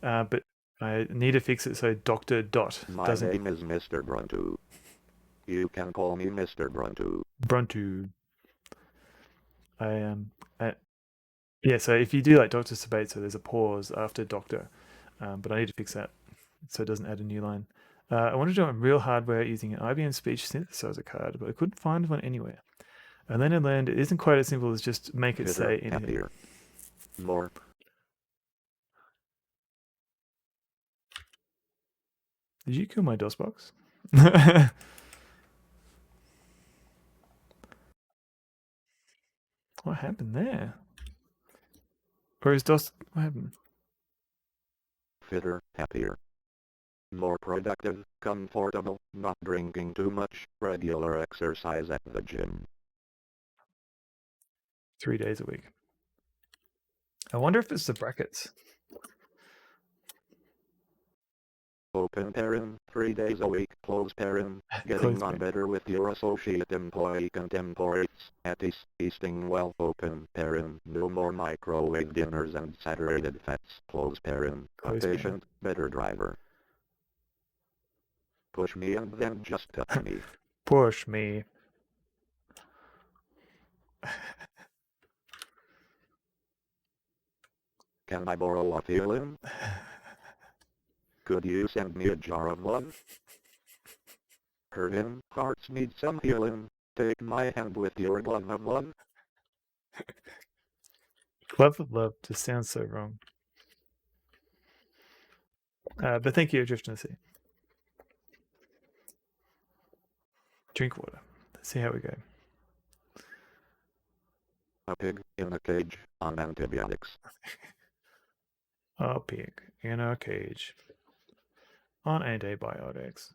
S1: but I need to fix it so Doctor Dot
S2: My
S1: doesn't.
S2: name is Mr. Bruntu. You can call me Mr. Bruntu.
S1: Bruntu. Yeah. So if you do like Doctor Sabate, so there's a pause after Doctor, but I need to fix that so it doesn't add a new line. I wanted to do it on real hardware using an IBM speech synthesizer card, but I couldn't find one anywhere. And then I learned it isn't quite as simple as just make it say anything.
S2: Happier. More.
S1: Did you kill my DOS box? What happened there? Or is DOS... What happened?
S2: Fitter, happier. More productive, comfortable, not drinking too much, regular exercise at the gym.
S1: 3 days a week. I wonder if it's the brackets.
S2: Open parent, 3 days a week, close parent, getting on better with your associate employee contemporaries, at least eating well, open parent, no more microwave dinners and saturated fats, close parent, a patient, better driver. Push me and then just touch me.
S1: Push me.
S2: Can I borrow a feeling? Could you send me a jar of love? Hurting hearts need some healing. Take my hand with your glove of love.
S1: Glove of love just sounds so wrong. But thank you, Adrift in the Sea. Drink water. Let's see how we go.
S2: A pig in a cage on antibiotics.
S1: A pig in a cage on antibiotics.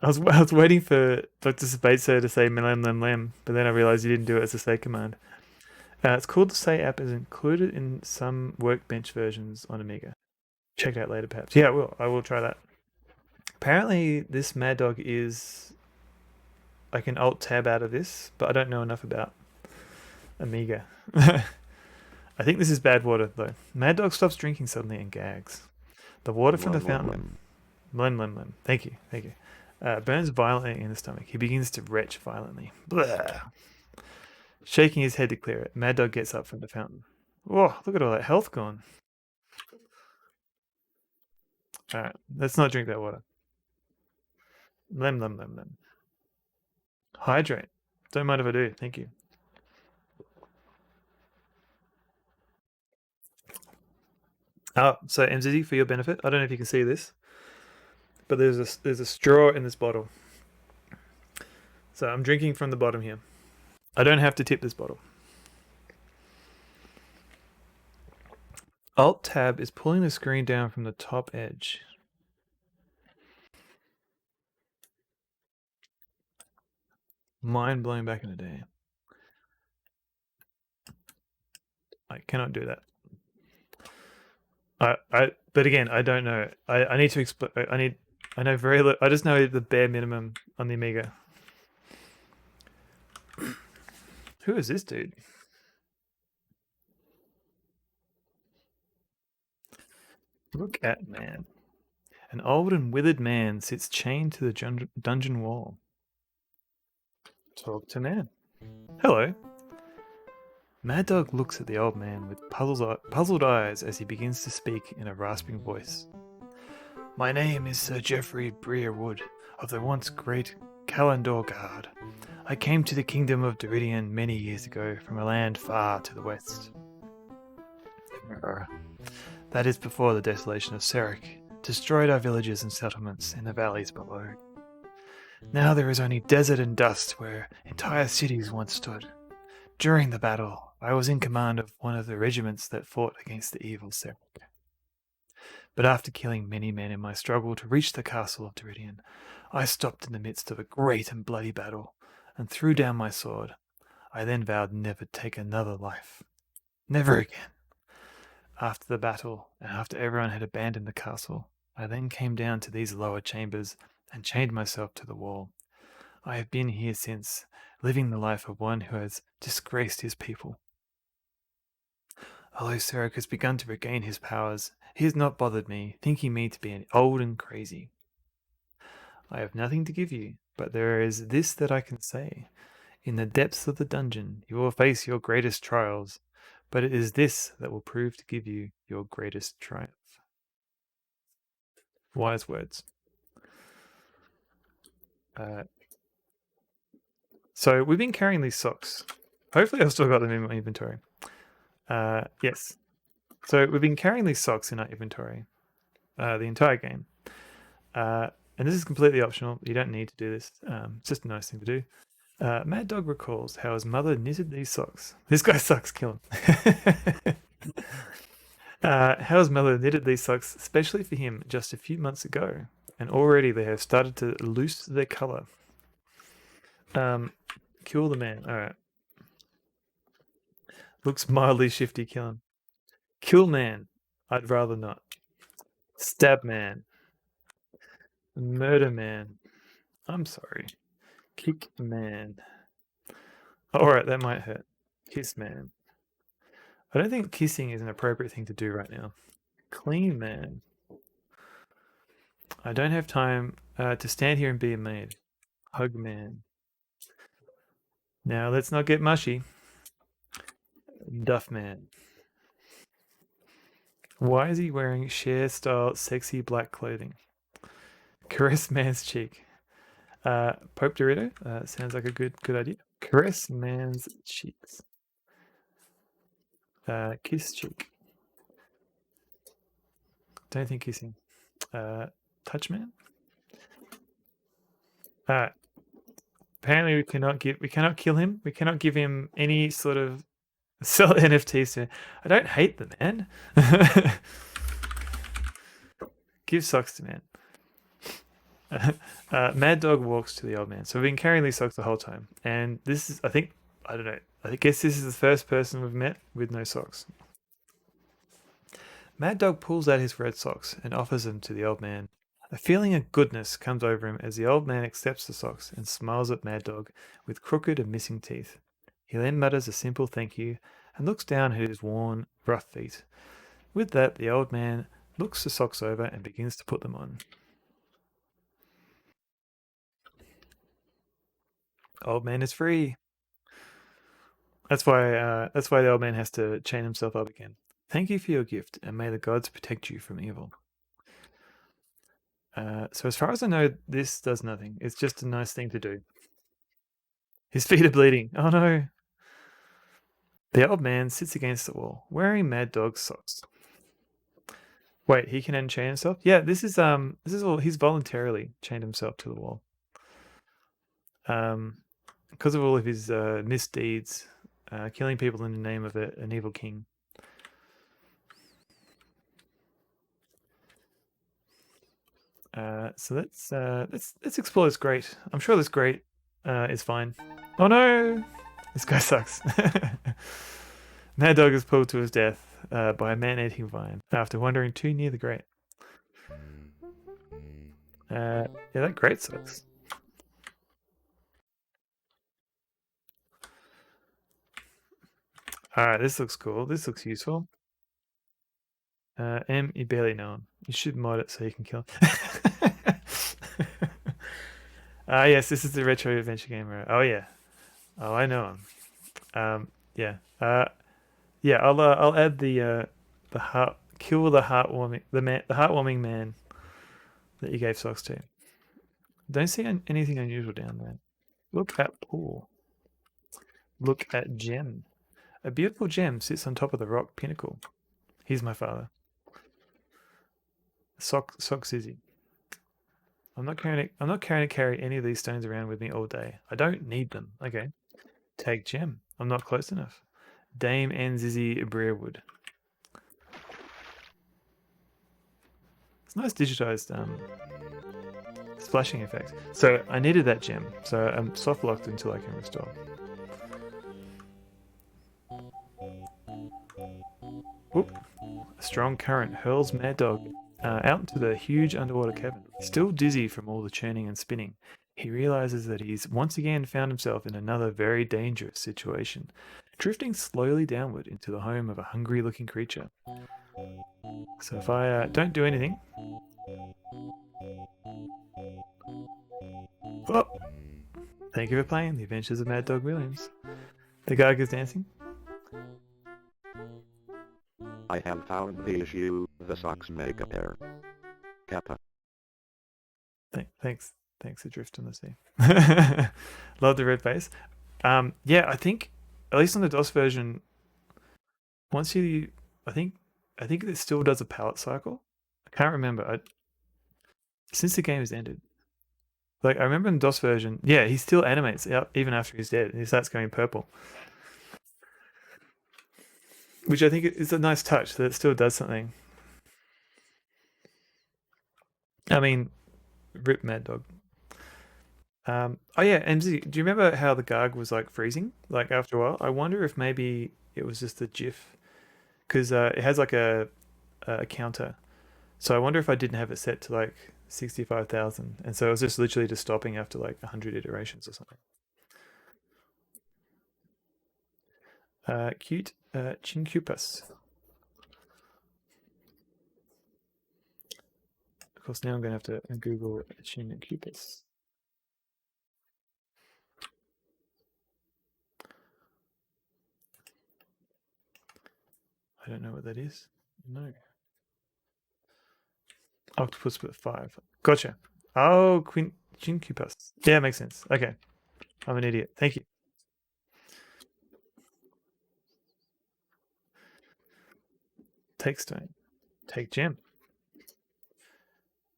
S1: I was waiting for Dr. Sabatso to say lem lem lem, but then I realized you didn't do it as a say command. It's cool to say app is included in some workbench versions on Amiga. Check it out later, perhaps. Yeah, I will try that. Apparently, this Maddog is... I can alt tab out of this, but I don't know enough about Amiga. I think this is bad water, though. Maddog stops drinking suddenly and gags. The water from the fountain... Lem, lem, lem. Thank you. Burns violently in the stomach. He begins to retch violently. Blah. Shaking his head to clear it, Maddog gets up from the fountain. Whoa, look at all that health gone. Alright, let's not drink that water. Lem, lem, lem, lem. Hydrate. Don't mind if I do, thank you. Oh, so MZZ, for your benefit, I don't know if you can see this, but there's a straw in this bottle. So I'm drinking from the bottom here. I don't have to tip this bottle. Alt tab is pulling the screen down from the top edge. Mind blowing back in the day. I cannot do that. But again, I don't know. I need to explain. I know very little. I just know the bare minimum on the Amiga. Who is this dude? Look at man. An old and withered man sits chained to the dungeon wall. Talk to man. Hello. Maddog looks at the old man with puzzled eyes as he begins to speak in a rasping voice. My name is Sir Geoffrey Breerwood of the once great Calendor Guard. I came to the kingdom of Deridian many years ago from a land far to the west. That is before the desolation of Seric destroyed our villages and settlements in the valleys below. Now there is only desert and dust where entire cities once stood. During the battle, I was in command of one of the regiments that fought against the evil Seric. But after killing many men in my struggle to reach the castle of Deridion, I stopped in the midst of a great and bloody battle, and threw down my sword. I then vowed never to take another life. Never again. After the battle, and after everyone had abandoned the castle, I then came down to these lower chambers and chained myself to the wall. I have been here since, living the life of one who has disgraced his people. Although Serok has begun to regain his powers, he has not bothered me, thinking me to be old and crazy. I have nothing to give you, but there is this that I can say. In the depths of the dungeon, you will face your greatest trials, but it is this that will prove to give you your greatest triumph. Wise words. So we've been carrying these socks. Hopefully I've still got them in my inventory. Yes. So we've been carrying these socks in our inventory the entire game. And this is completely optional. You don't need to do this. It's just a nice thing to do. Maddog recalls how his mother knitted these socks. This guy sucks, kill him. How his mother knitted these socks especially for him just a few months ago. And already they have started to lose their colour. Kill the man. Alright. Looks mildly shifty, kill him. Kill man. I'd rather not. Stab man. Murder man. I'm sorry. Kick man. Alright, that might hurt. Kiss man. I don't think kissing is an appropriate thing to do right now. Clean man. I don't have time to stand here and be a maid. Hug man. Now let's not get mushy. Duff man. Why is he wearing Cher style sexy black clothing? Caress man's cheek. Pope Dorito sounds like a good idea. Caress man's cheeks. Kiss cheek. Don't think kissing. Touch man. Apparently we cannot kill him. We cannot give him any sort of sell NFTs to him. I don't hate the man. Give socks to man. Maddog walks to the old man. So we've been carrying these socks the whole time. And this is, I don't know. I guess this is the first person we've met with no socks. Maddog pulls out his red socks and offers them to the old man. A feeling of goodness comes over him as the old man accepts the socks and smiles at Maddog with crooked and missing teeth. He then mutters a simple thank you and looks down at his worn, rough feet. With that, the old man looks the socks over and begins to put them on. Old man is free. That's why the old man has to chain himself up again. Thank you for your gift, and may the gods protect you from evil. So as far as I know, this does nothing. It's just a nice thing to do. His feet are bleeding. Oh no. The old man sits against the wall, wearing Maddog's socks. Wait, he can unchain himself? Yeah, this is all, he's voluntarily chained himself to the wall. Because of all of his misdeeds, killing people in the name of an evil king. So let's explore this grate. I'm sure this grate is fine. Oh no! This guy sucks. Maddog is pulled to his death by a man-eating vine after wandering too near the grate. Yeah, that grate sucks. Alright, this looks cool. This looks useful. You barely know him. You should mod it so you can kill him. Yes, this is the retro adventure gamer. Oh yeah. Oh, I know him. Yeah. Yeah. I'll add the heartwarming man that you gave socks to. Don't see anything unusual down there. Look at pool. Look at gem. A beautiful gem sits on top of the rock pinnacle. He's my father. Sock Sizzy. I'm not carrying to carry any of these stones around with me all day. I don't need them. Okay. Take gem. I'm not close enough. Dame and Zizzy Breerwood. It's a nice digitized splashing effect. So I needed that gem, so I'm soft locked until I can restore. Whoop. A strong current hurls Maddog out into the huge underwater cavern. Still dizzy from all the churning and spinning, he realizes that he's once again found himself in another very dangerous situation, drifting slowly downward into the home of a hungry-looking creature. So if I don't do anything... Oh! Thank you for playing The Adventures of Maddog Williams. The Garg is dancing.
S2: I have found the issue, the socks make a pair. Kappa.
S1: Thanks, Adrift on the Sea. Love the red face. Yeah, I think at least on the DOS version, once you, I think it still does a palette cycle. I can't remember. Since the game has ended, like I remember in the DOS version, yeah, he still animates out even after he's dead, and he starts going purple, which I think is a nice touch that it still does something. I mean, rip Maddog. Oh yeah, MZ, do you remember how the Garg was like freezing like after a while? I wonder if maybe it was just the GIF, because it has like a counter. So I wonder if I didn't have it set to like 65,000, and so it was just literally just stopping after like 100 iterations or something. Cute Chinkupus. Of course, now I'm going to have to Google Chinkupus. I don't know what that is. No. Octopus with 5. Gotcha. Oh, Chinkupus. Yeah, makes sense. Okay. I'm an idiot. Thank you. Take stone. Take gem.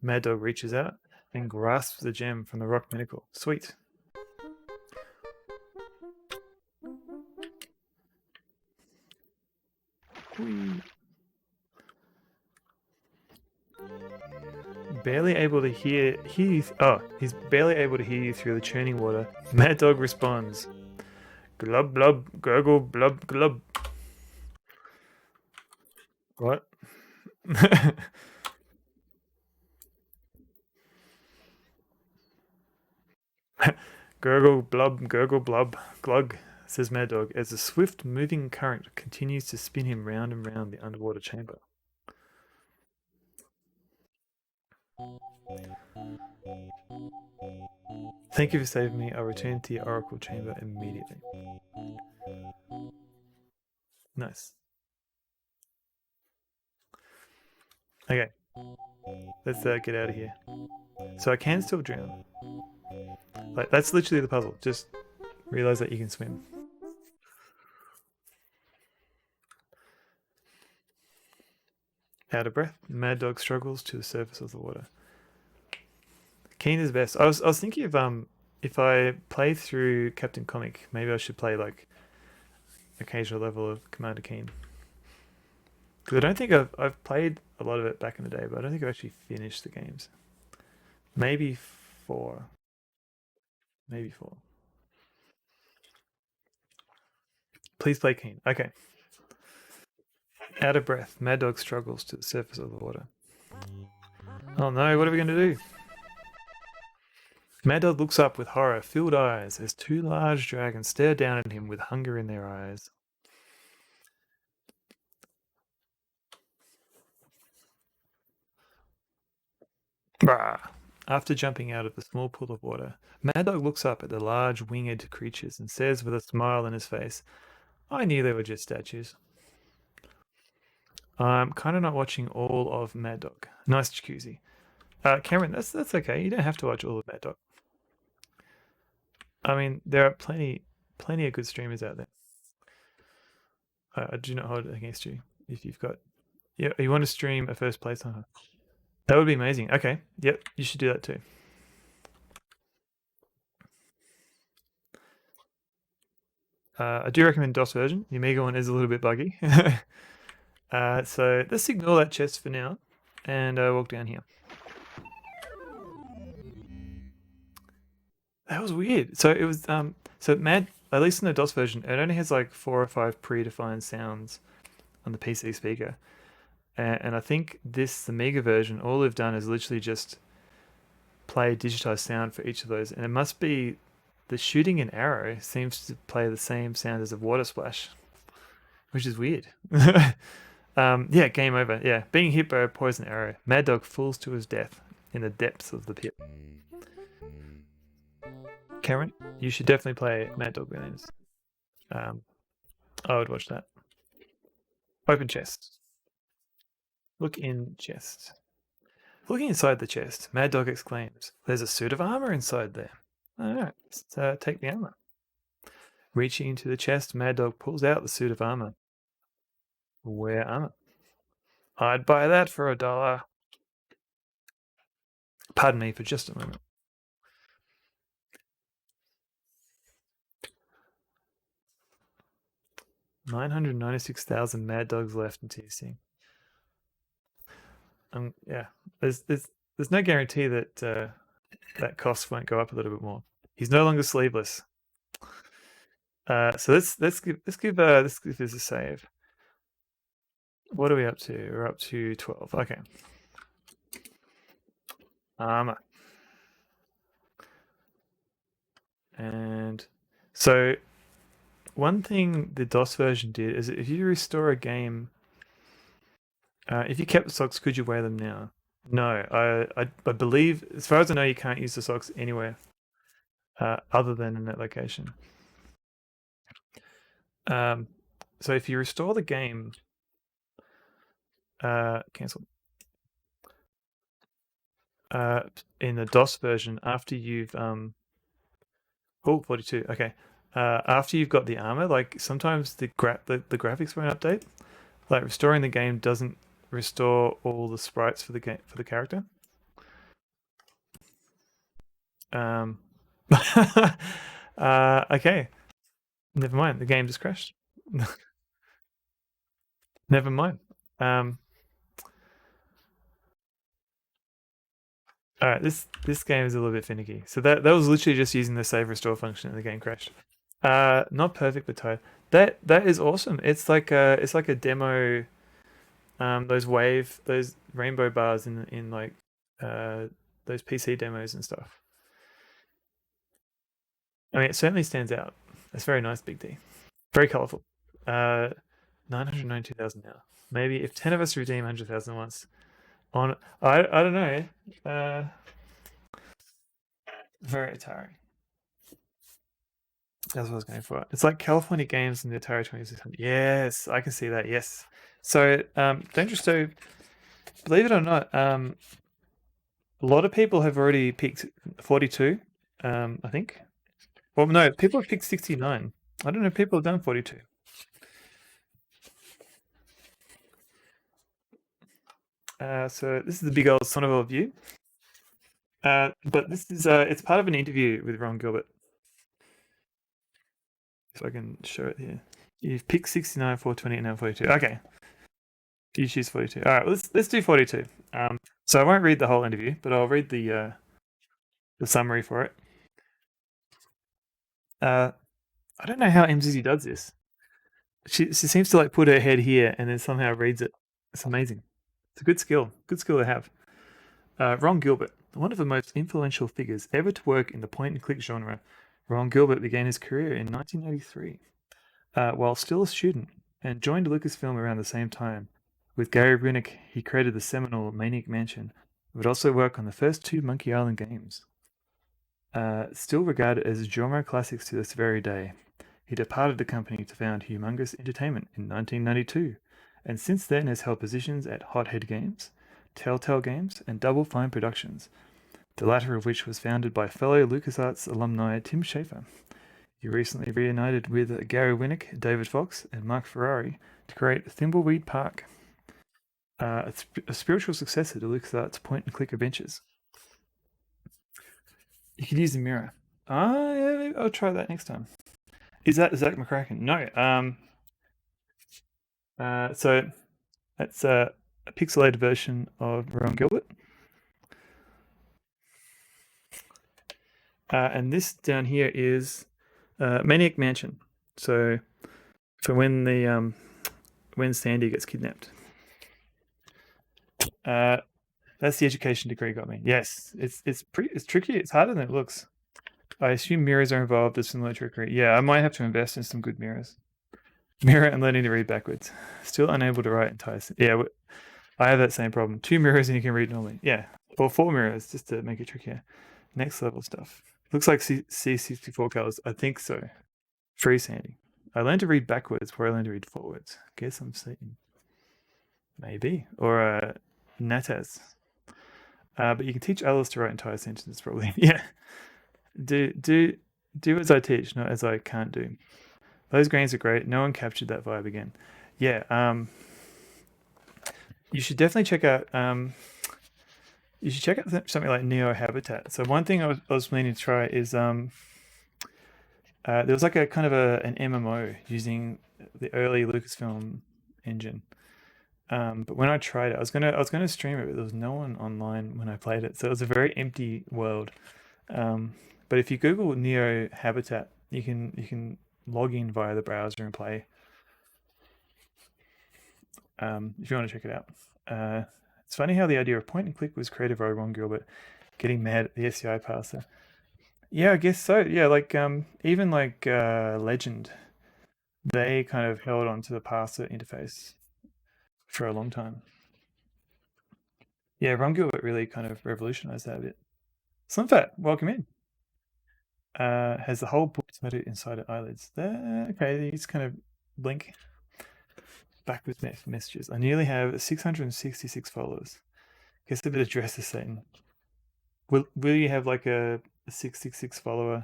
S1: Maddog reaches out and grasps the gem from the rock pinnacle. Sweet. Whee. Barely able to hear you. Oh, he's barely able to hear you through the churning water. Maddog responds. Glub blub, gurgle blub glub. What? Gurgle blub, gurgle blub, glug, says Maddog, as a swift moving current continues to spin him round and round the underwater chamber. Thank you for saving me. I'll return to the Oracle Chamber immediately. Nice. Okay. Let's get out of here. So I can still drown. Like, that's literally the puzzle. Just realize that you can swim. Out of breath, Maddog struggles to the surface of the water. Keen is best. I was thinking of if I play through Captain Comic, maybe I should play like occasional level of Commander Keen. Because I don't think I've played a lot of it back in the day, but I don't think I've actually finished the games. Maybe 4. Maybe 4. Please play Keen. Okay. Out of breath, Maddog struggles to the surface of the water. Oh no, what are we going to do? Maddog looks up with horror-filled eyes as 2 large dragons stare down at him with hunger in their eyes. Brah. After jumping out of the small pool of water, Maddog looks up at the large winged creatures and says with a smile on his face, I knew they were just statues. I'm kind of not watching all of Maddog. Nice jacuzzi. Cameron, that's okay. You don't have to watch all of Maddog. I mean, there are plenty of good streamers out there. I do not hold it against you if you've got... Yeah, you want to stream a first place on her. That would be amazing. Okay, yep, you should do that too. I do recommend DOS version. The Amiga one is a little bit buggy. So let's ignore that chest for now. and walk down here. That was weird. So it was so at least in the DOS version, it only has like 4 or 5 predefined sounds on the PC speaker. And I think the Amiga version, all they've done is literally just play digitized sound for each of those. And it must be the shooting an arrow seems to play the same sound as a water splash, which is weird. Yeah, game over. Yeah, being hit by a poison arrow. Maddog falls to his death in the depths of the pit. Cameron, you should definitely play Maddog games. I would watch that. Open chest. Look in chest. Looking inside the chest, Maddog exclaims, "There's a suit of armor inside there." Alright, let's take the armor. Reaching into the chest, Maddog pulls out the suit of armor. Wear armor. I'd buy that for $1. Pardon me for just a moment. $996,000 Maddogs left in TC. Yeah, there's no guarantee that that cost won't go up a little bit more. He's no longer sleeveless. So let's give this a save. What are we up to? We're up to 12. Okay. Armor. And so one thing the DOS version did is if you restore a game, if you kept the socks, could you wear them now? No, I believe, as far as I know, you can't use the socks anywhere other than in that location. So if you restore the game, cancel. In the DOS version, after you've 42. Okay. After you've got the armor, like sometimes the graphics won't update. Like restoring the game doesn't restore all the sprites for the game for the character. Okay. Never mind. The game just crashed. Never mind. All right, this game is a little bit finicky. So that was literally just using the save restore function and the game crashed. Not perfect, but tight. That is awesome. It's like a demo. Those rainbow bars in like those PC demos and stuff. I mean, it certainly stands out. It's very nice, Big D. Very colorful. 992,000 now. Maybe if 10 of us redeem 100,000 once. On I don't know. Very Atari. That's what I was going for. It's like California Games and the Atari 2600. Yes, I can see that. Yes. So, Dangerous Stove, believe it or not, a lot of people have already picked 42. I think. Well, no, people have picked 69. I don't know if people have done 42. So this is the big old Sonneville view. But this is it's part of an interview with Ron Gilbert. If I can show it here. You've picked 69, 420, and now 42. Okay. You choose 42. All right, let's do 42. So I won't read the whole interview, but I'll read the summary for it. I don't know how MZZ does this. She seems to like put her head here and then somehow reads it. It's amazing. It's a good skill. Good skill to have. Ron Gilbert, one of the most influential figures ever to work in the point-and-click genre. Ron Gilbert began his career in 1983 while still a student and joined Lucasfilm around the same time. With Gary Winnick, he created the seminal Maniac Mansion, would also work on the first 2 Monkey Island games. Still regarded as genre classics to this very day, he departed the company to found Humongous Entertainment in 1992, and since then has held positions at Hothead Games, Telltale Games, and Double Fine Productions, the latter of which was founded by fellow LucasArts alumni Tim Schafer. He recently reunited with Gary Winnick, David Fox, and Mark Ferrari to create Thimbleweed Park, a spiritual successor to LucasArts point-and-click adventures. You could use the mirror. Yeah, I'll try that next time. Is that Zach McCracken? No. So that's a pixelated version of Ron Gilbert. And this down here is Maniac Mansion. So for when Sandy gets kidnapped. That's the education degree got me. Yes, it's tricky. It's harder than it looks. I assume mirrors are involved with similar trickery. Yeah, I might have to invest in some good mirrors. Mirror and learning to read backwards. Still unable to write entire. Yeah, I have that same problem. 2 mirrors and you can read normally. Yeah, or 4 mirrors just to make it trickier. Next level stuff. Looks like C64 colors. I think so. Free Sandy. I learned to read backwards where I learned to read forwards. Guess I'm seeing. Maybe. Or Nataz. But you can teach others to write entire sentences probably. Yeah. Do as I teach, not as I can't do. Those grains are great. No one captured that vibe again. Yeah. You should definitely check out. You should check out something like Neo Habitat. So one thing I was meaning to try is there was like a kind of an MMO using the early Lucasfilm engine. But when I tried it, I was gonna stream it, but there was no one online when I played it, so it was a very empty world. But if you Google Neo Habitat, you can log in via the browser and play. If you want to check it out. It's funny how the idea of point and click was created by Ron Gilbert, getting mad at the SCI parser. Yeah, I guess so. Yeah, like even like Legend, they kind of held on to the parser interface for a long time. Yeah, Ron Gilbert really kind of revolutionized that a bit. Slimfat, welcome in. Has the whole book tattooed inside her eyelids. There, okay, these kind of blink. Backwards messages. I nearly have 666 followers. Guess a bit of dress is Satan. Will you have like a 666 follower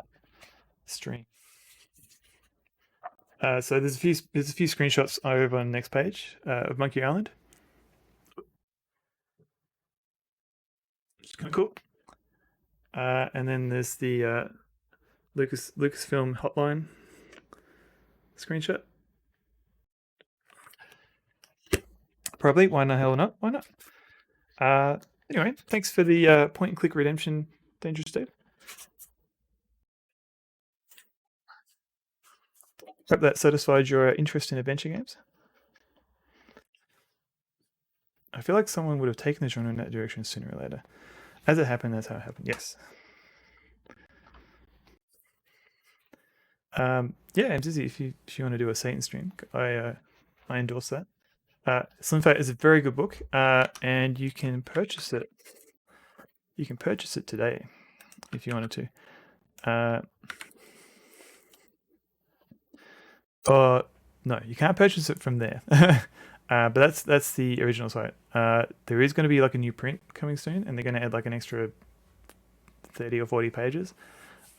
S1: stream? So there's a few screenshots over on the next page of Monkey Island. It's kind of cool. And then there's the Lucasfilm hotline screenshot. Probably. Why the hell not? Why not? Anyway, thanks for the point and click redemption, Dangerous Steve. Hope that satisfied your interest in adventure games. I feel like someone would have taken the genre in that direction sooner or later. As it happened, that's how it happened. Yes. Yeah, Dizzy, if you want to do a Satan stream, I endorse that. Slim Fat is a very good book, and you can purchase it. You can purchase it today if you wanted to. No, you can't purchase it from there. But that's the original site. There is going to be like a new print coming soon, and they're going to add like an extra 30 or 40 pages.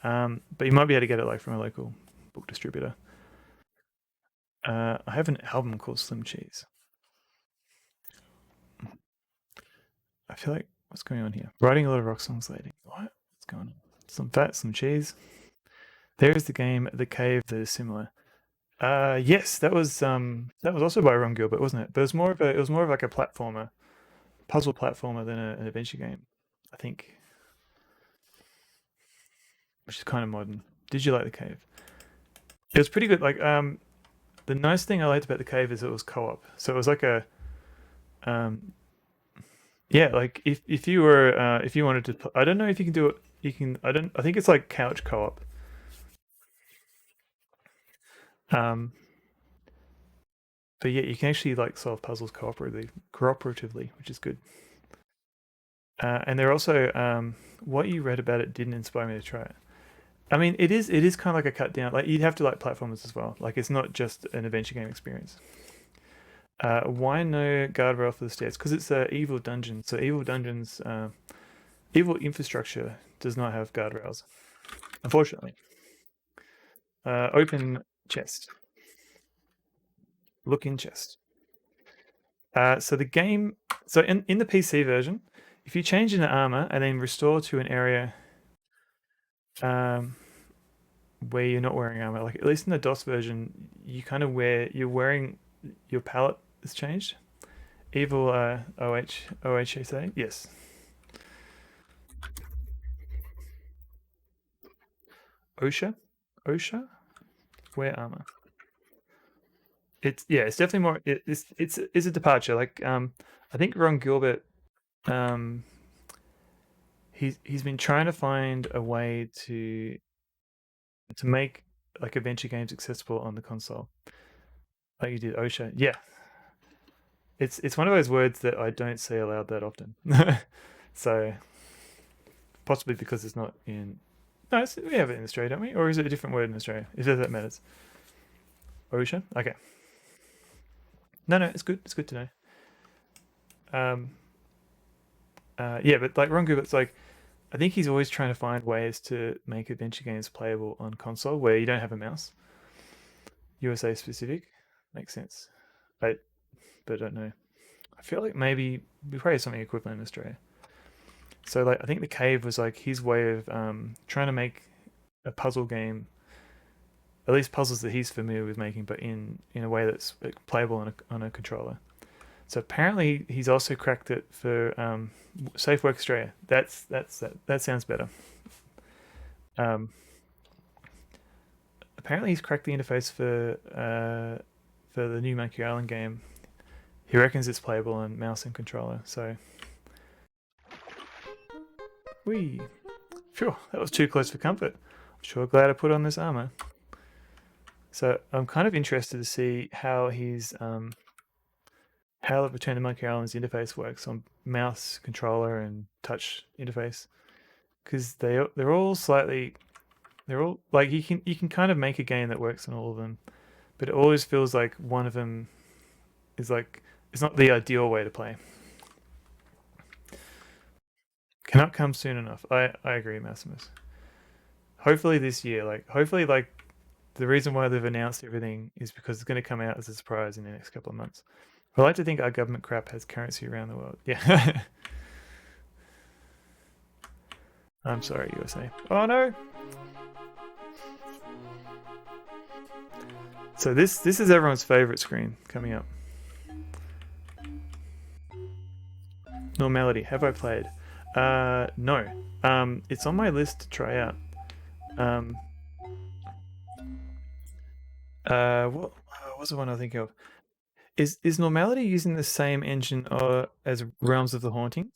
S1: But you might be able to get it like from a local book distributor. I have an album called Slim Cheese. I feel like, what's going on here? Writing a lot of rock songs lately. What? What's going on? Some fat, some cheese. There is the game The Cave that is similar. Yes, that was also by Ron Gilbert, wasn't it? But it was more of like a platformer, puzzle platformer than an adventure game, I think. Which is kind of modern. Did you like The Cave? It was pretty good. Like the nice thing I liked about The Cave is it was co-op. So it was like a yeah, like if you were if you wanted to I don't know if you can do it. You can I think it's like couch co-op. But yeah, you can actually like solve puzzles cooperatively, which is good. And they're also what you read about it didn't inspire me to try it. I mean, it is kind of like a cut down. Like you'd have to like platformers as well. Like it's not just an adventure game experience. Why no guardrail for the stairs? Because it's evil dungeon. So evil dungeons, evil infrastructure does not have guardrails, unfortunately. Open chest. Look in chest. So the game. So in the PC version, if you change into armor and then restore to an area where you're not wearing armor, like at least in the DOS version, you kind of you're wearing your palette is changed, Evil OHSA? Yes. OSHA? OSHA? Wear armor. It's definitely more. It's a departure. Like I think Ron Gilbert, he's been trying to find a way to make like adventure games accessible on the console. Like you did OSHA, yeah. It's one of those words that I don't say aloud that often. So possibly because it's not in. No, we have it in Australia, don't we? Or is it a different word in Australia? If that matters. OSHA. Okay. No, it's good. It's good to know. Yeah, but like Ron Gilbert's like, I think he's always trying to find ways to make adventure games playable on console where you don't have a mouse. USA specific, makes sense. But I don't know. I feel like maybe we probably have something equivalent in Australia. So like I think the Cave was like his way of trying to make a puzzle game, at least puzzles that he's familiar with making, but in a way that's playable on a controller. So apparently he's also cracked it for Safe Work Australia. That sounds better. Apparently he's cracked the interface for the new Monkey Island game. He reckons it's playable on mouse and controller. So, phew, that was too close for comfort. I'm sure glad I put on this armor. So I'm kind of interested to see how how the Return to Monkey Island's interface works on mouse, controller, and touch interface, because they're all like you can kind of make a game that works on all of them, but it always feels like one of them is like it's not the ideal way to play. Cannot come soon enough. I agree, Maximus. Hopefully this year, hopefully the reason why they've announced everything is because it's going to come out as a surprise in the next couple of months. I like to think our government crap has currency around the world. Yeah. I'm sorry, USA. Oh no. So this is everyone's favorite screen coming up. Normality. Have I played? No. It's on my list to try out. What was the one I think of? Is Normality using the same engine as Realms of the Haunting?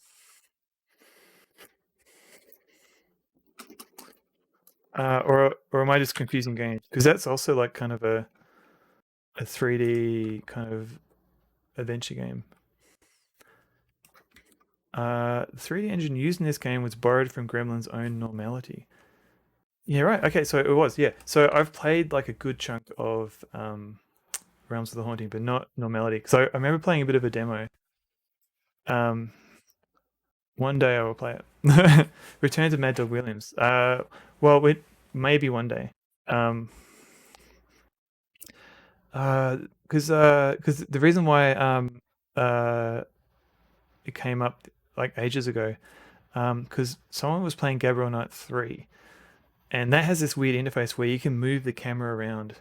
S1: Or am I just confusing games? Because that's also like kind of a 3D kind of adventure game. The 3D engine used in this game was borrowed from Gremlin's own Normality. Yeah, right. Okay, so it was, yeah. So I've played like a good chunk of Realms of the Haunting, but not Normality. So I remember playing a bit of a demo. One day I will play it. Return to Maddog Williams. Well, maybe one day. Because the reason why it came up like ages ago, because someone was playing Gabriel Knight 3, and that has this weird interface where you can move the camera around.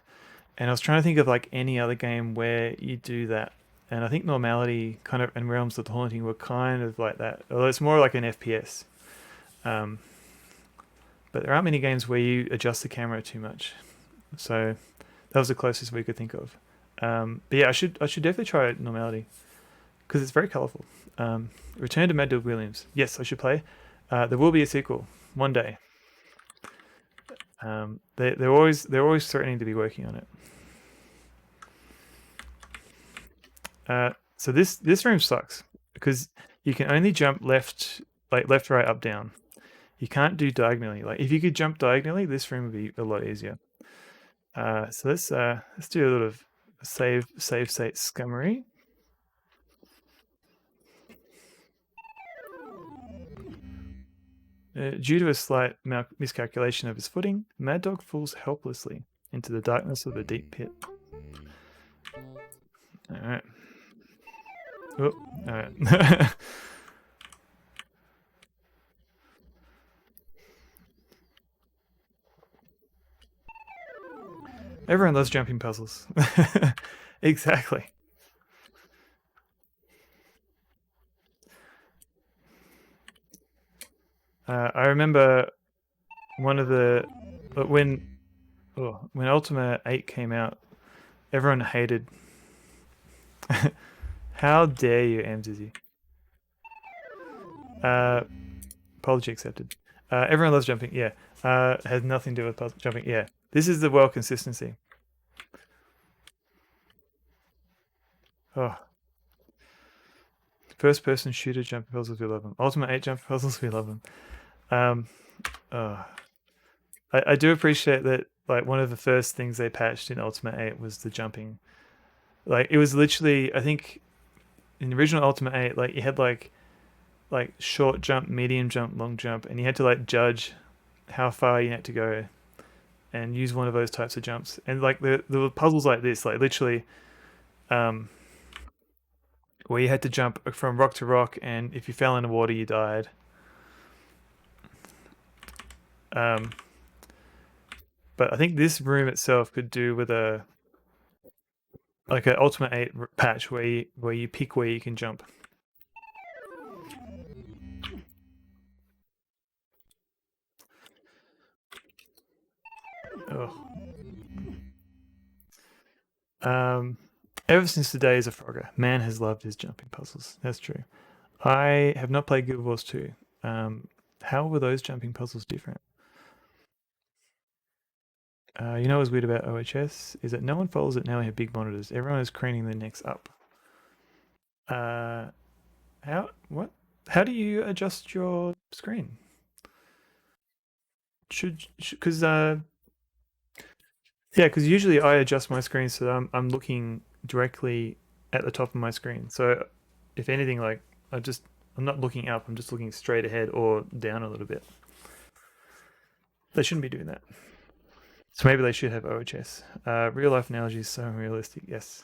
S1: And I was trying to think of like any other game where you do that. And I think Normality kind of and Realms of the Haunting were kind of like that. Although it's more like an FPS. But there aren't many games where you adjust the camera too much. So that was the closest we could think of. But yeah, I should definitely try Normality because it's very colourful. Return to Maddog Williams. Yes, I should play. There will be a sequel one day. They're always threatening to be working on it. So this room sucks because you can only jump left, right, up, down. You can't do diagonally. Like if you could jump diagonally, this room would be a lot easier. So let's do a little of save state scummery. Due to a slight miscalculation of his footing, Maddog falls helplessly into the darkness of a deep pit. Alright. Oh, alright. Everyone loves jumping puzzles. Exactly. I remember one of the when Ultima 8 came out, everyone hated. How dare you, MZZ? Apology accepted. Everyone loves jumping. Yeah. Has nothing to do with jumping. Yeah. This is the world consistency. Oh. First person shooter jumping puzzles, we love them. Ultimate 8 jumping puzzles, we love them. Oh. I do appreciate that, like, one of the first things they patched in Ultimate 8 was the jumping. Like, it was literally, I think, in the original Ultimate 8, like, you had, like short jump, medium jump, long jump, and you had to, like, judge how far you had to go and use one of those types of jumps. And, like, there were puzzles like this, like, literally, where you had to jump from rock to rock, and if you fell in the water, you died. But I think this room itself could do with a like an Ultimate 8 patch where you pick where you can jump. Oh. Ever since the days of Frogger, man has loved his jumping puzzles. That's true. I have not played Guild Wars 2. How were those jumping puzzles different? You know what's weird about OHS is that no one follows it now. We have big monitors. Everyone is craning their necks up. How do you adjust your screen? Because because usually I adjust my screen so that I'm looking directly at the top of my screen. So if anything, like I'm not looking up. I'm just looking straight ahead or down a little bit. They shouldn't be doing that. So maybe they should have OHS. Real life analogy is so unrealistic. Yes.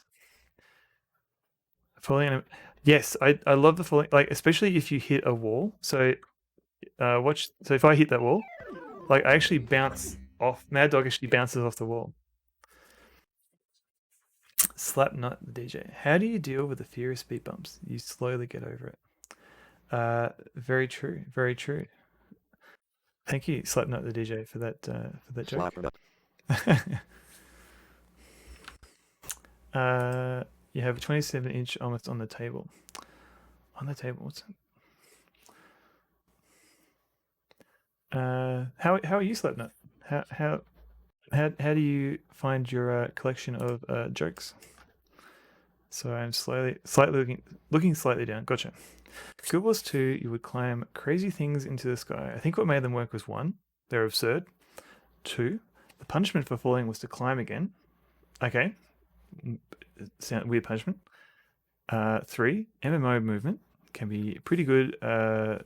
S1: Falling. Yes, I love the falling. Like especially if you hit a wall. So watch. So if I hit that wall, like I actually bounce off. Maddog actually bounces off the wall. Slapnut the DJ. How do you deal with the fear of speed bumps? You slowly get over it. Very true. Very true. Thank you, Slapnut the DJ, for that joke. You have a 27-inch almost on the table. On the table. What's how are you, Slapnut? How do you find your collection of jokes? So I'm slightly looking slightly down. Gotcha. Guild Wars 2, you would climb crazy things into the sky. I think what made them work was 1, they're absurd. 2, the punishment for falling was to climb again. Okay. Sound weird punishment. 3, MMO movement can be pretty good,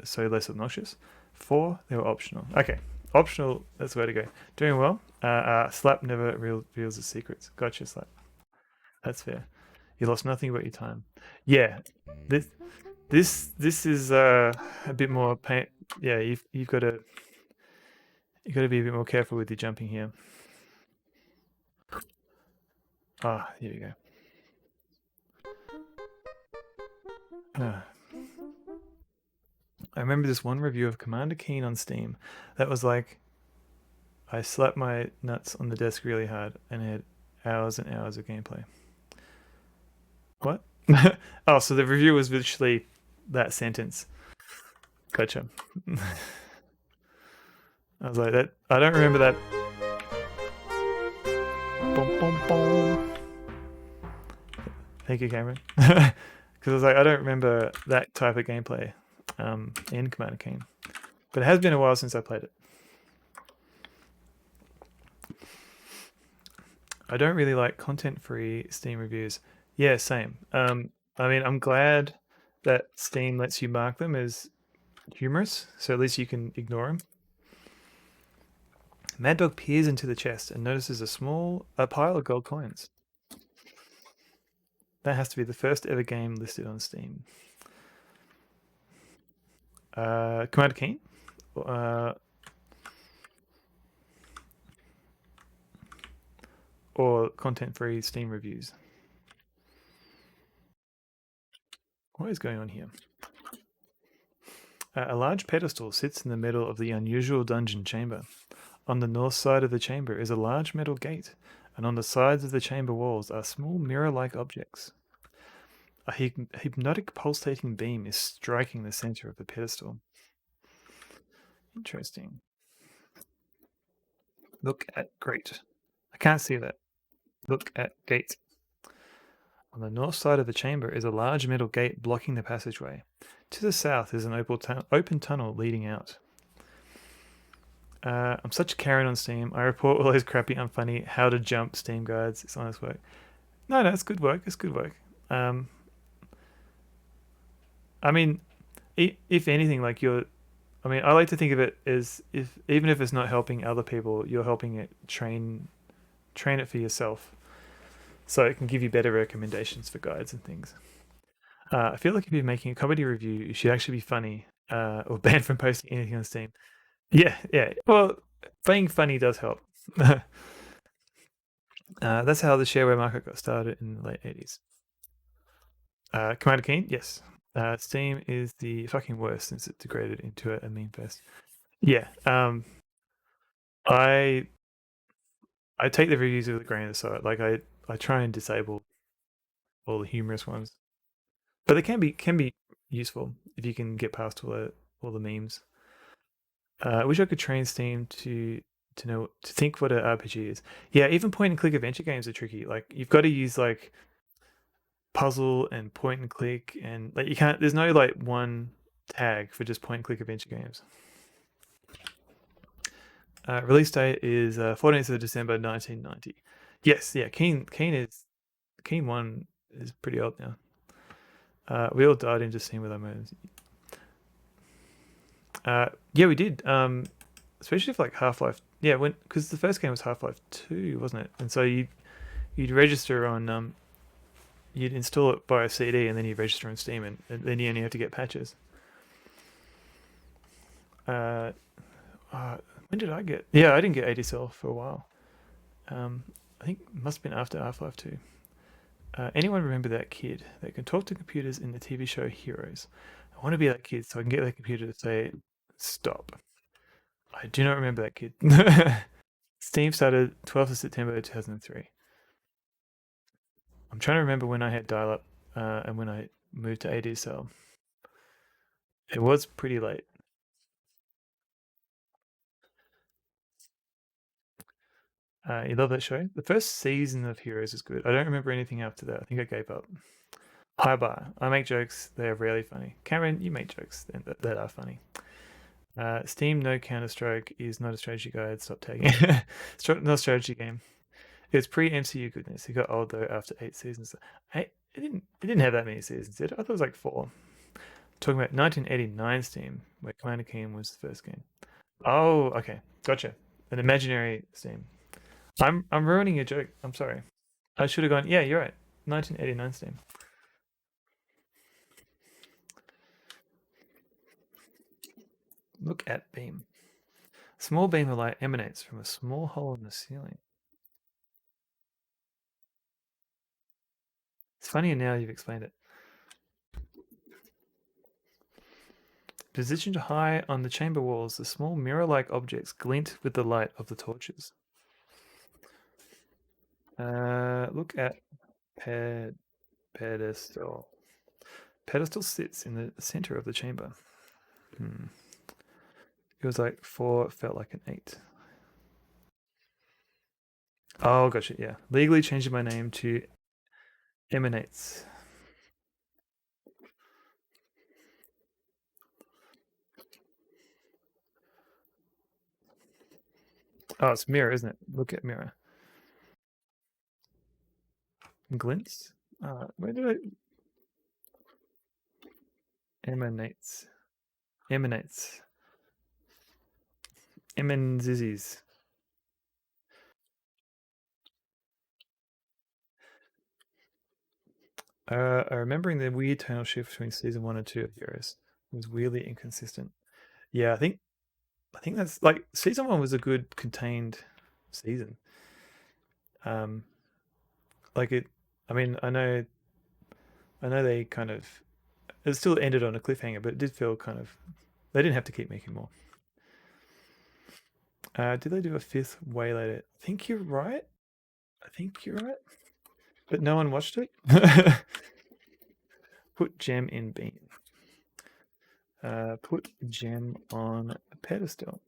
S1: so less obnoxious. 4, they were optional. Okay. Optional, that's the way to go. Doing well. Slap never reveals his secrets. Gotcha, Slap. That's fair. You lost nothing but your time. Yeah. This is a bit more pain. Yeah, you've got to be a bit more careful with your jumping here. Ah, here we go. I remember this one review of Commander Keen on Steam that was like, I slapped my nuts on the desk really hard and had hours and hours of gameplay. What? Oh, so the review was literally that sentence. Gotcha. I was like, that. I don't remember that. Boom, boom, boom. Thank you, Cameron. Because I was like, I don't remember that type of gameplay in Commander Keen. But it has been a while since I played it. I don't really like content-free Steam reviews. Yeah, same. I mean, I'm glad that Steam lets you mark them as humorous, so at least you can ignore them. Maddog peers into the chest and notices a pile of gold coins. That has to be the first ever game listed on Steam. Commander Keen? Or content-free Steam reviews? What is going on here? A large pedestal sits in the middle of the unusual dungeon chamber. On the north side of the chamber is a large metal gate, and on the sides of the chamber walls are small mirror-like objects. A hypnotic pulsating beam is striking the center of the pedestal. Interesting. Look at grate. I can't see that. Look at gate. On the north side of the chamber is a large metal gate blocking the passageway. To the south is an open tunnel leading out. I'm such a Karen on Steam. I report all those crappy, unfunny, how to jump Steam guides. It's honest work. No, it's good work. It's good work. I mean, if anything, like I like to think of it as even if it's not helping other people, you're helping it train it for yourself, so it can give you better recommendations for guides and things. I feel like if you're making a comedy review, you should actually be funny, or banned from posting anything on Steam. Yeah. Well, being funny does help. That's how the shareware market got started in the late 80s. Commander Keen, yes. Steam is the fucking worst since it degraded into a meme fest. Yeah. I take the reviews with a grain of salt. Like I try and disable all the humorous ones, but they can be useful if you can get past all the memes. I wish I could train Steam to think what an RPG is. Yeah, even point and click adventure games are tricky. Like you've got to use like puzzle and point and click, and like you can't. There's no like one tag for just point and click adventure games. Release date is 14th of December 1990. Yes, yeah. Keen 1 is pretty old now. We all died in just seeing with our modes. Yeah, we did. Especially for like Half-Life. Yeah, because the first game was Half-Life 2, wasn't it? And so you'd register on you'd install it by a CD, and then you'd register on Steam, and then you only have to get patches. When did I get? Yeah, I didn't get ADSL for a while. I think it must have been after Half-Life 2. Anyone remember that kid that can talk to computers in the TV show Heroes? I want to be that kid so I can get that computer to say, stop. I do not remember that kid. Steam started 12th of September 2003. I'm trying to remember when I had dial-up and when I moved to ADSL. It was pretty late. You love that show? The first season of Heroes is good. I don't remember anything after that. I think I gave up. Hi bar. I make jokes. They are rarely funny. Cameron, you make jokes that are funny. Steam No Counter-Strike is not a strategy guide. Stop tagging. It's not a strategy game. It's pre-MCU goodness. It got old though after 8 seasons. It didn't have that many seasons, did it? I thought it was like 4. Talking about 1989 Steam, where Commander Keen was the first game. Oh, okay, gotcha. An imaginary Steam. I'm ruining your joke. I'm sorry. I should have gone. Yeah, you're right. 1989 Steam. Look at beam. Small beam of light emanates from a small hole in the ceiling. It's funnier now you've explained it. Positioned high on the chamber walls, the small mirror-like objects glint with the light of the torches. Look at pedestal. Pedestal sits in the center of the chamber. It was like 4, felt like an 8. Oh, gotcha. Yeah, legally changing my name to Emanates. Oh, it's mirror, isn't it? Look at mirror. Glints. Where did I? Emanates. Emanzizzies. Remembering the weird tonal shift between season 1 and 2 of Heroes. It was weirdly inconsistent. Yeah, I think that's like season 1 was a good contained season. Like it. I mean, I know they kind of. It still ended on a cliffhanger, but it did feel kind of They didn't have to keep making more. Did they do a 5th way later? I think you're right. But no one watched it. Put gem in bean. Put gem on a pedestal.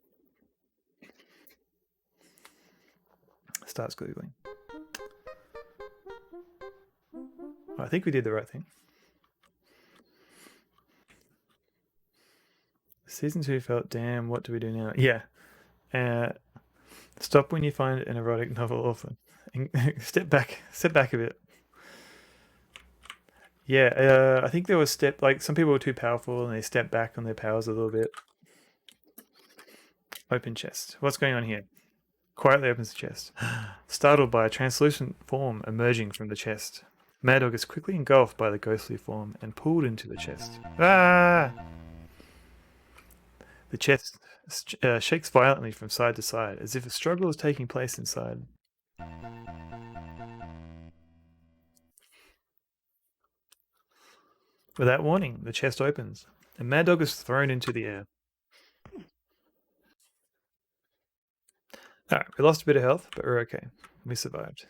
S1: Starts googling. I think we did the right thing. Season 2 felt, damn, what do we do now? Yeah. Stop when you find an erotic novel orphan. Step back a bit. Yeah, I think there was like some people were too powerful and they stepped back on their powers a little bit. Open chest. What's going on here? Quietly opens the chest. Startled by a translucent form emerging from the chest. Maddog is quickly engulfed by the ghostly form and pulled into the chest. Ah! The chest shakes violently from side to side, as if a struggle is taking place inside. Without warning, the chest opens, and Maddog is thrown into the air. Alright, we lost a bit of health, but we're okay. We survived.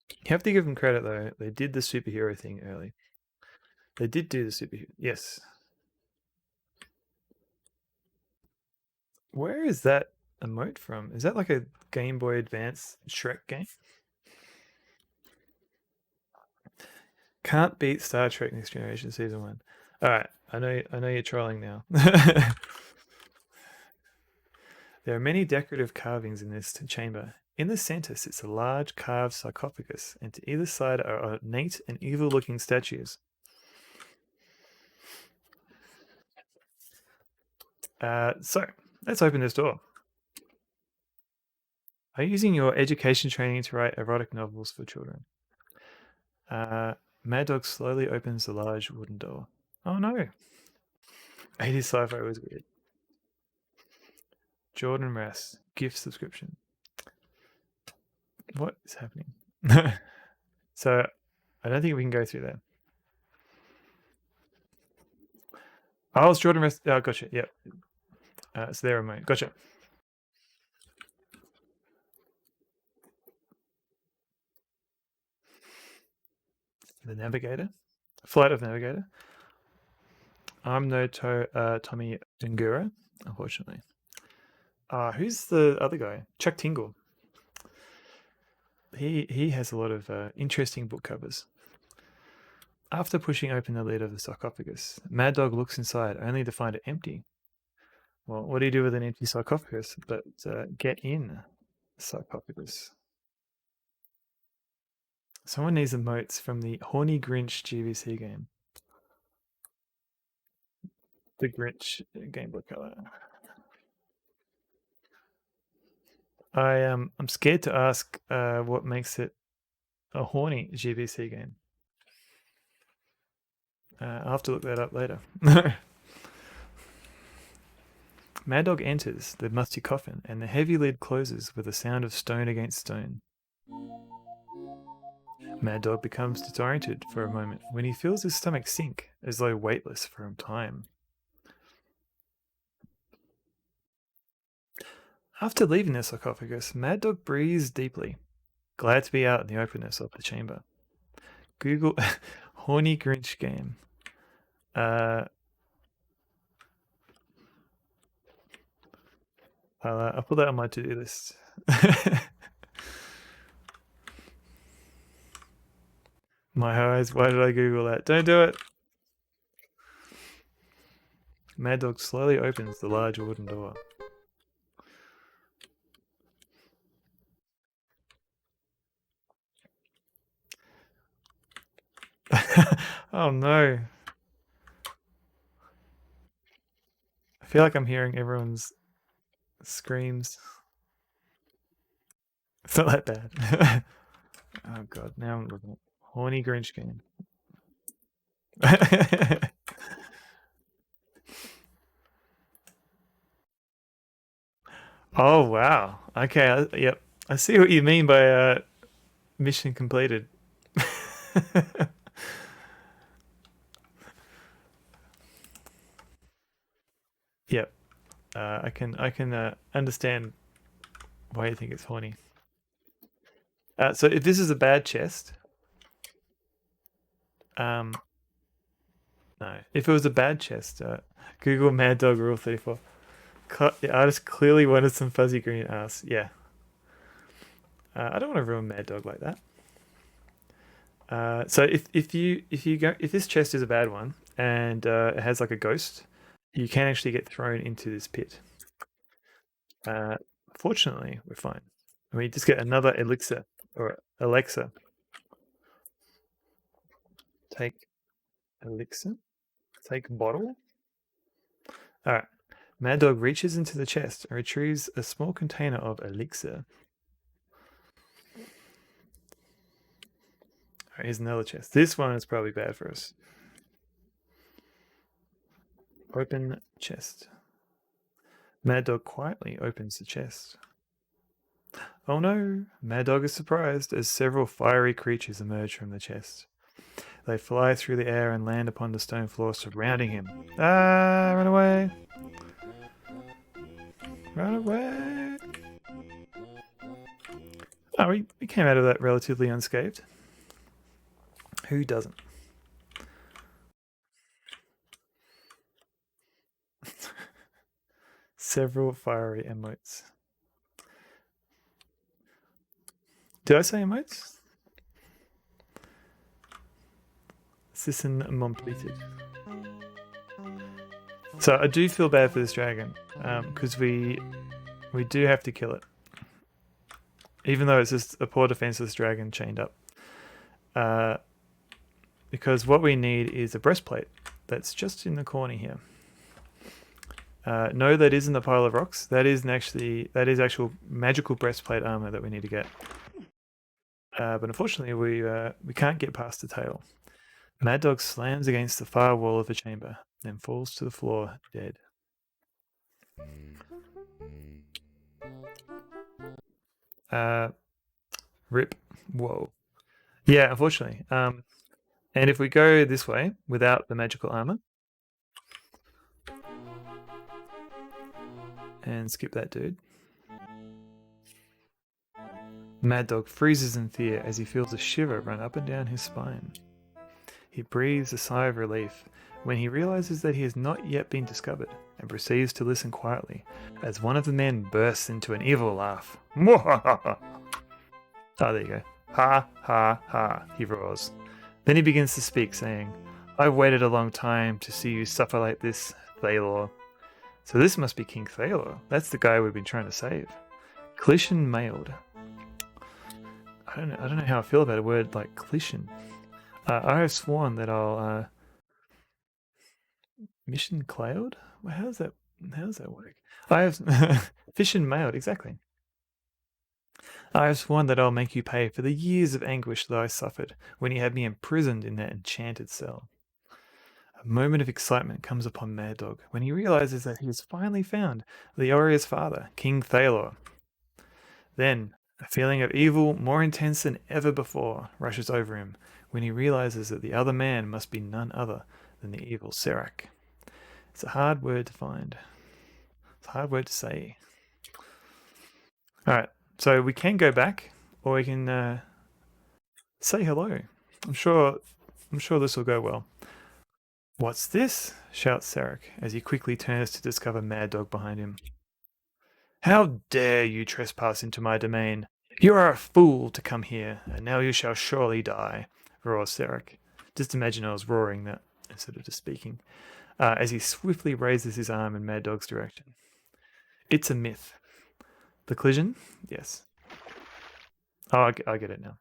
S1: You have to give them credit, though. They did the superhero thing early. They did do the superhero. Yes. Where is that emote from? Is that like a Game Boy Advance Shrek game? Can't beat Star Trek Next Generation Season 1. Alright, I know you're trolling now. There are many decorative carvings in this chamber. In the center sits a large carved sarcophagus, and to either side are ornate and evil-looking statues. So, let's open this door. Are you using your education training to write erotic novels for children? Maddog slowly opens the large wooden door. Oh no! 80s sci-fi was weird. Jordan Rass, gift subscription. What is happening? So, I don't think we can go through that. Oh, it's Jordan Rass. Oh, gotcha. Yep. It's their remote. Gotcha. The Navigator. Flight of Navigator. I'm no Tommy Dungura, unfortunately. Who's the other guy? Chuck Tingle. He has a lot of interesting book covers. After pushing open the lid of the sarcophagus, Maddog looks inside, only to find it empty. Well, what do you do with an empty sarcophagus? But get in the sarcophagus. Someone needs emotes from the Horny Grinch GVC game. The Grinch Game Boy Color. I'm scared to ask what makes it a horny GVC game. I'll have to look that up later. Maddog enters the musty coffin, and the heavy lid closes with a sound of stone against stone. Maddog becomes disoriented for a moment when he feels his stomach sink, as though weightless for a time. After leaving the sarcophagus, Maddog breathes deeply, glad to be out in the openness of the chamber. Google Horny Grinch game. I'll put that on my to-do list. My eyes, why did I Google that? Don't do it! Maddog slowly opens the large wooden door. Oh no. I feel like I'm hearing everyone's screams. It's not that bad. Oh god, now I'm looking at Horny Grinch game. Oh wow. Okay, yep. I see what you mean by mission completed. Yep. I can understand why you think it's horny. So if this is a bad chest, no. If it was a bad chest, Google Mad Dog Rule 34. The artist clearly wanted some fuzzy green ass. Yeah. I don't want to ruin Mad Dog like that. So if this chest is a bad one and it has like a ghost, you can actually get thrown into this pit. Fortunately, we're fine. We just get another elixir or Alexa. Take elixir. Take bottle. All right. Mad Dog reaches into the chest and retrieves a small container of elixir. All right, here's another chest. This one is probably bad for us. Open chest. Mad Dog quietly opens the chest. Oh no! Mad Dog is surprised as several fiery creatures emerge from the chest. They fly through the air and land upon the stone floor surrounding him. Ah! Run away! Run away! Oh, we came out of that relatively unscathed. Who doesn't? Several fiery emotes. Did I say emotes? Sisson completed. So I do feel bad for this dragon because we do have to kill it, even though it's just a poor defenseless dragon chained up. Because what we need is a breastplate that's just in the corner here. No, that isn't a pile of rocks. That is actual magical breastplate armor that we need to get. But unfortunately, we can't get past the tail. Mad Dog slams against the far wall of the chamber, then falls to the floor dead. Rip. Whoa. Yeah, unfortunately. And if we go this way without the magical armor, and skip that dude, Mad Dog freezes in fear as he feels a shiver run up and down his spine. He breathes a sigh of relief when he realizes that he has not yet been discovered and proceeds to listen quietly as one of the men bursts into an evil laugh. Oh, there you go. Ha, ha, ha, he roars. Then he begins to speak, saying, I've waited a long time to see you suffer like this, Thalor. So this must be King Thalor. That's the guy we've been trying to save. Clishin mailed. I don't know how I feel about a word like Clishin. I have sworn that I'll mission cloud? Well, how does that work? I have fission mailed, exactly. I have sworn that I'll make you pay for the years of anguish that I suffered when you had me imprisoned in that enchanted cell. A moment of excitement comes upon Mad Dog when he realizes that he has finally found Leoria's father, King Thalor. Then, a feeling of evil more intense than ever before rushes over him when he realizes that the other man must be none other than the evil Serac. It's a hard word to find. It's a hard word to say. Alright, so we can go back, or we can say hello. I'm sure this will go well. What's this? Shouts Serac as he quickly turns to discover Mad Dog behind him. How dare you trespass into my domain? You are a fool to come here, and now you shall surely die, roars Serac. Just imagine I was roaring that instead of just speaking, as he swiftly raises his arm in Mad Dog's direction. It's a myth. The collision? Yes. Oh, I get it now.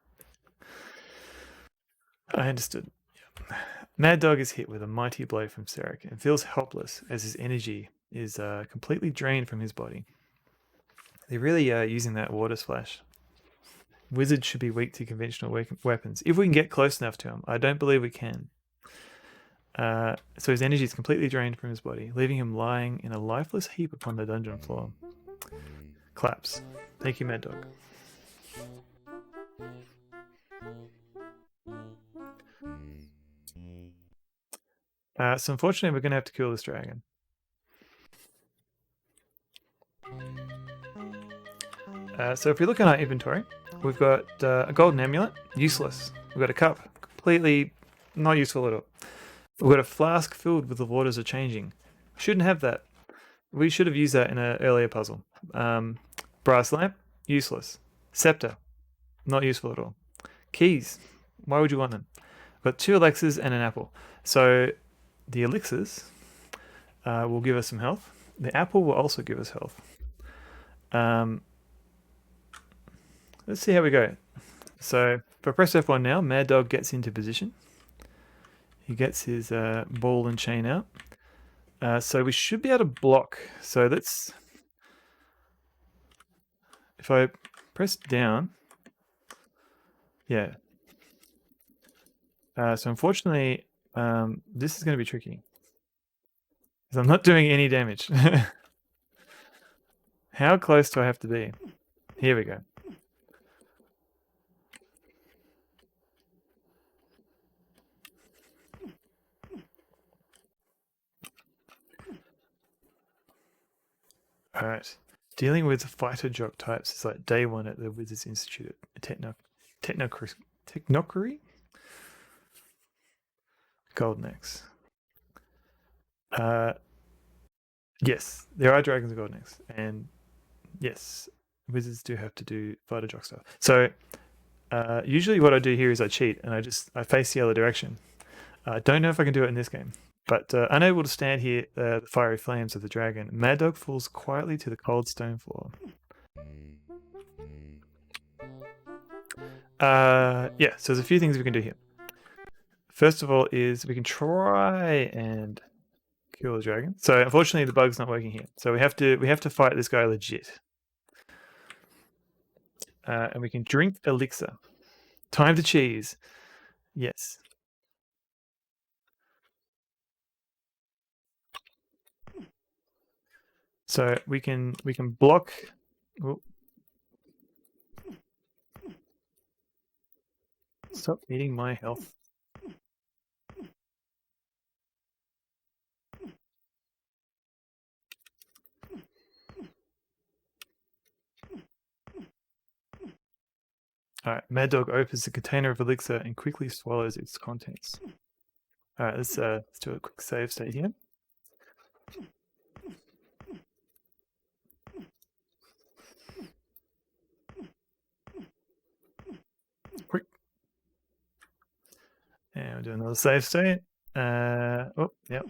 S1: I understood. Yeah. Mad Dog is hit with a mighty blow from Serac and feels helpless as his energy is completely drained from his body. They're really using that water splash. Wizards should be weak to conventional weapons. If we can get close enough to him. I don't believe we can. So his energy is completely drained from his body, leaving him lying in a lifeless heap upon the dungeon floor. Claps. Thank you, Mad Dog. So unfortunately, we're going to have to kill this dragon. So if we look at our inventory, we've got a golden amulet, useless. We've got a cup, completely not useful at all. We've got a flask filled with the waters are changing. Shouldn't have that. We should have used that in an earlier puzzle. Brass lamp, useless. Scepter, not useful at all. Keys, why would you want them? We've got 2 elixirs and an apple. So the elixirs will give us some health. The apple will also give us health. Let's see how we go. So if I press F1 now, Maddog gets into position. He gets his ball and chain out. So we should be able to block. So let's... If I press down... Yeah. So unfortunately, this is going to be tricky. Because I'm not doing any damage. How close do I have to be? Here we go. Alright. Dealing with fighter jock types is like day one at the Wizards Institute at Technocury? Golden Axe. Yes, there are dragons and Golden Axe. And yes, Wizards do have to do fighter jock stuff. So usually what I do here is I cheat and I face the other direction. I don't know if I can do it in this game. But unable to stand here the fiery flames of the dragon, Maddog falls quietly to the cold stone floor. Yeah, so there's a few things we can do here. First of all is we can try and kill the dragon. So unfortunately the bug's not working here. So we have to fight this guy legit. And we can drink elixir. Time to cheese. Yes. So we can block. Oh. Stop eating my health. Alright, Maddog opens the container of elixir and quickly swallows its contents. Alright, let's do a quick save state here. Quick. And we'll do another save state. Oh, yep.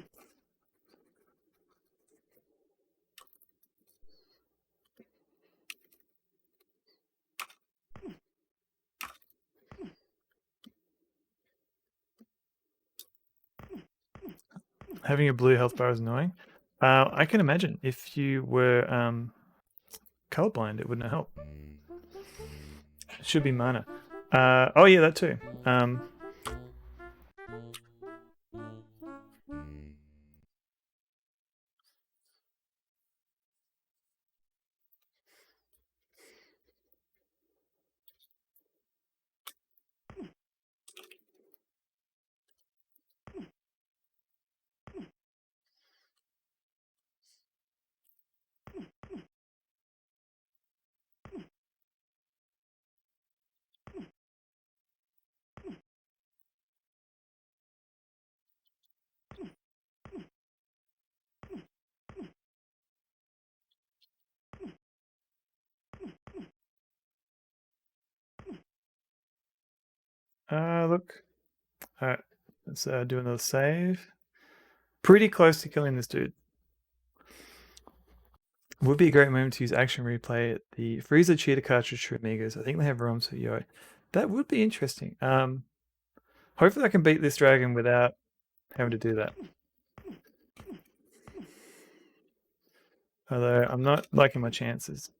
S1: Having a blue health bar is annoying. I can imagine if you were colorblind, it wouldn't help. It should be mana. Oh yeah, that too. Look. Alright, let's do another save. Pretty close to killing this dude. Would be a great moment to use action replay at the Freezer Cheetah cartridge for Amigas. I think they have ROMs for Yo. That would be interesting. Hopefully I can beat this dragon without having to do that. Although I'm not liking my chances.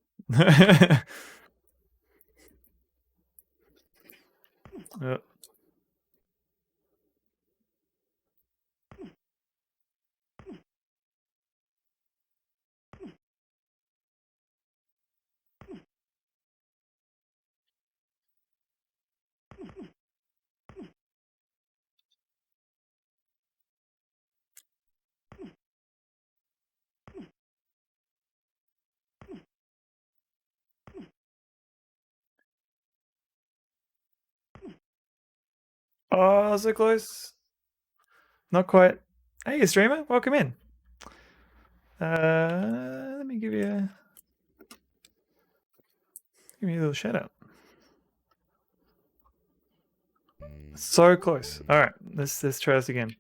S1: Oh. Oh, so close. Not quite. Hey, streamer, welcome in. Let me give you a little shout out. So close. All right, let's try this again.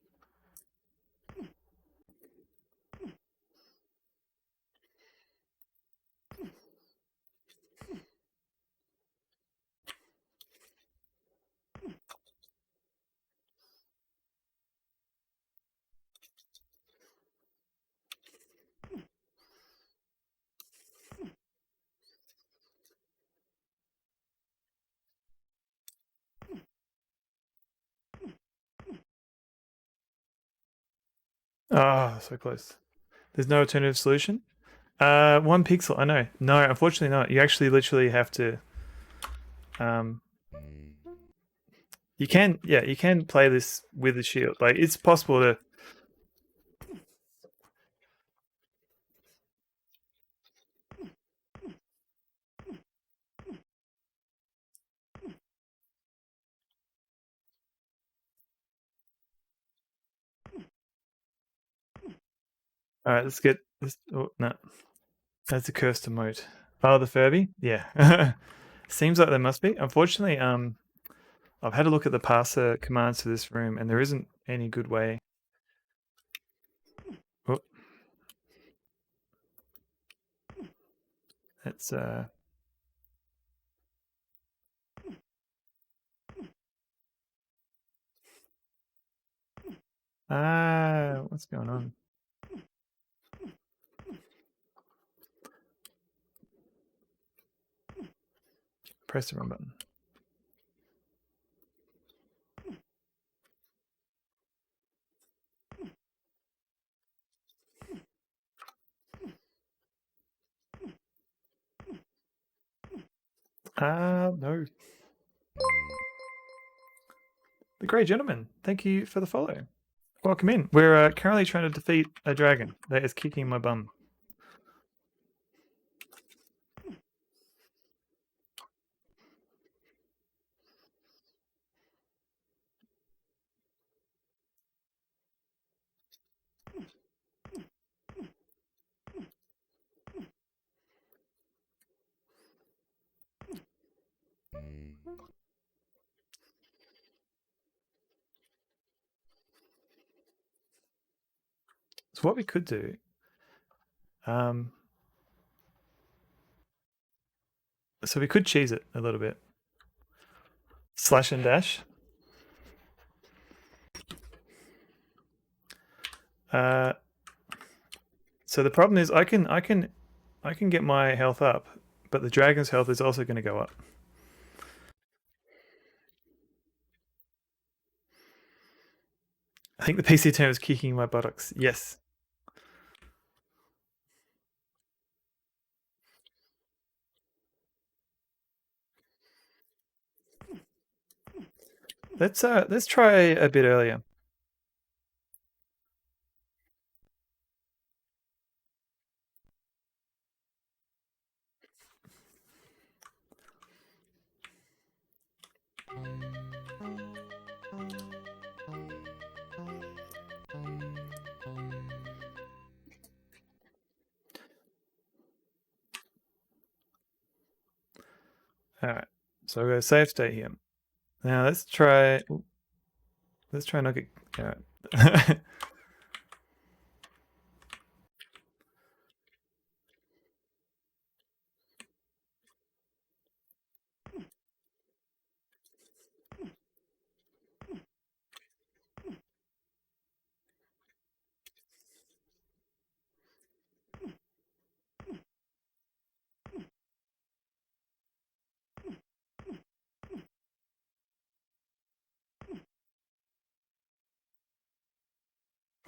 S1: Oh, so close. There's no alternative solution. 1 pixel. I know. No, unfortunately not. You actually literally have to. You can, yeah, you can play this with the shield. Like it's possible to. All right, let's get this. Oh, no, that's a cursed emote. Oh, the Furby. Yeah, seems like there must be. Unfortunately, I've had a look at the parser commands for this room, and there isn't any good way. Oh, that's what's going on? Press the wrong button. No. The Grey Gentleman, thank you for the follow. Welcome in. We're currently trying to defeat a dragon that is kicking my bum. So what we could do, so we could cheese it a little bit. Slash and dash. So the problem is I can get my health up, but the dragon's health is also going to go up. I think the PC term is kicking my buttocks. Yes. Let's try a bit earlier. All right. So we're going to save state here. Now let's try. Let's try not get. All right.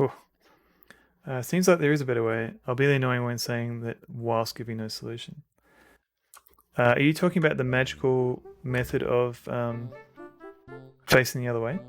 S1: Oh. Seems like there is a better way. I'll be annoying when saying that whilst giving no solution. Are you talking about the magical method of facing the other way?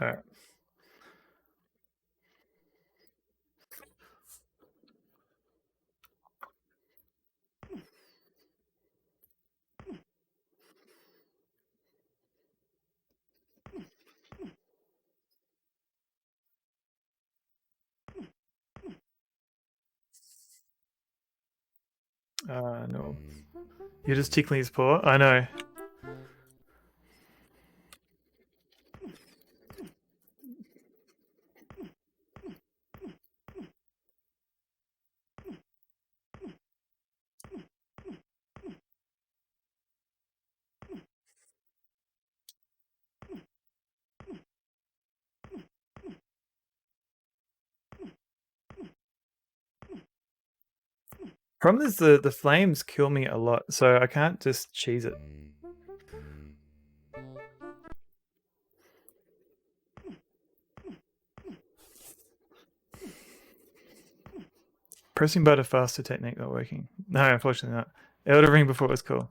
S1: Alright. No. You're just tickling his paw? I know. Problem is the flames kill me a lot, so I can't just cheese it. Pressing butter faster technique not working. No, unfortunately not. Elder Ring before it was cool.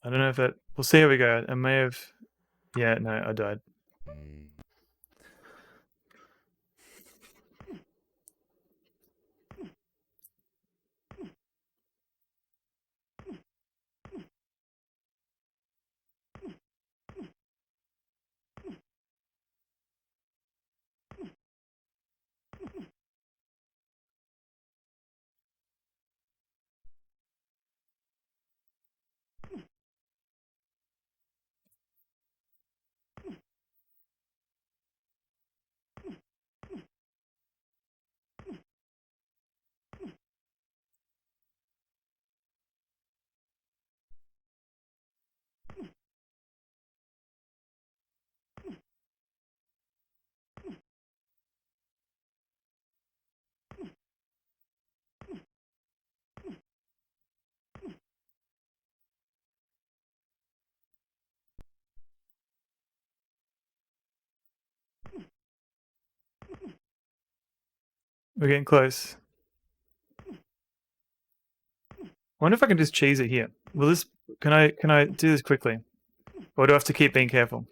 S1: I don't know if that... We'll see how we go. I may have... Yeah, no, I died. We're getting close. I wonder if I can just cheese it here. Will this... Can I do this quickly? Or do I have to keep being careful?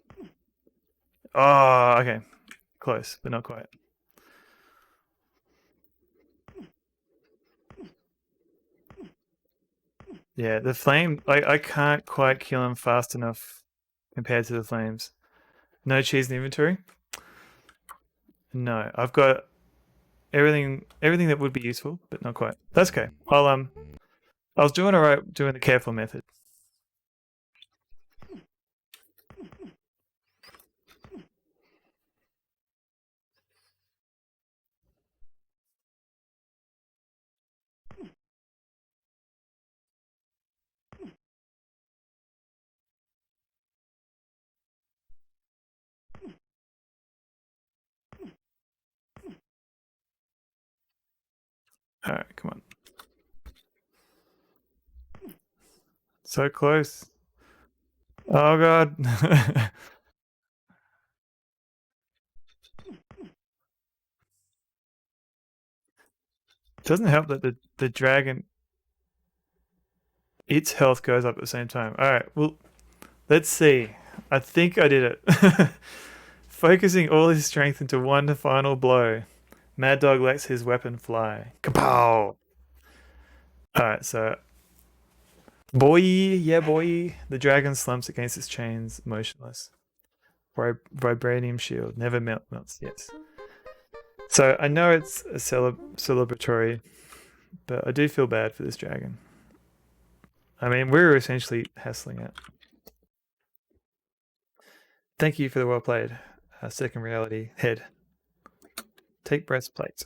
S1: Oh, okay. Close, but not quite. Yeah, the flame... I can't quite kill him fast enough compared to the flames. No cheese in the inventory? No, I've got everything that would be useful, but not quite. That's okay. I was doing alright doing the careful method. Alright, come on. So close. Oh god. Doesn't help that the dragon, its health goes up at the same time. Alright, well, let's see. I think I did it. Focusing all his strength into one final blow, Maddog lets his weapon fly. Kapow! Alright, so... Boy, yeah boy. The dragon slumps against its chains, motionless. Vibranium shield, never melts, yes. So I know it's a celebratory, but I do feel bad for this dragon. I mean, we're essentially hassling it. Thank you for the well played. Second reality, head. Take breastplate.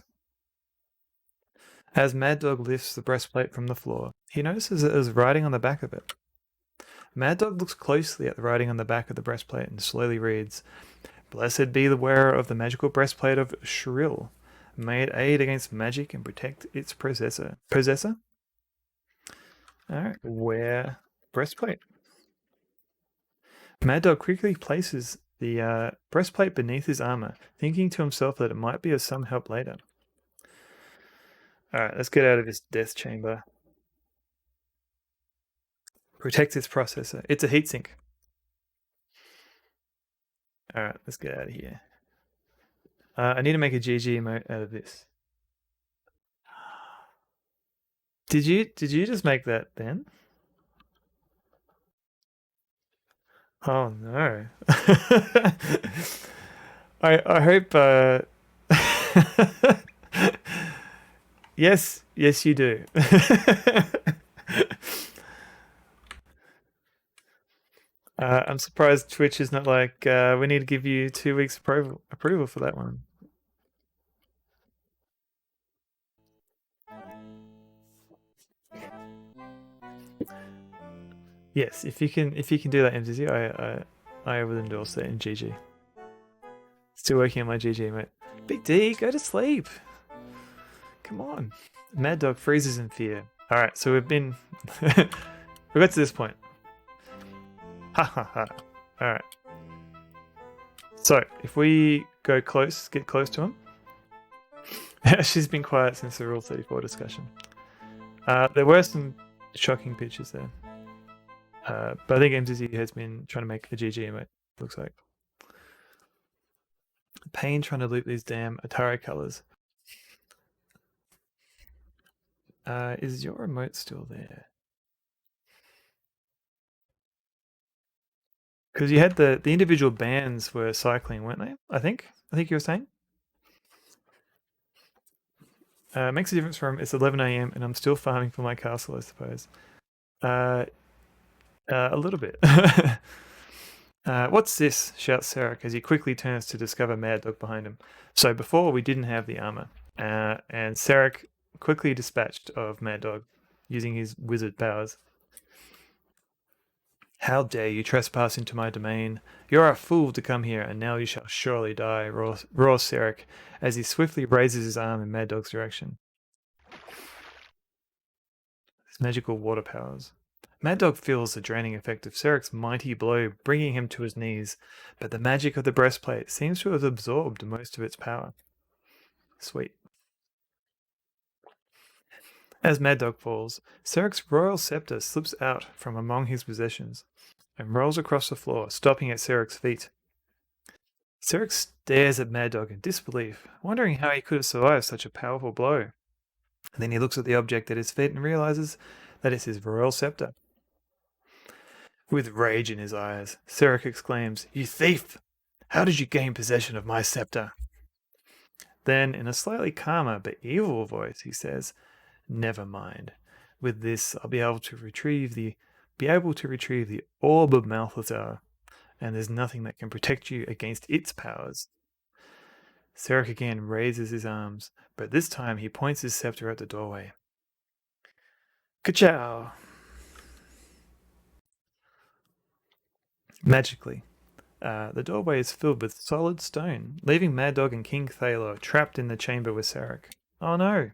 S1: As Maddog lifts the breastplate from the floor, he notices it is writing on the back of it. Maddog looks closely at the writing on the back of the breastplate and slowly reads, "Blessed be the wearer of the magical breastplate of Shrill. May it aid against magic and protect its possessor." Possessor? Alright, wear breastplate. Maddog quickly places the breastplate beneath his armor, thinking to himself that it might be of some help later. Alright, let's get out of this death chamber. Protect this processor. It's a heatsink. Alright, let's get out of here. I need to make a GG emote out of this. Did you just make that, Ben? Oh no. I hope yes you do. I'm surprised Twitch is not like we need to give you 2 weeks approval for that one. Yes, if you can do that, MZZ, I would endorse that in GG. Still working on my GG, mate. Big D, go to sleep. Come on. Maddog freezes in fear. All right, so we've been we got to this point. Ha ha ha. All right. So if we go close, get close to him. She's been quiet since the Rule 34 discussion. There were some shocking pictures there. But I think MZZ has been trying to make a GG emote, looks like. Pain trying to loop these damn Atari colors. Is your remote still there? Because you had the individual bands were cycling, weren't they? I think you were saying. Makes a difference from it's 11 a.m. and I'm still farming for my castle, I suppose. A little bit. What's this? Shouts Sarek as he quickly turns to discover Maddog behind him. So before we didn't have the armor, and Sarek quickly dispatched of Maddog using his wizard powers. How dare you trespass into my domain? You're a fool to come here, and now you shall surely die, roars Sarek as he swiftly raises his arm in Maddog's direction. His magical water powers. Maddog feels the draining effect of Sarek's mighty blow, bringing him to his knees, but the magic of the breastplate seems to have absorbed most of its power. Sweet. As Maddog falls, Sarek's royal scepter slips out from among his possessions and rolls across the floor, stopping at Sarek's feet. Sarek stares at Maddog in disbelief, wondering how he could have survived such a powerful blow. And then he looks at the object at his feet and realizes that it's his royal scepter. With rage in his eyes, Sarek exclaims, "You thief! How did you gain possession of my scepter?" Then, in a slightly calmer but evil voice, he says, "Never mind. With this, I'll be able to retrieve the orb of Malthazar, and there's nothing that can protect you against its powers." Sarek again raises his arms, but this time he points his scepter at the doorway. Ka-chow! Magically, the doorway is filled with solid stone, leaving Maddog and King Thalor trapped in the chamber with Sarek. Oh no!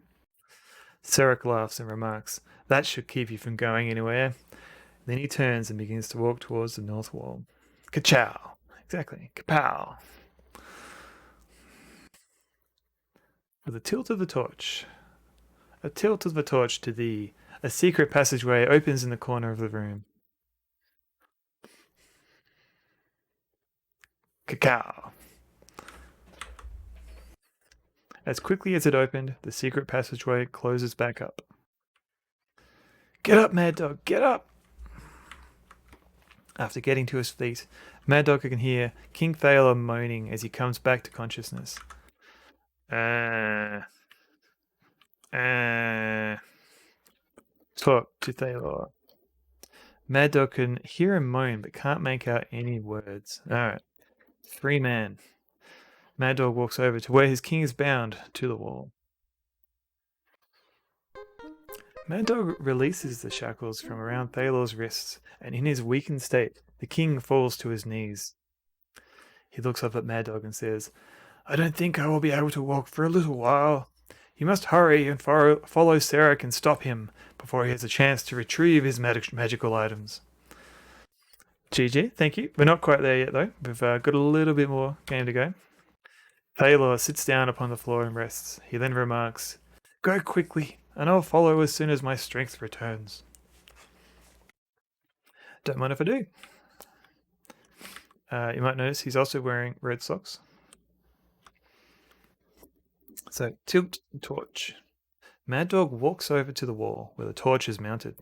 S1: Sarek laughs and remarks, "That should keep you from going anywhere." Then he turns and begins to walk towards the north wall. Ka-chow! Exactly. Kapow! With a tilt of the torch. A tilt of the torch to thee. A secret passageway opens in the corner of the room. Cacao. As quickly as it opened, the secret passageway closes back up. Get up, Maddog, get up! After getting to his feet, Maddog can hear King Thalor moaning as he comes back to consciousness. Talk to Thalor. Maddog can hear him moan but can't make out any words. Alright. Free man. Maddog walks over to where his king is bound to the wall. Maddog releases the shackles from around Thalor's wrists, and in his weakened state, the king falls to his knees. He looks up at Maddog and says, "I don't think I will be able to walk for a little while. You must hurry and follow Sarek and stop him before he has a chance to retrieve his magical items. GG, thank you. We're not quite there yet, though. We've got a little bit more game to go. Thaylor sits down upon the floor and rests. He then remarks, "Go quickly, and I'll follow as soon as my strength returns." Don't mind if I do. You might notice he's also wearing red socks. So, tilt torch. Maddog walks over to the wall where the torch is mounted.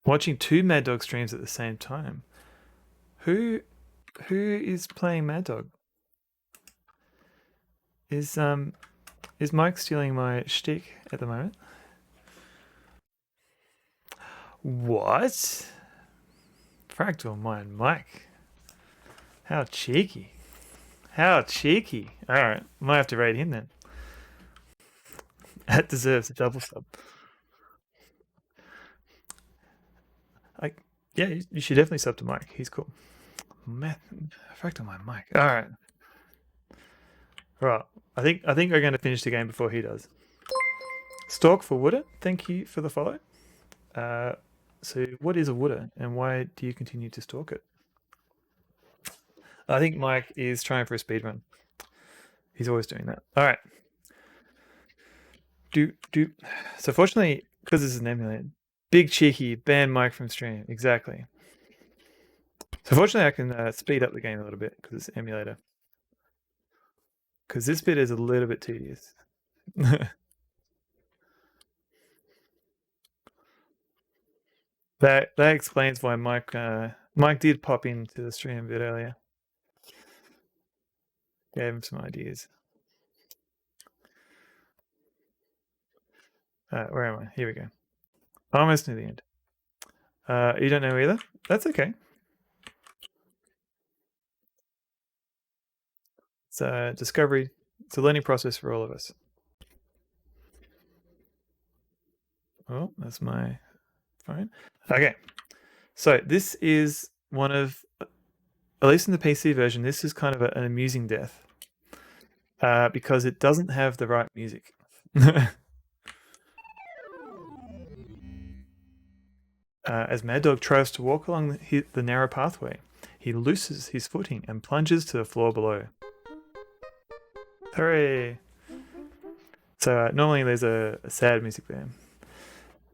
S1: Watching two Maddog streams at the same time. Who is playing Maddog? Is Mike stealing my shtick at the moment? What? Fractal Mind Mike. How cheeky. How cheeky. Alright, might have to raid him then. That deserves a double sub. Yeah, you should definitely sub to Mike. He's cool. Fractal Mind Mike. Alright. Right. I think we're going to finish the game before he does. Stalk for Wooder, thank you for the follow. So what is a Wooder and why do you continue to stalk it? I think Mike is trying for a speed run. He's always doing that. All right. So fortunately, because this is an emulator, big cheeky, ban Mike from stream. Exactly. So fortunately, I can speed up the game a little bit because it's an emulator. Because this bit is a little bit tedious. That explains why Mike did pop into the stream a bit earlier. Gave him some ideas. Where am I? Here we go. Almost near the end. You don't know either? That's okay. It's a discovery. It's a learning process for all of us. Oh, that's my phone. Okay. So this is one of, at least in the PC version, this is kind of an amusing death. Because it doesn't have the right music. As Maddog tries to walk along the narrow pathway, he looses his footing and plunges to the floor below. Hooray! So normally there's a sad music there,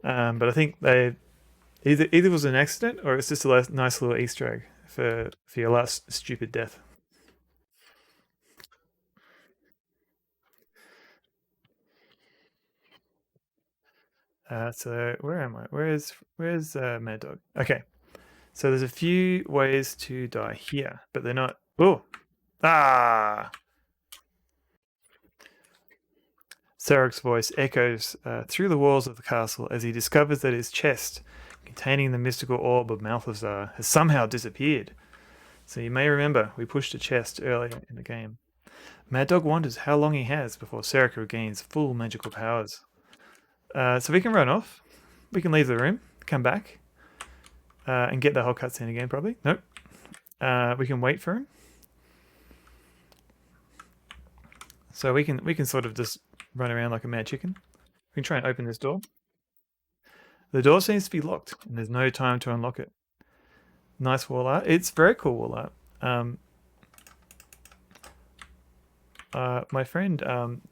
S1: but I think they either was an accident or it's just a nice little Easter egg for your last stupid death. So where am I? Where's Maddog? Okay, so there's a few ways to die here, but they're not. Oh, Sarek's voice echoes through the walls of the castle as he discovers that his chest, containing the mystical orb of Malthazar, has somehow disappeared. So you may remember we pushed a chest earlier in the game. Maddog wonders how long he has before Sarek regains full magical powers. So we can run off. We can leave the room, come back, and get the whole cutscene again probably. Nope. We can wait for him. So we can sort of just run around like a mad chicken. We can try and open this door. The door seems to be locked, and there's no time to unlock it. Nice wall art. It's very cool wall art. My friend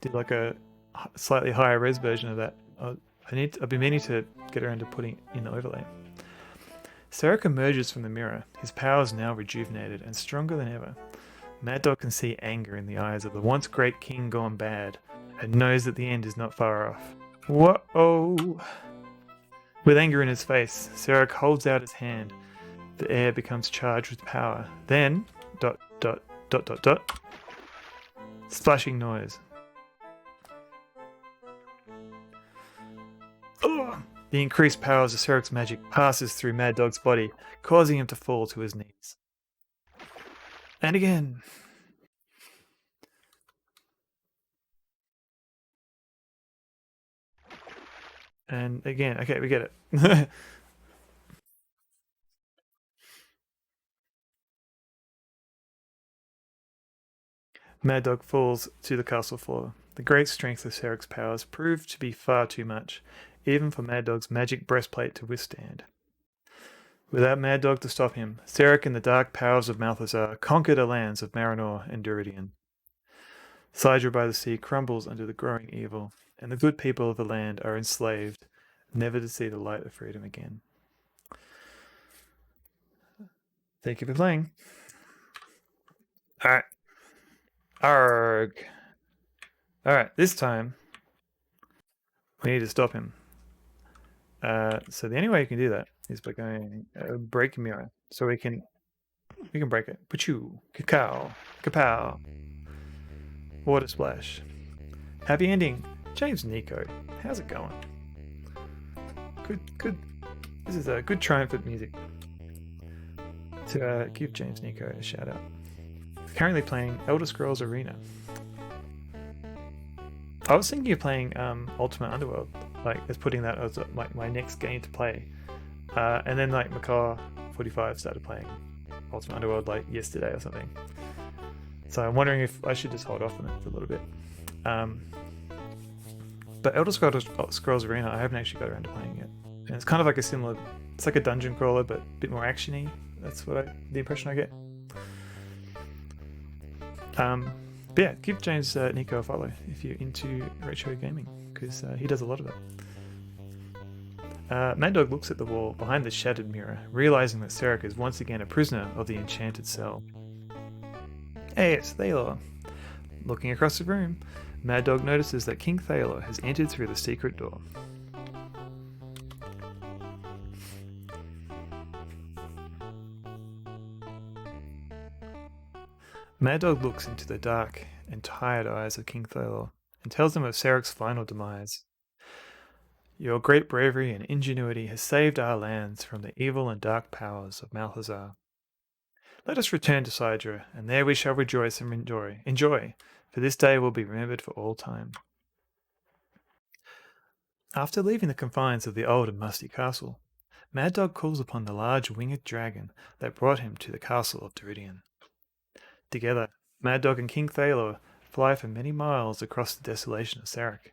S1: did like a slightly higher res version of that. I've been meaning to get around to putting in the overlay. Sarek emerges from the mirror, his powers now rejuvenated and stronger than ever. Maddog can see anger in the eyes of the once great king gone bad, and knows that the end is not far off. Whoa! With anger in his face, Sarek holds out his hand. The air becomes charged with power. Then, ... splashing noise. Ugh. The increased powers of Sarek's magic passes through Maddog's body, causing him to fall to his knees. And again. And again. Okay, we get it. Maddog falls to the castle floor. The great strength of Sarek's powers proved to be far too much, even for Maddog's magic breastplate to withstand. Without Maddog to stop him, Sarek and the dark powers of Malthazar conquered the lands of Marinor and Duridian. Sidra by the sea crumbles under the growing evil, and the good people of the land are enslaved, never to see the light of freedom again. Thank you for playing. Alright. Arg. Alright, this time we need to stop him. So the only way you can do that is by going break mirror. So we can break it. Pachoo, cacao, kapow. Water splash. Happy ending. James Nico. How's it going? Good. This is a good triumphant music. To give James Nico a shout out. Currently playing Elder Scrolls Arena. I was thinking of playing Ultimate Underworld, like as putting that as like my next game to play, and then like Macaw45 started playing Ultimate Underworld like yesterday or something. So I'm wondering if I should just hold off on it for a little bit. But Elder Scrolls Arena, I haven't actually got around to playing it, and it's kind of like a similar. It's like a dungeon crawler, but a bit more actiony. That's what the impression I get. But yeah, give James Nico a follow if you're into retro gaming, because he does a lot of it. Maddog looks at the wall behind the shattered mirror, realizing that Sarek is once again a prisoner of the enchanted cell. Hey, it's Thalor. Looking across the room, Maddog notices that King Thalor has entered through the secret door. Maddog looks into the dark and tired eyes of King Thalor and tells him of Sarek's final demise. Your great bravery and ingenuity has saved our lands from the evil and dark powers of Malthazar. Let us return to Sidra, and there we shall rejoice and enjoy, for this day will be remembered for all time. After leaving the confines of the old and musty castle, Maddog calls upon the large winged dragon that brought him to the castle of Duridian. Together, Maddog and King Thalor fly for many miles across the desolation of Sarek.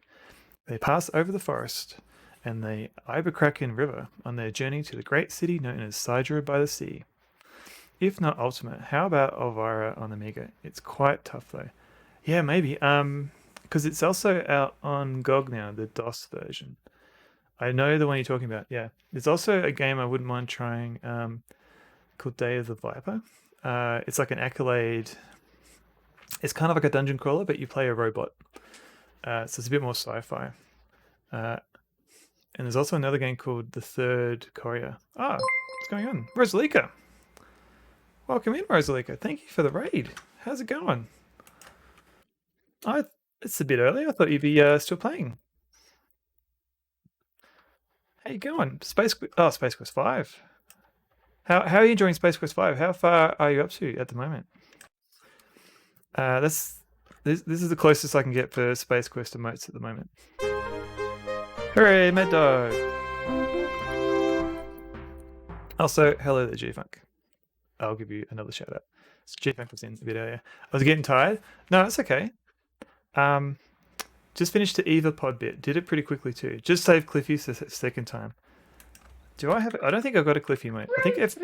S1: They pass over the forest and the Iberkraken River on their journey to the great city known as Sidra by the Sea. If not Ultimate, how about Elvira on Amiga? It's quite tough though. Yeah, maybe. Because it's also out on GOG now, the DOS version. I know the one you're talking about. Yeah, there's also a game I wouldn't mind trying called Day of the Viper. It's like an Accolade. It's kind of like a dungeon crawler, but you play a robot. So it's a bit more sci-fi. And there's also another game called The Third Courier. What's going on? Rosalika! Welcome in, Rosalika. Thank you for the raid. How's it going? It's a bit early. I thought you'd be still playing. How you going? Space Quest 5. How are you enjoying Space Quest 5? How far are you up to at the moment? This is the closest I can get for Space Quest emotes at the moment. Hooray, Maddog! Also, hello there, G-Funk. I'll give you another shout out. G-Funk was in a bit earlier. I was getting tired. No, it's okay. Just finished the Eva pod bit. Did it pretty quickly too. Just saved Cliffy the second time. Do I have it? I don't think I've got a Cliffy, mate. I think if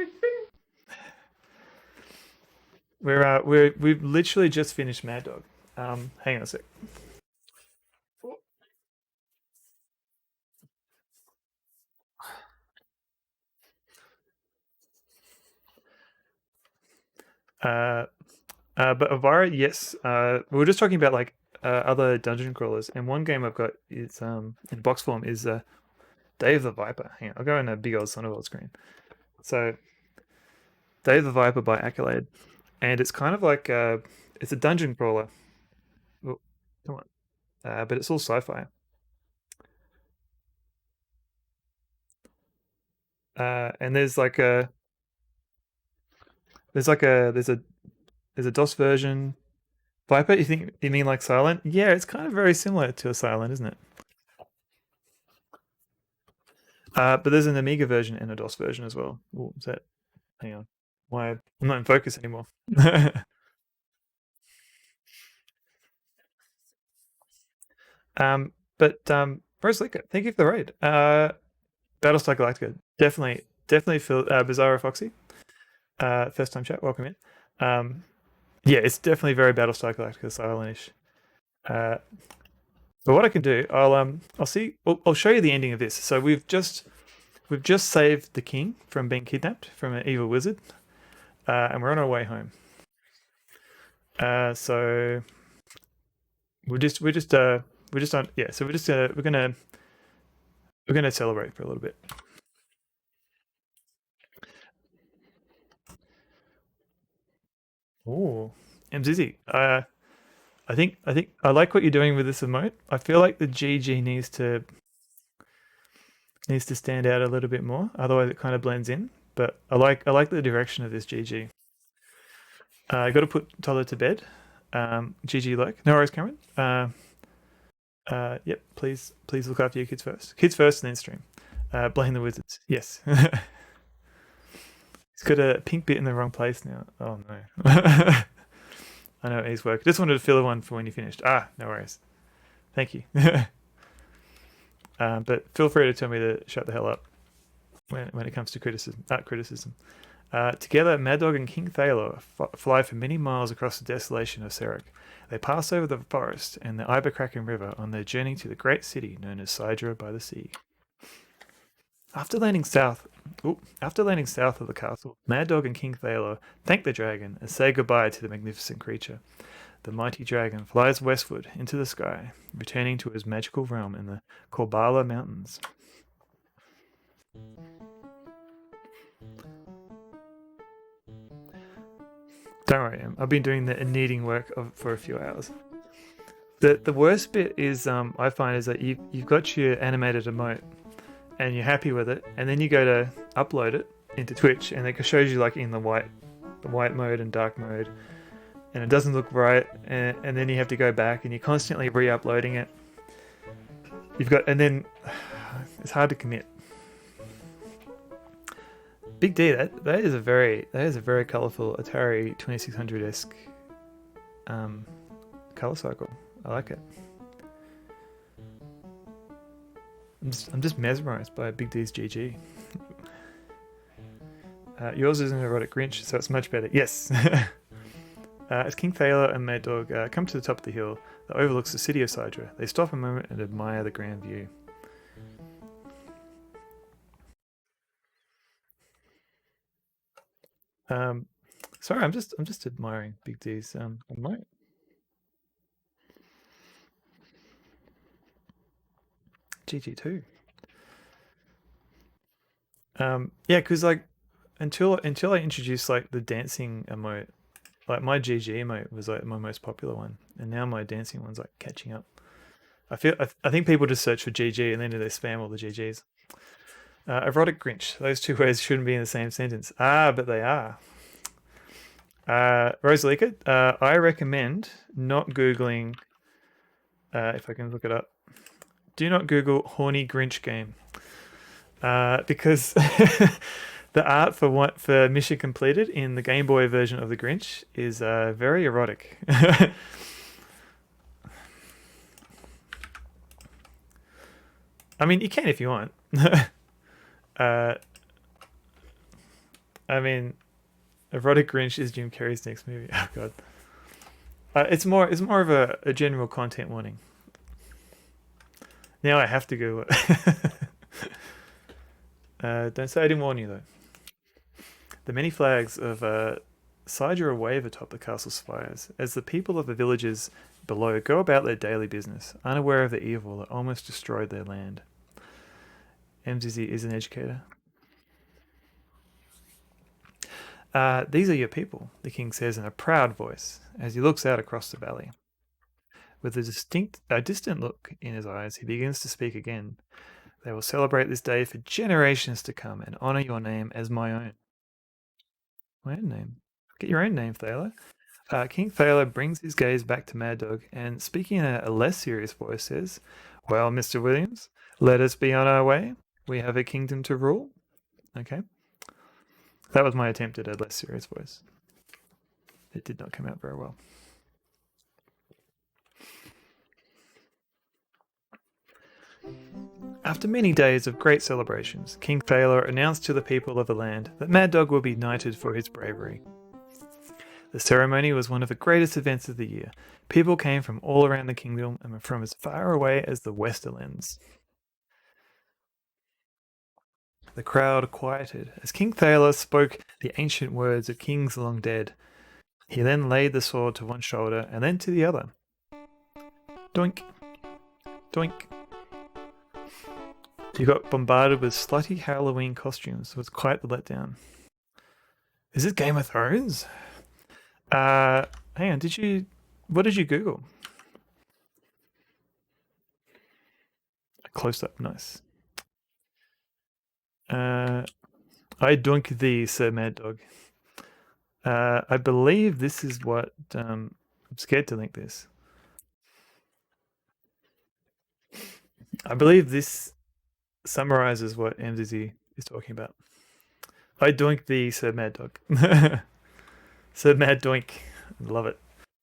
S1: we've literally just finished Maddog. Hang on a sec. But Elvira, yes. We were just talking about like other dungeon crawlers, and one game I've got is in box form is Day of the Viper. Hang on, I'll go in a big old Sonderworld screen. So, Day of the Viper by Accolade, and it's kind of like it's a dungeon crawler. Oh, come on, but it's all sci-fi. And there's a DOS version. Viper, you mean like Silent? Yeah, it's kind of very similar to a Silent, isn't it? But there's an Amiga version and a DOS version as well. Oh, is that? Hang on. Why I'm not in focus anymore. Rosalika, thank you for the raid. Battlestar Galactica, definitely feel Bizarro Foxy. First time chat, welcome in. Yeah, it's definitely very Battlestar Galactica style-ish. But what I can do, I'll show you the ending of this. So we've just saved the king from being kidnapped from an evil wizard, and we're on our way home. So we're gonna celebrate for a little bit. Oh, Mzizi, I think I like what you're doing with this emote. I feel like the GG needs to stand out a little bit more. Otherwise, it kind of blends in. But I like the direction of this GG. I got to put Toddler to bed. GG like no worries, Cameron. Yep. Please look after your kids first. Kids first, and then stream. Blame the wizards. Yes. He's got a pink bit in the wrong place now. Oh no. I know he's work. Just wanted to fill one for when you finished. No worries. Thank you. But feel free to tell me to shut the hell up when it comes to criticism. Together, Maddog and King Thaler fly for many miles across the desolation of Serek. They pass over the forest and the Iberkraken River on their journey to the great city known as Sidra by the Sea. After landing south of the castle, Maddog and King Thaler thank the dragon and say goodbye to the magnificent creature. The mighty dragon flies westward into the sky, returning to his magical realm in the Korbala Mountains. Don't worry, I've been doing the kneading work for a few hours. The worst bit is I find is that you've got your animated emote and you're happy with it, and then you go to upload it into Twitch, and it shows you like in the white mode and dark mode, and it doesn't look right, and then you have to go back and you're constantly re-uploading it. And then it's hard to commit. Big D, that is a very colourful Atari 2600-esque colour cycle. I like it. I'm just mesmerised by Big D's GG. Yours is an erotic Grinch, so it's much better. Yes. As King Thaler and Maddog come to the top of the hill that overlooks the city of Sidra, they stop a moment and admire the grand view. Sorry, I'm just admiring Big D's emote. GG2. Yeah, because like until I introduced like the dancing emote, like my GG emote was like my most popular one, and now my dancing one's like catching up. I think people just search for GG and then they spam all the GGs. Erotic Grinch. Those two words shouldn't be in the same sentence. But they are. Rosalika, I recommend not Googling, if I can look it up. Do not Google horny Grinch game. Because the art for mission completed in the Game Boy version of the Grinch is very erotic. I mean, you can if you want. I mean, Erotic Grinch is Jim Carrey's next movie. Oh god. It's more of a general content warning. Now I have to Google it. Don't say I didn't warn you though. The many flags of Sidra wave atop the castle spires as the people of the villages below go about their daily business, unaware of the evil that almost destroyed their land. MZZ is an educator. These are your people, the king says in a proud voice as he looks out across the valley. With a distant look in his eyes, he begins to speak again. They will celebrate this day for generations to come and honor your name as my own. My own name? Get your own name, Thaler. King Thaler brings his gaze back to Maddog and, speaking in a less serious voice, says, "Well, Mr. Williams, let us be on our way. We have a kingdom to rule." Okay. That was my attempt at a less serious voice. It did not come out very well. After many days of great celebrations, King Thaler announced to the people of the land that Maddog will be knighted for his bravery. The ceremony was one of the greatest events of the year. People came from all around the kingdom and from as far away as the Westerlands. The crowd quieted as King Thaler spoke the ancient words of kings long dead. He then laid the sword to one shoulder and then to the other. Doink. Doink. He got bombarded with slutty Halloween costumes. It was quite the letdown. Is this Game of Thrones? Hang on, what did you Google? A close-up, nice. I doink thee, Sir Maddog. I believe this is what, I'm scared to link this. I believe this summarizes what MZZ is talking about. I doink thee, Sir Maddog. Sir Mad Doink. Love it.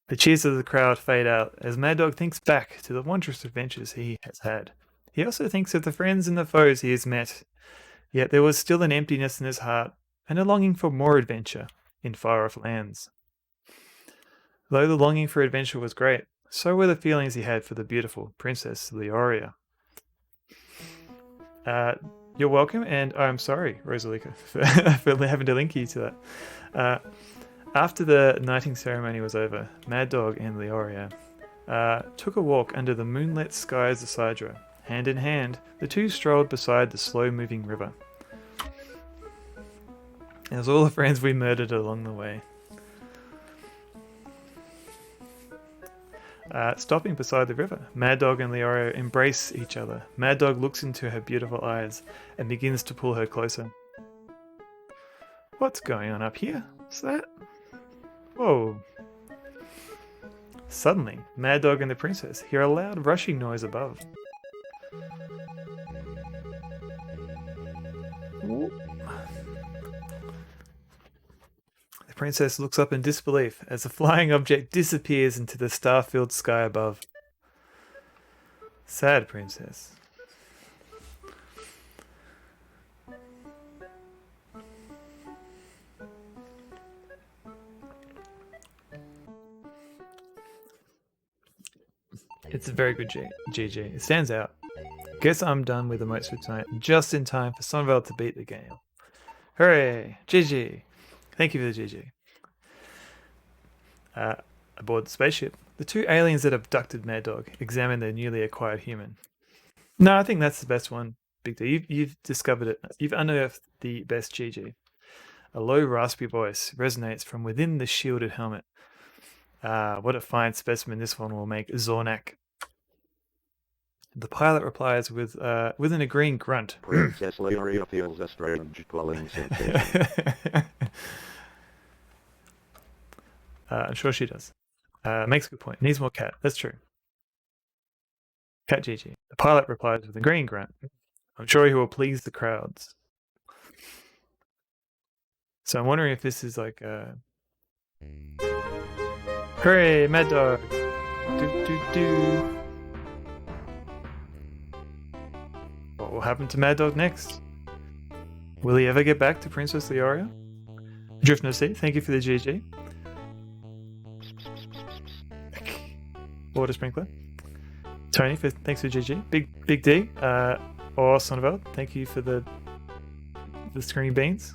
S1: The cheers of the crowd fade out as Maddog thinks back to the wondrous adventures he has had. He also thinks of the friends and the foes he has met. Yet there was still an emptiness in his heart and a longing for more adventure in far-off lands. Though the longing for adventure was great, so were the feelings he had for the beautiful Princess Leoria. You're welcome, and I'm sorry, Rosalika, for having to link you to that. After the knighting ceremony was over, Maddog and Leoria took a walk under the moonlit skies of Sidra. Hand in hand, the two strolled beside the slow-moving river. As all the friends we murdered along the way. Stopping beside the river, Maddog and Leoria embrace each other. Maddog looks into her beautiful eyes and begins to pull her closer. What's going on up here? What's that? Whoa. Suddenly, Maddog and the princess hear a loud rushing noise above. The princess looks up in disbelief as the flying object disappears into the star-filled sky above. Sad princess. It's a very good GG. It stands out. Guess I'm done with emotes for tonight, just in time for Sonville to beat the game. Hooray! GG! Thank you for the GG. Aboard the spaceship, the two aliens that abducted Maddog examine their newly acquired human. No, I think that's the best one, Big D. You've discovered it. You've unearthed the best GG. A low, raspy voice resonates from within the shielded helmet. What a fine specimen this one will make, Zornak. The pilot replies with an agreeing grunt.
S2: Princess Leoria feels a strange dwelling sensation.
S1: I'm sure she does. Makes a good point. Needs more cat. That's true. Cat GG. The pilot replies with a green grunt. I'm sure he will please the crowds. So I'm wondering if this is like hooray, Maddog! Do. What will happen to Maddog next? Will he ever get back to Princess Leoria? Driftno C, thank you for the GG. Water Sprinkler. Tony, thanks for GG. Big D, or Sonnevel, thank you for the screen beans.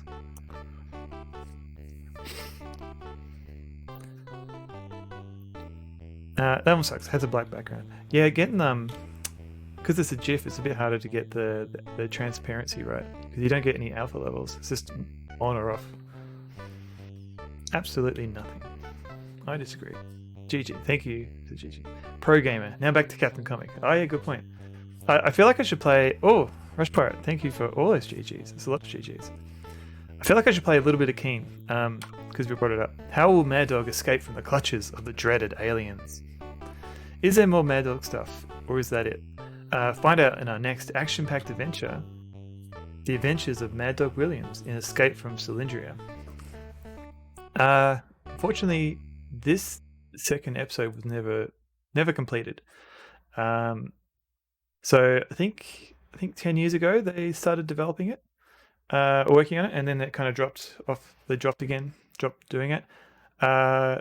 S1: That one sucks. Has a black background. Yeah, getting because it's a GIF, it's a bit harder to get the transparency right because you don't get any alpha levels. It's just on or off. Absolutely nothing. I disagree. GG. Thank you to GG. Pro Gamer. Now back to Captain Comic. Oh yeah, good point. I feel like I should play. Oh, Rush Pirate. Thank you for all those GGs. There's a lot of GGs. I feel like I should play a little bit of Keen because we brought it up. How will Maddog escape from the clutches of the dreaded aliens? Is there more Maddog stuff, or is that it? Find out in our next action-packed adventure, The Adventures of Maddog Williams in Escape from Cylindria. Fortunately, this second episode was never completed. So I think I think 10 years ago they started developing it, or working on it, and then it kind of dropped off. They dropped doing it. I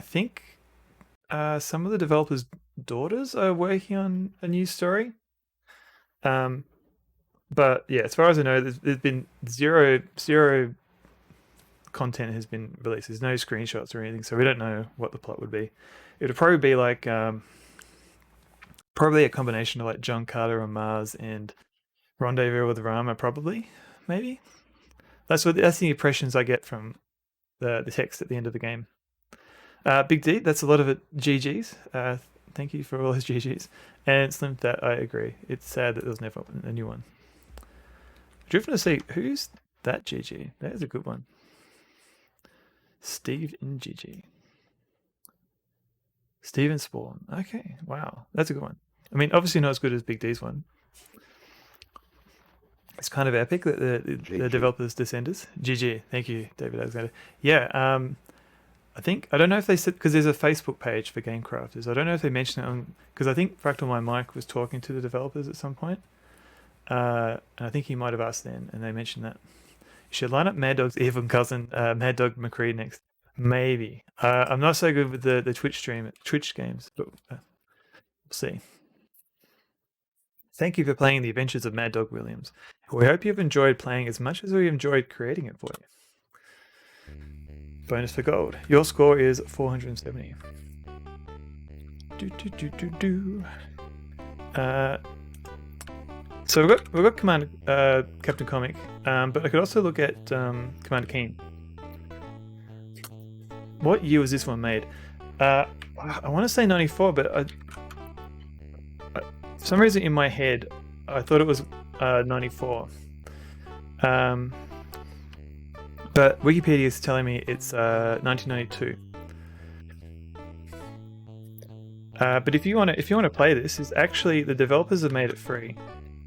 S1: think some of the developers' daughters are working on a new story. But yeah, as far as I know, there's been zero content has been released. There's no screenshots or anything, so we don't know what the plot would be. It would probably be like probably a combination of like John Carter on Mars and Rendezvous with Rama, probably, maybe. That's the impressions I get from the text at the end of the game. Big D, that's a lot of it. GGs. Thank you for all those GGs. And Slim That, I agree. It's sad that there was never a new one. Driven to see who's that GG. That is a good one. Steve in GG. Steven Spawn. Okay, wow, that's a good one. I mean, obviously not as good as Big D's one. It's kind of epic that the developers Descenders. GG. Thank you, David Alexander. Yeah, I don't know if they said, because there's a Facebook page for Game Crafters. I don't know if they mentioned it on, because I think Fractal My Mike was talking to the developers at some point. And I think he might have asked then, and they mentioned that. You should line up Maddog's evil cousin, Maddog McCree, next. Maybe. I'm not so good with the Twitch games, but we'll see. Thank you for playing The Adventures of Maddog Williams. We hope you've enjoyed playing as much as we enjoyed creating it for you. Bonus for gold. Your score is 470. So we've got Commander Captain Comic, but I could also look at Commander Keen. What year was this one made? I want to say 94, but for some reason in my head I thought it was 94. But Wikipedia is telling me it's 1992. But if you want to play this, it's actually the developers have made it free,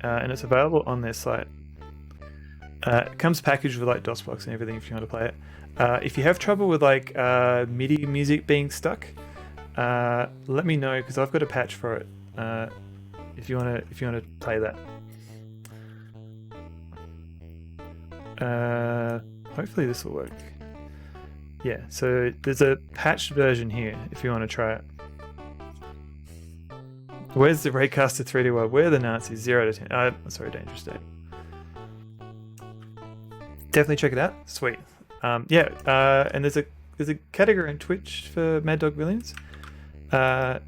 S1: and it's available on their site. It comes packaged with like DOSBox and everything if you want to play it. If you have trouble with like MIDI music being stuck, let me know because I've got a patch for it. If you want to play that. Hopefully this will work. Yeah, so there's a patched version here if you want to try it. Where's the Raycaster 3D World? Where are the Nazis? 0 to 10. Sorry, Dangerous State. Definitely check it out. Sweet. And there's a category in Twitch for Maddog Williams. I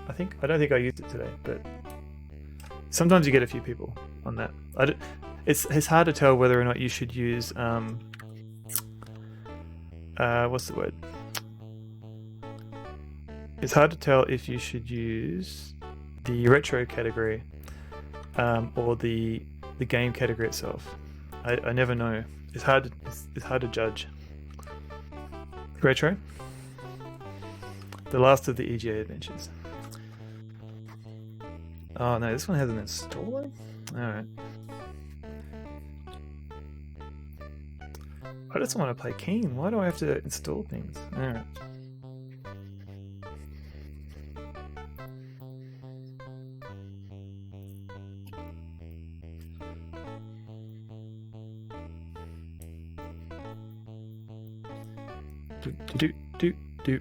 S1: don't think I used it today, but sometimes you get a few people on that. It's hard to tell whether or not you should use what's the word? It's hard to tell if you should use the retro category or the game category itself. I never know. It's hard to judge. Retro. The last of the EGA adventures. Oh no, this one has an installer? Alright. I just want to play Keen. Why do I have to install things? Alright. Do.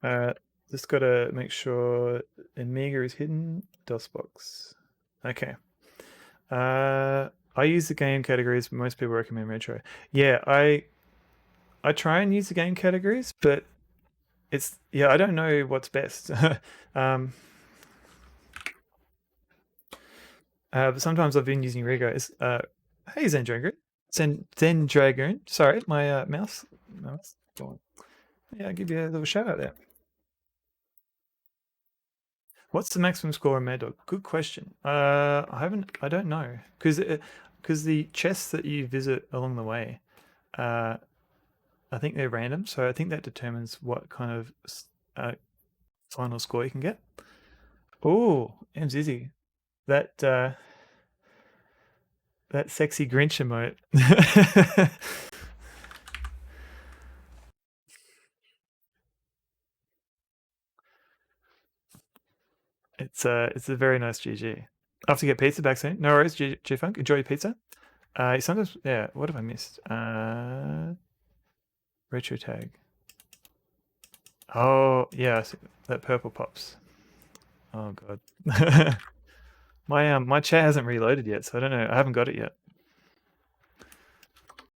S1: Alright. Just gotta make sure Amiga is hidden. DOSBox. Okay. I use the game categories, but most people recommend retro. Yeah, I try and use the game categories, but I don't know what's best. But sometimes I've been using Rigo. Hey Zendragoon. Zendragoon. Sorry, my mouse. Yeah, I'll give you a little shout out there. What's the maximum score on Maddog? Good question. I don't know because the chests that you visit along the way, I think they're random. So I think that determines what kind of final score you can get. Oh, Mzizzy. That sexy Grinch emote. It's a very nice GG. I have to get pizza back soon. No worries, G Funk. Enjoy your pizza. Sometimes, yeah. What have I missed? Retro tag. Oh yeah, that purple pops. Oh god. My chat hasn't reloaded yet, so I don't know. I haven't got it yet.